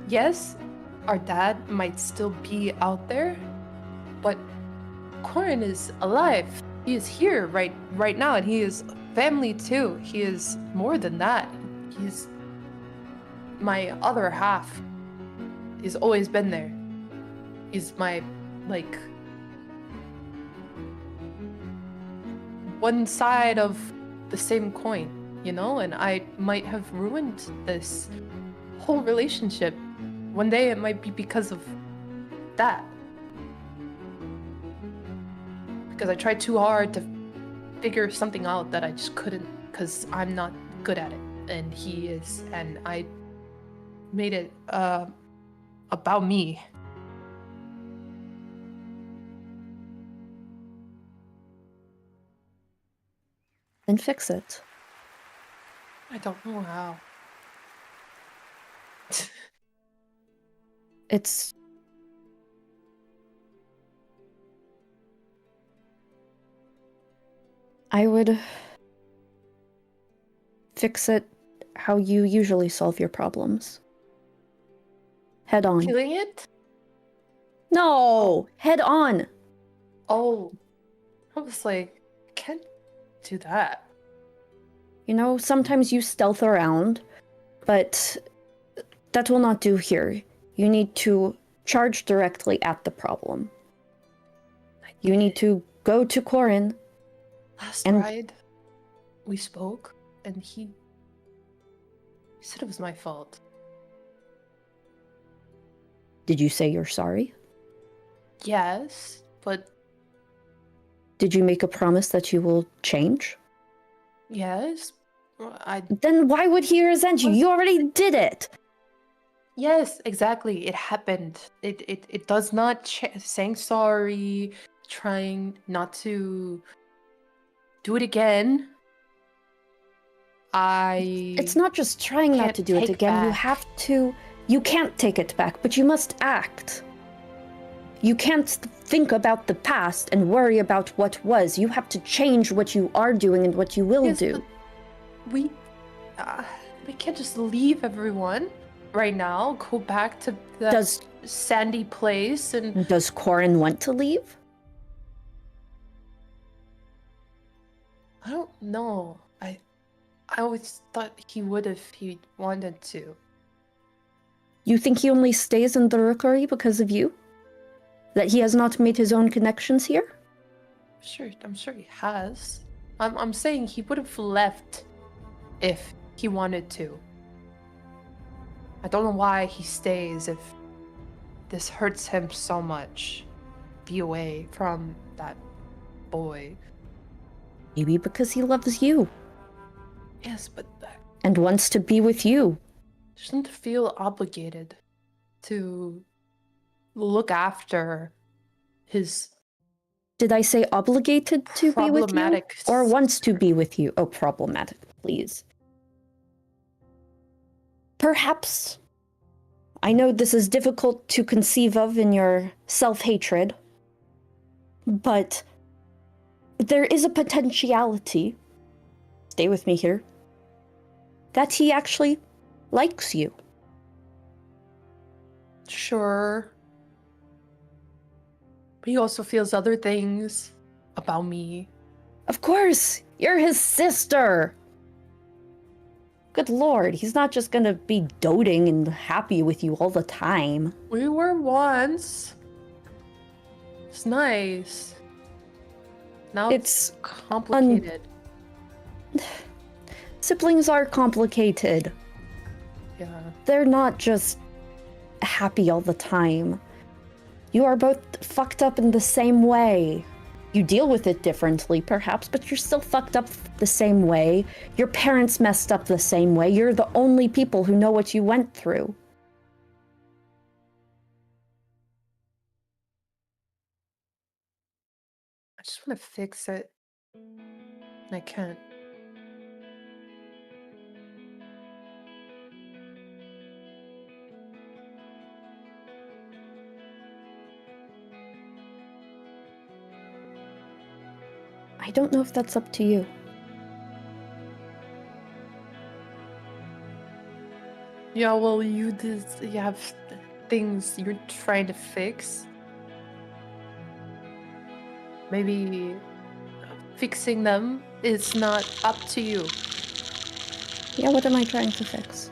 Yes, our dad might still be out there, but Corin is alive. He is here right now, and he is family too. He is more than that. He's my other half. He's always been there. He's my, like, one side of the same coin, you know? And I might have ruined this whole relationship. One day it might be because of that. Because I tried too hard to figure something out that I just couldn't, because I'm not good at it. And he is, and I made it about me. Then fix it. I don't know how. It's... I would fix it how you usually solve your problems. Head on. Killing it? No! Head on! Oh. I was like, I can't do that. You know, sometimes you stealth around, but that will not do here. You need to charge directly at the problem. You need to go to Corin. Last And- ride, we spoke, and he said it was my fault. Did you say you're sorry? Yes, but Did you make a promise that you will change? yes, I Then why would he resent you? You already did it! yes, exactly. It happened. It does not saying sorry, trying not to do it again. It's not just trying not can't to do it take again. You back. have to. You can't take it back, but you must act. You can't think about the past and worry about what was. You have to change what you are doing and what you will Yes, do. but we can't just leave everyone right now. Go back to that Does sandy place and Does Corin want to leave? I don't know. I always thought he would if he wanted to. You think he only stays in the rookery because of you? That he has not made his own connections here? Sure, I'm sure he has. I'm saying he would have left if he wanted to. I don't know why he stays if this hurts him so much. Be away from that boy. Maybe because he loves you Yes, but and wants to be with you. shouldn't feel obligated to look after his Did I say obligated to be with you? problematic Or wants to be with you? Oh, problematic, please. Perhaps. I know this is difficult to conceive of in your self-hatred, but there is a potentiality, stay with me here, that he actually likes you. Sure. But he also feels other things about me. Of course, you're his sister. Good lord, he's not just gonna be doting and happy with you all the time. We were once. It's nice. Now It's complicated. Siblings are complicated. Yeah. They're not just happy all the time. You are both fucked up in the same way. You deal with it differently, perhaps, but you're still fucked up the same way. Your parents messed up the same way. You're the only people who know what you went through. I just want to fix it. And I can't. I don't know if that's up to you. Yeah, well, you have things you're trying to fix. Maybe fixing them is not up to you. Yeah, what am I trying to fix?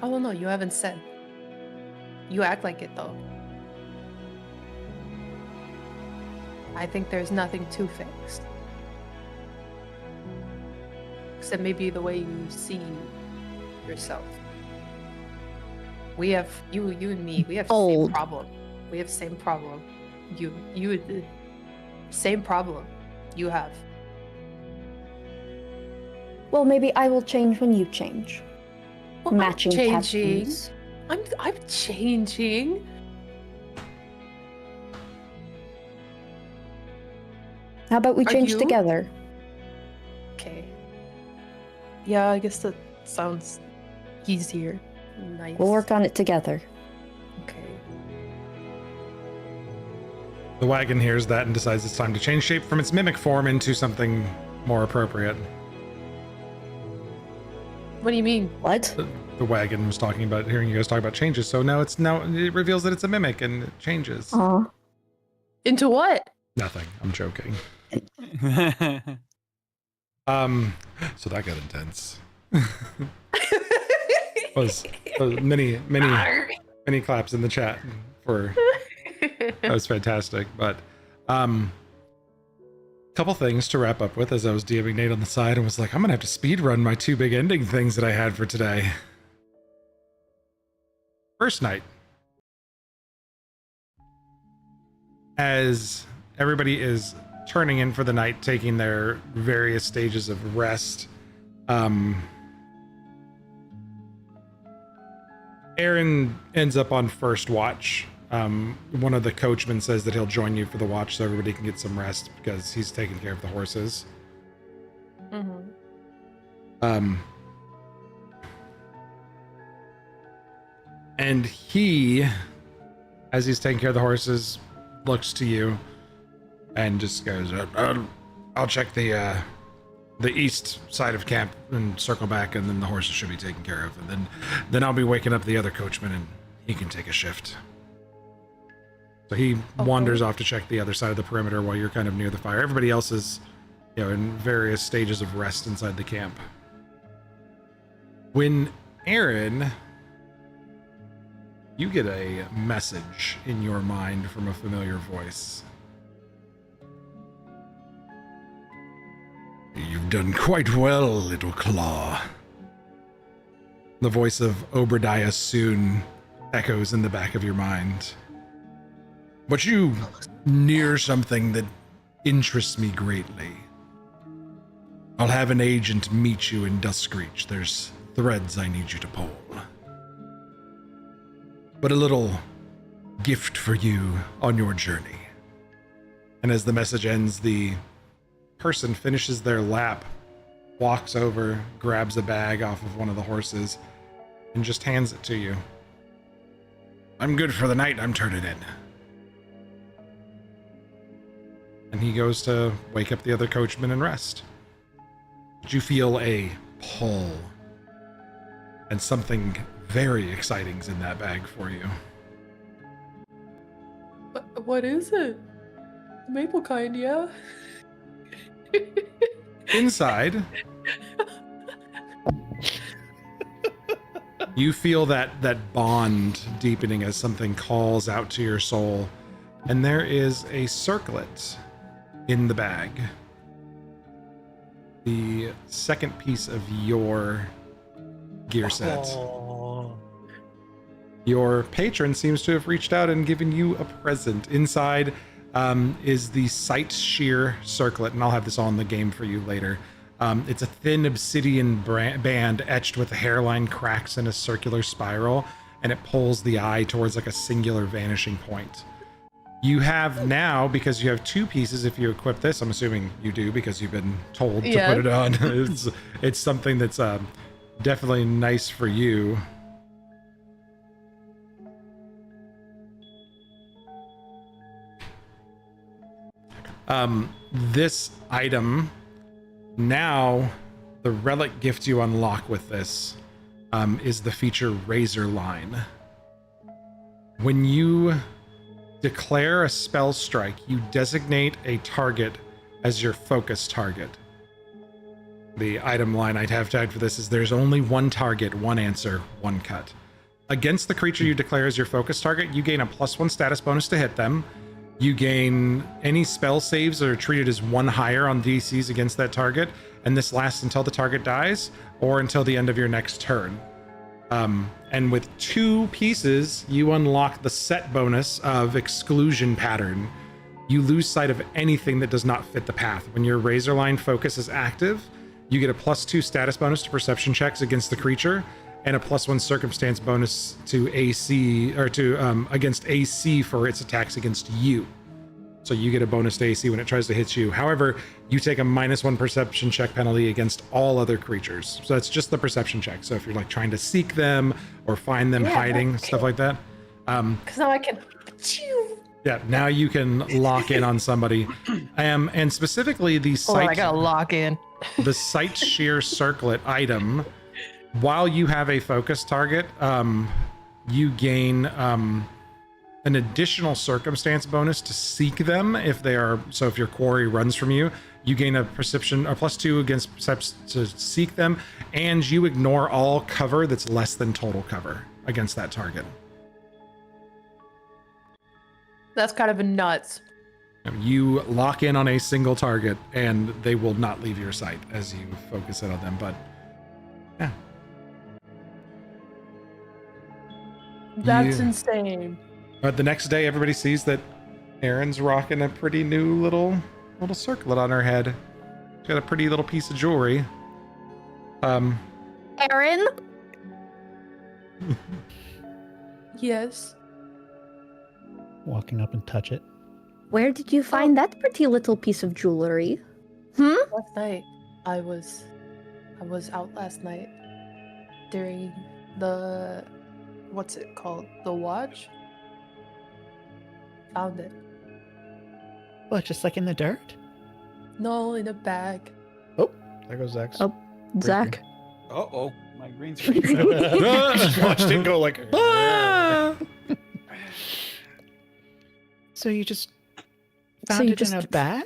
I don't know, you haven't said. You act like it though. I think there's nothing to fix. Except maybe the way you see yourself. We have you and me, we have the same Old. problem. We have same problem. You same problem you have. Well, maybe I will change when you change. Well, Matching I'm changing. tattoos. I'm changing. How about we Are change you? together? Okay. Yeah, I guess that sounds easier. Nice. We'll work on it together. Okay. The wagon hears that and decides it's time to change shape from its mimic form into something more appropriate. What do you mean? What? The wagon was talking about hearing you guys talk about changes, so now it reveals that it's a mimic and it changes. Aw. Into what? Nothing. I'm joking. So that got intense. was many claps in the chat for that was fantastic. But couple things to wrap up with as I was DMing Nate on the side and was like, I'm gonna have to speed run my 2 big ending things that I had for today. First night, as everybody is turning in for the night, taking their various stages of rest, Aaron ends up on first watch. One of the coachmen says that he'll join you for the watch so everybody can get some rest because he's taking care of the horses. And he, as he's taking care of the horses, looks to you and just goes, I'll check the east side of camp and circle back, and then the horses should be taken care of. And then I'll be waking up the other coachman and he can take a shift. So he wanders off to check the other side of the perimeter while you're kind of near the fire. Everybody else is, in various stages of rest inside the camp. When Aaron, you get a message in your mind from a familiar voice. You've done quite well, little claw. The voice of Obadiah soon echoes in the back of your mind. But you near something that interests me greatly. I'll have an agent meet you in Duskreach. There's threads I need you to pull. But a little gift for you on your journey. And as the message ends, the person finishes their lap, walks over, grabs a bag off of one of the horses, and just hands it to you. I'm good for the night. I'm turning in. And he goes to wake up the other coachman and rest. But you feel a pull, and something very exciting's in that bag for you. What is it? Maple kind, yeah. Inside, you feel that bond deepening as something calls out to your soul, and there is a circlet in the bag. The second piece of your gear set. Your patron seems to have reached out and given you a present. Inside is the Sight Shear circlet, and I'll have this all in the game for you later. It's a thin obsidian band etched with hairline cracks in a circular spiral, and it pulls the eye towards like a singular vanishing point. You have now, because you have 2 pieces, if you equip this, I'm assuming you do because you've been told to put it on. It's something that's definitely nice for you. This item, now the relic gift you unlock with this is the feature Razor Line. When you declare a spell strike, you designate a target as your focus target. The item line I'd have tagged for this is there's only one target, one answer, one cut. Against the creature you declare as your focus target, you gain a +1 status bonus to hit them. You gain any spell saves that are treated as 1 higher on DCs against that target, and this lasts until the target dies or until the end of your next turn. And with 2 pieces, you unlock the set bonus of Exclusion Pattern. You lose sight of anything that does not fit the path. When your Razor Line focus is active, you get a +2 status bonus to perception checks against the creature, and a +1 circumstance bonus to AC, or to against AC for its attacks against you. So you get a bonus to AC when it tries to hit you. However, you take a -1 perception check penalty against all other creatures. So that's just the perception check. So if you're like trying to seek them or find them hiding, stuff like that. Because now I can. Yeah, now you can lock in on somebody. And specifically the Oh, I sight, gotta lock in. the sight sheer circlet item, while you have a focus target, you gain an additional circumstance bonus to seek them if they are, so if your quarry runs from you, you gain a perception, a +2 against perception to seek them, and you ignore all cover that's less than total cover against that target. That's kind of nuts. You lock in on a single target and they will not leave your sight as you focus in on them, but yeah. That's You- insane. But the next day, everybody sees that Erin's rocking a pretty new little circlet on her head. She's got a pretty little piece of jewelry. Erin? Yes. Walking up and touch it. Where did you find that pretty little piece of jewelry? Hmm? Last night, I was out last night during the, what's it called? The watch? Found it. What, just like in the dirt? No, in a bag. Oh, there goes Zach's. Oh, Zach. Uh-oh. My green screen. Just watched it go like. So you just So found you it in a just- bag?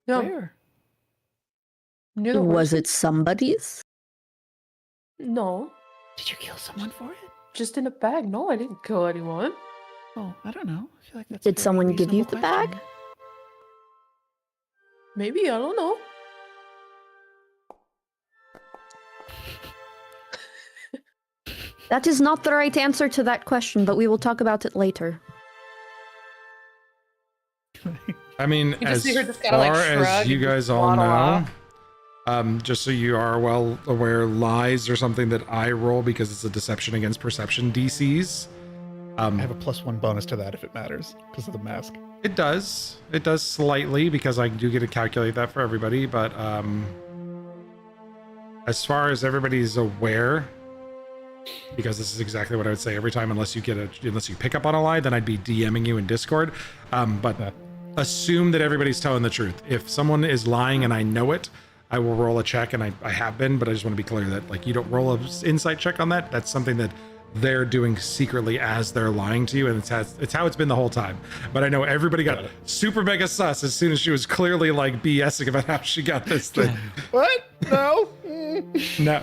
No, Where? near the Was horse. it somebody's? No, Did you kill someone for it? just in a bag. No, I didn't kill anyone. Oh, I don't know. I feel like that's. Did a very someone give you reasonable the bag? question. Maybe, I don't know. That is not the right answer to that question, but we will talk about it later. I mean, You just as see her just far kinda, like, shrug as you and just guys all waddle know, off. just so you are well aware, lies are something that I roll because it's a deception against perception DCs. I have a +1 bonus to that if it matters because of the mask. It does slightly because I do get to calculate that for everybody, but as far as everybody's aware, because this is exactly what I would say every time, unless you pick up on a lie, then I'd be DMing you in Discord. But assume that everybody's telling the truth. If someone is lying and I know it, I will roll a check, and I have been, but I just want to be clear that like you don't roll an insight check on that. That's something that they're doing secretly as they're lying to you, and it's how it's been the whole time. But I know everybody got super mega sus as soon as she was clearly like BSing about how she got this thing. What? No.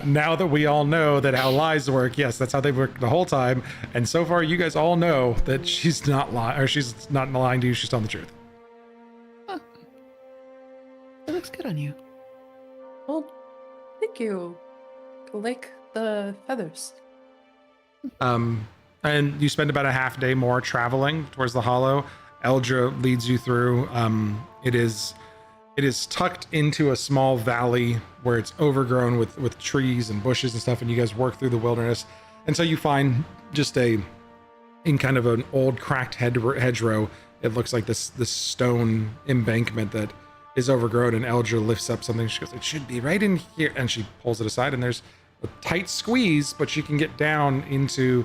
Now that we all know that how lies work, yes, that's how they work the whole time. And so far, you guys all know that she's not lying, or she's not lying to you. She's telling the truth. It looks good on you. Well, thank you. Lick the feathers. And you spend about a half day more traveling towards the hollow. Eldra leads you through. It is tucked into a small valley where it's overgrown with trees and bushes and stuff, and you guys work through the wilderness until you find just in kind of an old cracked hedgerow. It looks like this stone embankment that is overgrown, and Eldra lifts up something. She goes, "It should be right in here," and she pulls it aside, and there's a tight squeeze, but you can get down into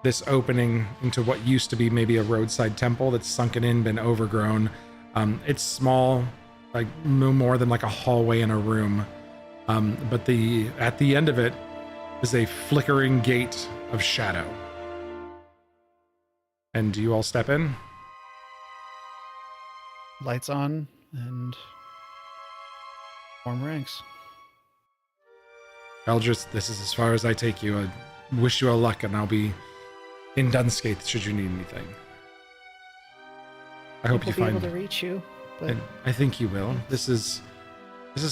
this opening into what used to be maybe a roadside temple that's sunken in, been overgrown. It's small, like no more than like a hallway in a room. But at the end of it is a flickering gate of shadow. And do you all step in? Lights on and form ranks. Eldris, this is as far as I take you. I wish you all luck, and I'll be in Dunskate should you need anything. I hope you We'll be find. able to reach you, but And I think you will. This is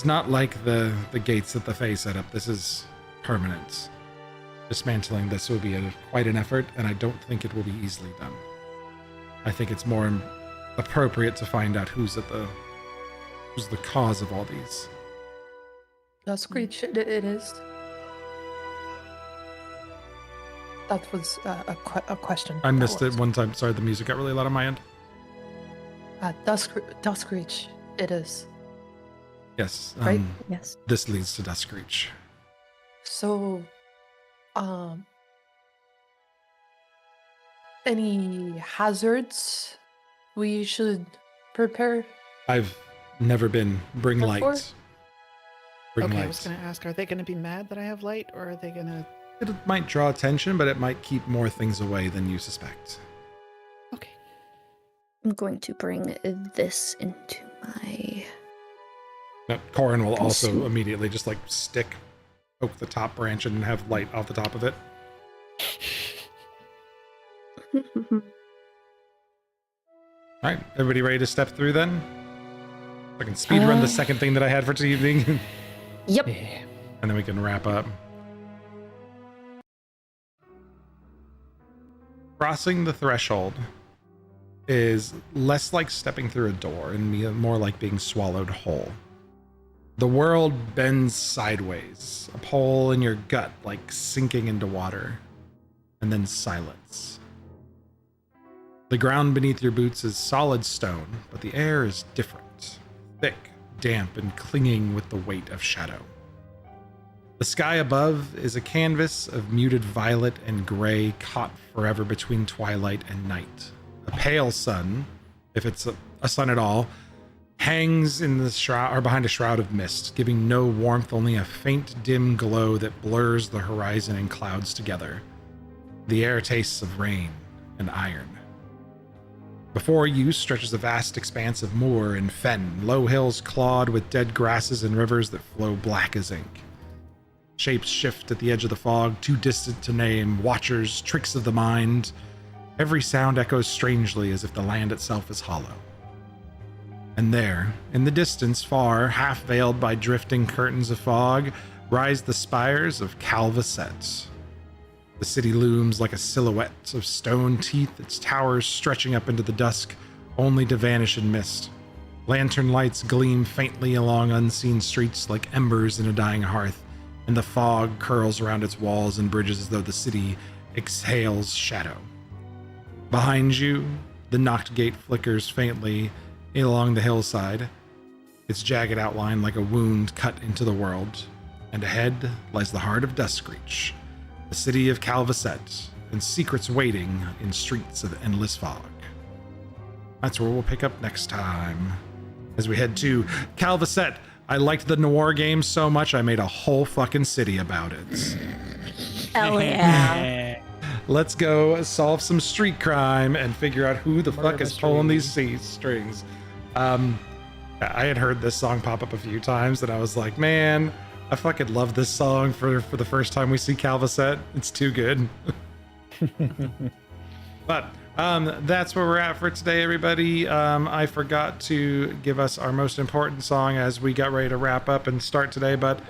not like the gates that the Fae set up. This is permanent. Dismantling this will be quite an effort, and I don't think it will be easily done. I think it's more appropriate to find out who's the cause of all these. That's Screech. It is. That was a question. I That missed it was. one time. Sorry, the music got really loud on my end. Duskreech. It is. Yes. Right? Yes. This leads to Duskreech. any hazards we should prepare? I've never been bring What for? light. Bring Okay, I light. was gonna ask, are they gonna be mad that I have light, or are they gonna? It might draw attention, but it might keep more things away than you suspect. Okay. I'm going to bring this into my. Now, Corin will also Consume. immediately just like poke the top branch and have light off the top of it. All right, everybody ready to step through then? I can speed run the second thing that I had for today evening, Yep. Yeah. and then we can wrap up. Crossing the threshold is less like stepping through a door and more like being swallowed whole. The world bends sideways, a hole in your gut like sinking into water, and then silence. The ground beneath your boots is solid stone, but the air is different, thick, damp, and clinging with the weight of shadow. The sky above is a canvas of muted violet and gray caught forever between twilight and night. A pale sun, if it's a sun at all, hangs in the shroud or behind a shroud of mist, giving no warmth, only a faint dim glow that blurs the horizon and clouds together. The air tastes of rain and iron. Before you stretches a vast expanse of moor and fen, low hills clawed with dead grasses and rivers that flow black as ink. Shapes shift at the edge of the fog, too distant to name, watchers, tricks of the mind. Every sound echoes strangely as if the land itself is hollow. And there, in the distance far, half veiled by drifting curtains of fog, rise the spires of Calvaset. The city looms like a silhouette of stone teeth, its towers stretching up into the dusk, only to vanish in mist. Lantern lights gleam faintly along unseen streets like embers in a dying hearth, and the fog curls around its walls and bridges as though the city exhales shadow. Behind you, the knocked gate flickers faintly along the hillside, its jagged outline like a wound cut into the world, and ahead lies the heart of Duskreach, the city of Calvaset, and secrets waiting in streets of endless fog. That's where we'll pick up next time. As we head to Calvaset, I liked the noir game so much I made a whole fucking city about it. Oh yeah. Let's go solve some street crime and figure out who the fuck is pulling these strings. I had heard this song pop up a few times and I was like, man, I fucking love this song for the first time we see Calvaset. It's too good. But that's where we're at for today, everybody. I forgot to give us our most important song as we got ready to wrap up and start today, but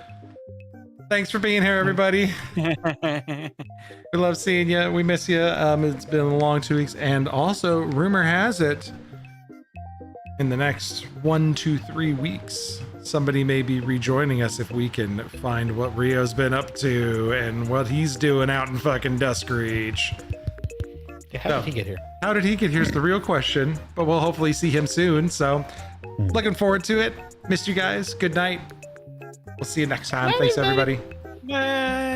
thanks for being here, everybody. We love seeing you. We miss you. It's been a long 2 weeks. And also, rumor has it, in the next 1, 2, 3 weeks, somebody may be rejoining us if we can find what Rio's been up to and what he's doing out in fucking Duskreach. Yeah, how did he get here? How did he get here's the real question, but we'll hopefully see him soon. So looking forward to it. Missed you guys. Good night. We'll see you next time. Thanks, everybody. Bye.